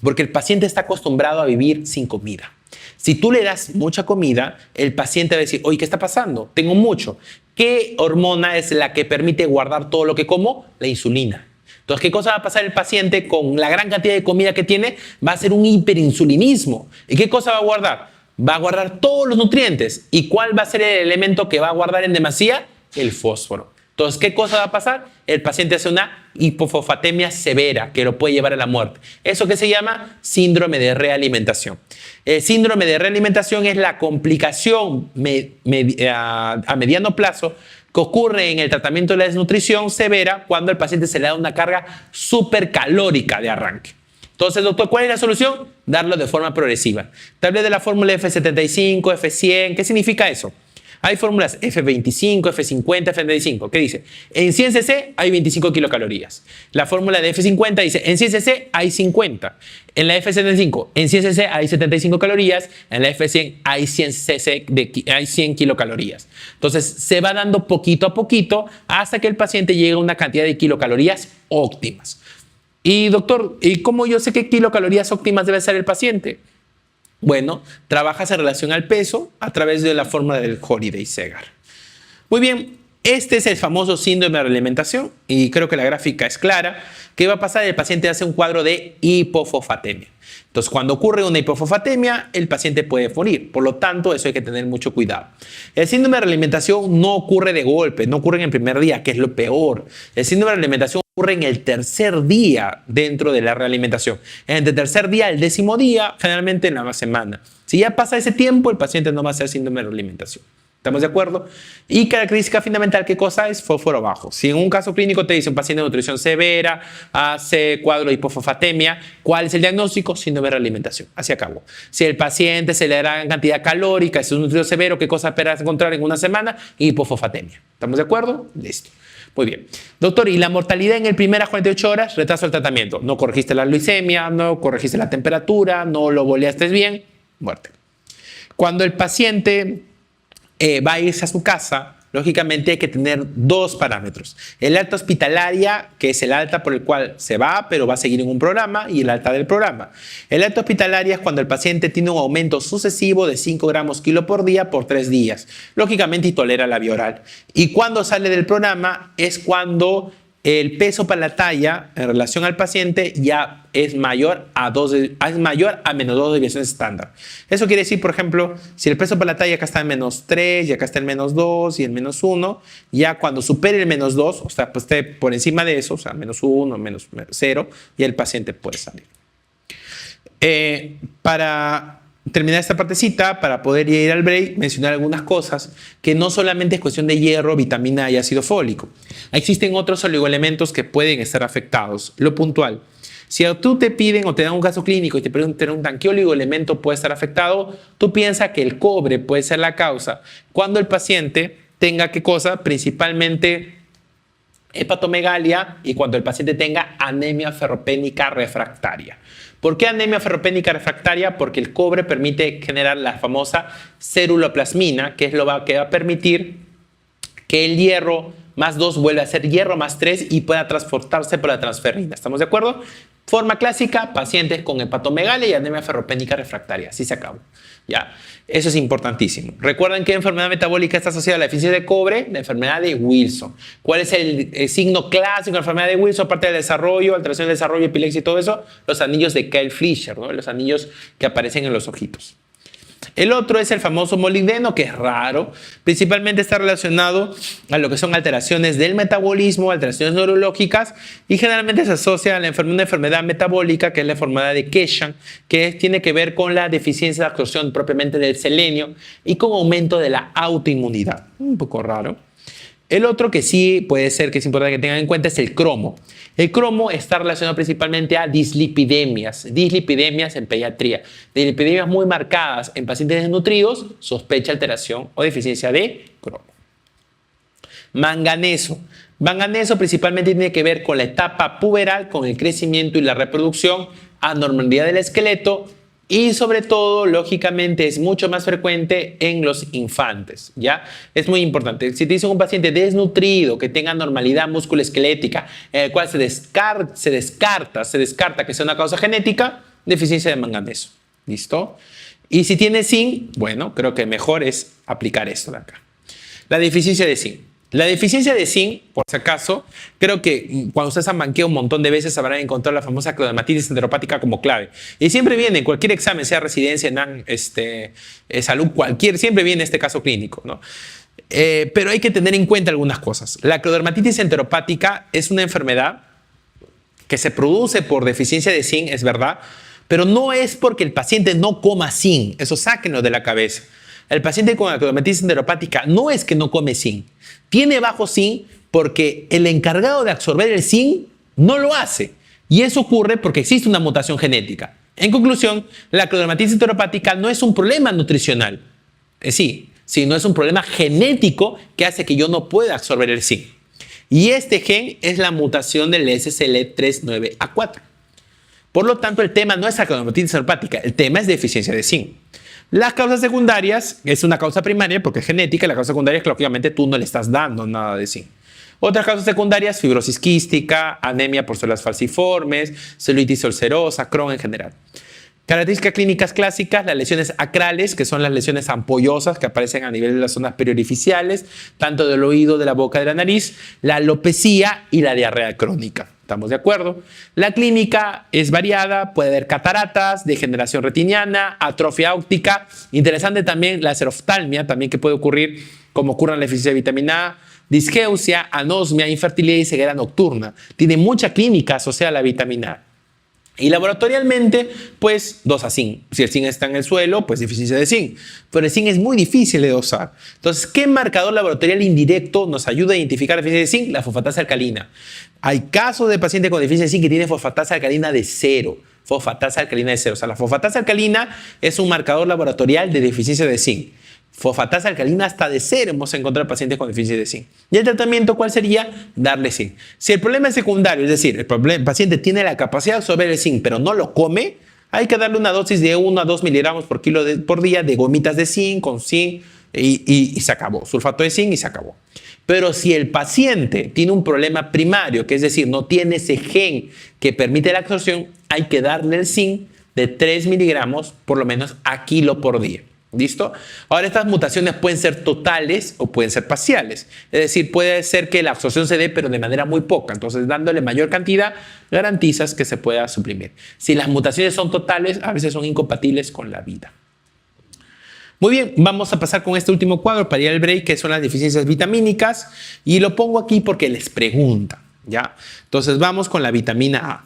Porque el paciente está acostumbrado a vivir sin comida. Si tú le das mucha comida, el paciente va a decir, oye, ¿qué está pasando? Tengo mucho. ¿Qué hormona es la que permite guardar todo lo que como? La insulina. Entonces, ¿qué cosa va a pasar el paciente con la gran cantidad de comida que tiene? Va a ser un hiperinsulinismo. ¿Y qué cosa va a guardar? Va a guardar todos los nutrientes. ¿Y cuál va a ser el elemento que va a guardar en demasía? El fósforo. Entonces, ¿qué cosa va a pasar? El paciente hace una hipofosfatemia severa que lo puede llevar a la muerte. ¿Eso qué se llama? Síndrome de realimentación. El síndrome de realimentación es la complicación a mediano plazo que ocurre en el tratamiento de la desnutrición severa cuando al paciente se le da una carga supercalórica de arranque. Entonces, doctor, ¿cuál es la solución? Darlo de forma progresiva. Te hablé de la fórmula F75, F100. ¿Qué significa eso? Hay fórmulas F25, F50, F35. ¿Qué dice? En 100 cc hay 25 kilocalorías. La fórmula de F50 dice, en 100 cc hay 50. En la F75, en 100 cc hay 75 calorías. En la F100 hay 100 kilocalorías. Entonces, se va dando poquito a poquito hasta que el paciente llegue a una cantidad de kilocalorías óptimas. Y, doctor, ¿y cómo yo sé qué kilocalorías óptimas debe ser el paciente? Bueno, trabajas en relación al peso a través de la fórmula del Holiday-Segar. Muy bien, este es el famoso síndrome de realimentación y creo que la gráfica es clara. ¿Qué va a pasar? El paciente hace un cuadro de hipofosfatemia. Entonces, cuando ocurre una hipofosfatemia, el paciente puede morir. Por lo tanto, eso hay que tener mucho cuidado. El síndrome de realimentación no ocurre de golpe, no ocurre en el primer día, que es lo peor. El síndrome de realimentación ocurre en el tercer día dentro de la realimentación. En el tercer día, el 10º día, generalmente en la semana. Si ya pasa ese tiempo, el paciente no va a hacer síndrome de realimentación. ¿Estamos de acuerdo? Y característica fundamental, ¿qué cosa es? Fósforo bajo. Si en un caso clínico te dice un paciente de nutrición severa, hace cuadro de hipofosfatemia, ¿cuál es el diagnóstico? Síndrome de realimentación. Así acabó. Si el paciente se le da gran cantidad calórica, es un nutrición severo, ¿qué cosa esperas encontrar en una semana? Hipofosfatemia. ¿Estamos de acuerdo? Listo. Muy bien. Doctor, ¿y la mortalidad en el primeras 48 horas? Retraso del tratamiento. No corregiste la glucemia, no corregiste la temperatura, no lo boleaste bien, muerte. Cuando el paciente va a irse a su casa, lógicamente hay que tener 2 parámetros. El alta hospitalaria, que es el alta por el cual se va, pero va a seguir en un programa, y el alta del programa. El alta hospitalaria es cuando el paciente tiene un aumento sucesivo de 5 gramos kilo por día por 3 días. Lógicamente, y tolera la vía oral. Y cuando sale del programa es cuando el peso para la talla en relación al paciente ya es mayor a menos 2 desviaciones estándar. Eso quiere decir, por ejemplo, si el peso para la talla acá está en -3 y acá está en -2 y en -1, ya cuando supere el -2, o sea, pues esté por encima de eso, o sea, -1, -0, ya el paciente puede salir. Para terminar esta partecita, para poder ir al break, mencionar algunas cosas que no solamente es cuestión de hierro, vitamina y ácido fólico. Existen otros oligoelementos que pueden estar afectados. Lo puntual. Si a tú te piden o te dan un caso clínico y te preguntan qué oligoelemento puede estar afectado, tú piensas que el cobre puede ser la causa. Cuando el paciente tenga qué cosa, principalmente hepatomegalia, y cuando el paciente tenga anemia ferropénica refractaria. ¿Por qué anemia ferropénica refractaria? Porque el cobre permite generar la famosa ceruloplasmina, que es lo que va a permitir que el hierro más 2 vuelva a ser hierro más 3 y pueda transportarse por la transferrina. ¿Estamos de acuerdo? Forma clásica, pacientes con hepatomegalia y anemia ferropénica refractaria. Así se acabó. Ya, eso es importantísimo. Recuerden que enfermedad metabólica está asociada a la deficiencia de cobre, la enfermedad de Wilson. ¿Cuál es el signo clásico de la enfermedad de Wilson? Aparte del desarrollo, alteración del desarrollo, epilepsia y todo eso, los anillos de Kyle-Fleischer, ¿no? Los anillos que aparecen en los ojitos. El otro es el famoso molibdeno, que es raro, principalmente está relacionado a lo que son alteraciones del metabolismo, alteraciones neurológicas, y generalmente se asocia a una enfermedad metabólica, que es la enfermedad de Keshan, que tiene que ver con la deficiencia de absorción propiamente del selenio y con aumento de la autoinmunidad. Un poco raro. El otro que sí puede ser que es importante que tengan en cuenta es el cromo. El cromo está relacionado principalmente a dislipidemias en pediatría. Dislipidemias muy marcadas en pacientes desnutridos, sospecha alteración o deficiencia de cromo. Manganeso. Manganeso principalmente tiene que ver con la etapa puberal, con el crecimiento y la reproducción, anormalidad del esqueleto y sobre todo, lógicamente, es mucho más frecuente en los infantes, ¿ya? Es muy importante. Si te dicen un paciente desnutrido, que tenga anormalidad musculoesquelética, en el cual se descarta que sea una causa genética, deficiencia de manganeso. ¿Listo? Y si tiene zinc, bueno, creo que mejor es aplicar esto de acá. La deficiencia de zinc. La deficiencia de zinc, por si acaso, creo que cuando ustedes han banqueado un montón de veces habrán encontrado la famosa clodermatitis enteropática como clave. Y siempre viene en cualquier examen, sea residencia, NAN, salud, siempre viene este caso clínico, ¿no? Pero hay que tener en cuenta algunas cosas. La clodermatitis enteropática es una enfermedad que se produce por deficiencia de zinc, es verdad, pero no es porque el paciente no coma zinc. Eso sáquenlo de la cabeza. El paciente con la clodermatitis enteropática no es que no come zinc. Tiene bajo zinc porque el encargado de absorber el zinc no lo hace. Y eso ocurre porque existe una mutación genética. En conclusión, la clodermatitis enteropática no es un problema nutricional, sino es un problema genético que hace que yo no pueda absorber el zinc. Y este gen es la mutación del SSL39A4. Por lo tanto, el tema no es la clodermatitis enteropática, el tema es deficiencia de zinc. Las causas secundarias es una causa primaria porque es genética, y la causa secundaria es que lógicamente tú no le estás dando nada de zinc. Otras causas secundarias, fibrosis quística, anemia por células falciformes, celulitis ulcerosa, Crohn en general. Características clínicas clásicas, las lesiones acrales, que son las lesiones ampollosas que aparecen a nivel de las zonas periorificiales, tanto del oído, de la boca, de la nariz, la alopecia y la diarrea crónica. ¿Estamos de acuerdo? La clínica es variada, puede haber cataratas, degeneración retiniana, atrofia óptica. Interesante también la xeroftalmia, también que puede ocurrir como ocurre en la deficiencia de vitamina A, disgeusia, anosmia, infertilidad y ceguera nocturna. Tiene mucha clínica asociada a la vitamina A. Y laboratorialmente, pues dosa zinc. Si el zinc está en el suelo, pues deficiencia de zinc. Pero el zinc es muy difícil de dosar. Entonces, ¿qué marcador laboratorial indirecto nos ayuda a identificar deficiencia de zinc? La fosfatasa alcalina. Hay casos de pacientes con deficiencia de zinc que tienen fosfatasa alcalina de 0. Fosfatasa alcalina de 0. O sea, la fosfatasa alcalina es un marcador laboratorial de deficiencia de zinc. Fosfatasa alcalina hasta de 0 hemos encontrado pacientes con deficiencia de zinc. ¿Y el tratamiento cuál sería? Darle zinc. Si el problema es secundario, es decir, el paciente tiene la capacidad de absorber el zinc, pero no lo come, hay que darle una dosis de 1 a 2 miligramos por kilo por día de gomitas de zinc con zinc y se acabó. Sulfato de zinc y se acabó. Pero si el paciente tiene un problema primario, que es decir, no tiene ese gen que permite la absorción, hay que darle el zinc de 3 miligramos por lo menos a kilo por día. ¿Listo? Ahora, estas mutaciones pueden ser totales o pueden ser parciales. Es decir, puede ser que la absorción se dé, pero de manera muy poca. Entonces, dándole mayor cantidad, garantizas que se pueda suprimir. Si las mutaciones son totales, a veces son incompatibles con la vida. Muy bien, vamos a pasar con este último cuadro para ir al break, que son las deficiencias vitamínicas. Y lo pongo aquí porque les preguntan, ¿ya? Entonces, vamos con la vitamina A.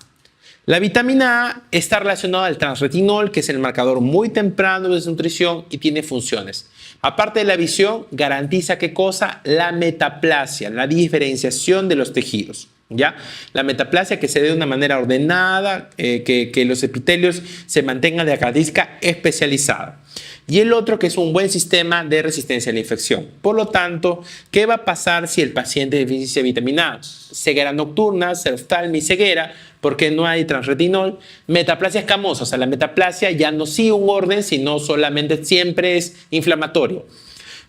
La vitamina A está relacionada al transretinol, que es el marcador muy temprano de desnutrición y tiene funciones. Aparte de la visión, garantiza ¿qué cosa? La metaplasia, la diferenciación de los tejidos. ¿Ya? La metaplasia que se dé de una manera ordenada, que los epitelios se mantengan de característica especializada. Y el otro que es un buen sistema de resistencia a la infección. Por lo tanto, ¿qué va a pasar si el paciente tiene deficiencia de vitamina A? Ceguera nocturna, xeroftalmia y ceguera, porque no hay transretinol. Metaplasia escamosa, o sea, la metaplasia ya no sigue un orden, sino solamente siempre es inflamatorio.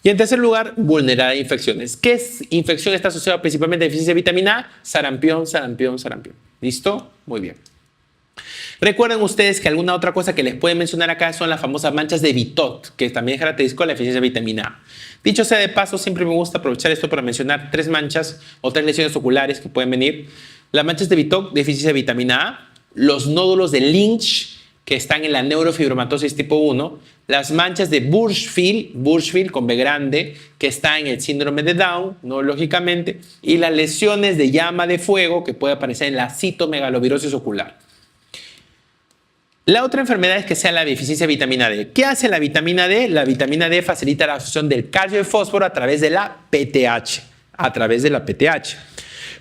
Y en tercer lugar, vulnerabilidad a infecciones. ¿Qué infección está asociada principalmente a deficiencia de vitamina A? Sarampión, sarampión, sarampión. ¿Listo? Muy bien. Recuerden ustedes que alguna otra cosa que les pueden mencionar acá son las famosas manchas de Bitot, que también es característico de la deficiencia de vitamina A. Dicho sea de paso, siempre me gusta aprovechar esto para mencionar 3 manchas o 3 lesiones oculares que pueden venir. Las manchas de Bitot, deficiencia de vitamina A, los nódulos de Lynch, que están en la neurofibromatosis tipo 1, las manchas de Burschfeld con B grande, que está en el síndrome de Down, no lógicamente, y las lesiones de llama de fuego que puede aparecer en la citomegalovirosis ocular. La otra enfermedad es que sea la deficiencia de vitamina D. ¿Qué hace la vitamina D? La vitamina D facilita la absorción del calcio y fósforo a través de la PTH.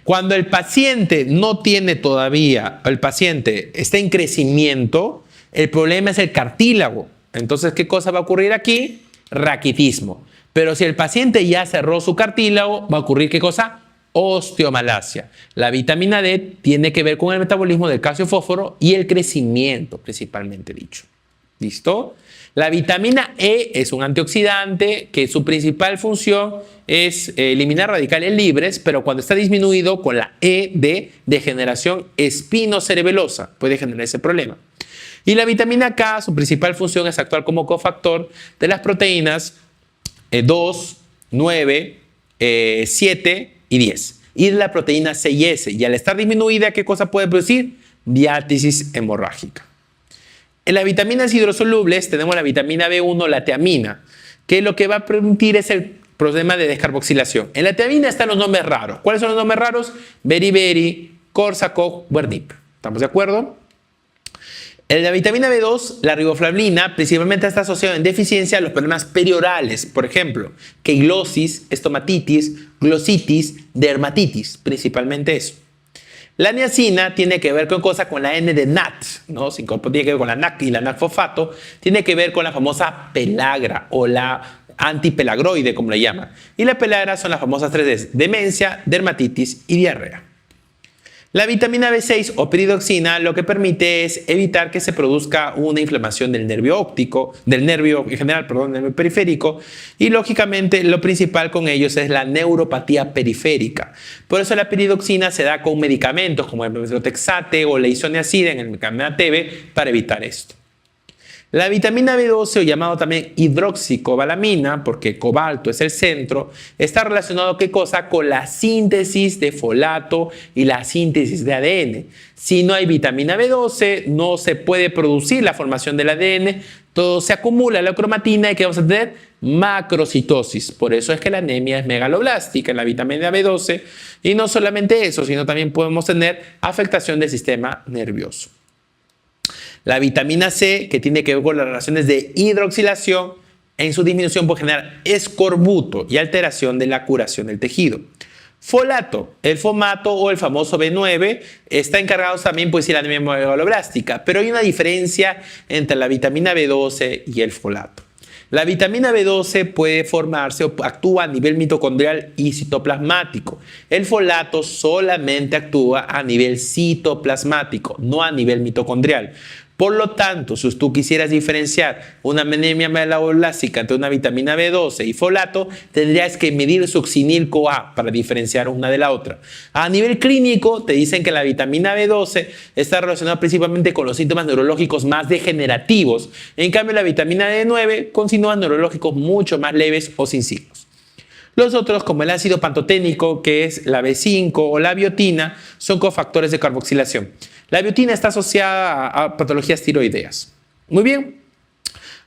Cuando el paciente no tiene todavía, el paciente está en crecimiento, el problema es el cartílago. Entonces, ¿qué cosa va a ocurrir aquí? Raquitismo. Pero si el paciente ya cerró su cartílago, va a ocurrir ¿qué cosa? Osteomalacia. La vitamina D tiene que ver con el metabolismo del calcio fósforo y el crecimiento, principalmente dicho. ¿Listo? La vitamina E es un antioxidante que su principal función es eliminar radicales libres, pero cuando está disminuido con la E de degeneración espinocerebelosa puede generar ese problema. Y la vitamina K, su principal función es actuar como cofactor de las proteínas 2, 9, 7 y 10. Y de la proteína C y S. Y al estar disminuida, ¿qué cosa puede producir? Diátesis hemorrágica. En las vitaminas hidrosolubles tenemos la vitamina B1, la tiamina, que lo que va a permitir es el problema de descarboxilación. En la tiamina están los nombres raros. ¿Cuáles son los nombres raros? Beriberi, Korsakoff, Wernicke. ¿Estamos de acuerdo? En la vitamina B2, la riboflavina, principalmente está asociada en deficiencia a los problemas periorales. Por ejemplo, queilosis, estomatitis, glositis, dermatitis, principalmente eso. La niacina tiene que ver con cosas con la N de NAT, ¿no? Tiene que ver con la NAC y la NAC-fosfato. Tiene que ver con la famosa pelagra o la antipelagroide, como le llaman. Y la pelagra son las famosas 3Ds: demencia, dermatitis y diarrea. La vitamina B6 o piridoxina lo que permite es evitar que se produzca una inflamación del nervio óptico, del nervio en general, perdón, del nervio periférico, y lógicamente lo principal con ellos es la neuropatía periférica. Por eso la piridoxina se da con medicamentos como el methotrexate o la isoniazida en el medicamento ATV para evitar esto. La vitamina B12, o llamado también hidroxicobalamina, porque cobalto es el centro, está relacionado ¿qué cosa? Con la síntesis de folato y la síntesis de ADN. Si no hay vitamina B12, no se puede producir la formación del ADN, todo se acumula en la cromatina y ¿qué vamos a tener? Macrocitosis. Por eso es que la anemia es megaloblástica en la vitamina B12. Y no solamente eso, sino también podemos tener afectación del sistema nervioso. La vitamina C, que tiene que ver con las relaciones de hidroxilación, en su disminución puede generar escorbuto y alteración de la curación del tejido. Folato, el fomato o el famoso B9, está encargado también puede ser la anemia megaloblástica, pero hay una diferencia entre la vitamina B12 y el folato. La vitamina B12 puede formarse o actúa a nivel mitocondrial y citoplasmático. El folato solamente actúa a nivel citoplasmático, no a nivel mitocondrial. Por lo tanto, si tú quisieras diferenciar una anemia megaloblástica entre una vitamina B12 y folato, tendrías que medir succinil-CoA para diferenciar una de la otra. A nivel clínico, te dicen que la vitamina B12 está relacionada principalmente con los síntomas neurológicos más degenerativos. En cambio, la vitamina D9 con síntomas neurológicos mucho más leves o sin signos. Los otros, como el ácido pantoténico, que es la B5 o la biotina, son cofactores de carboxilación. La biotina está asociada a patologías tiroideas. Muy bien,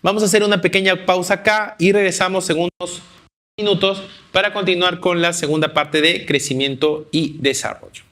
vamos a hacer una pequeña pausa acá y regresamos en unos minutos para continuar con la segunda parte de crecimiento y desarrollo.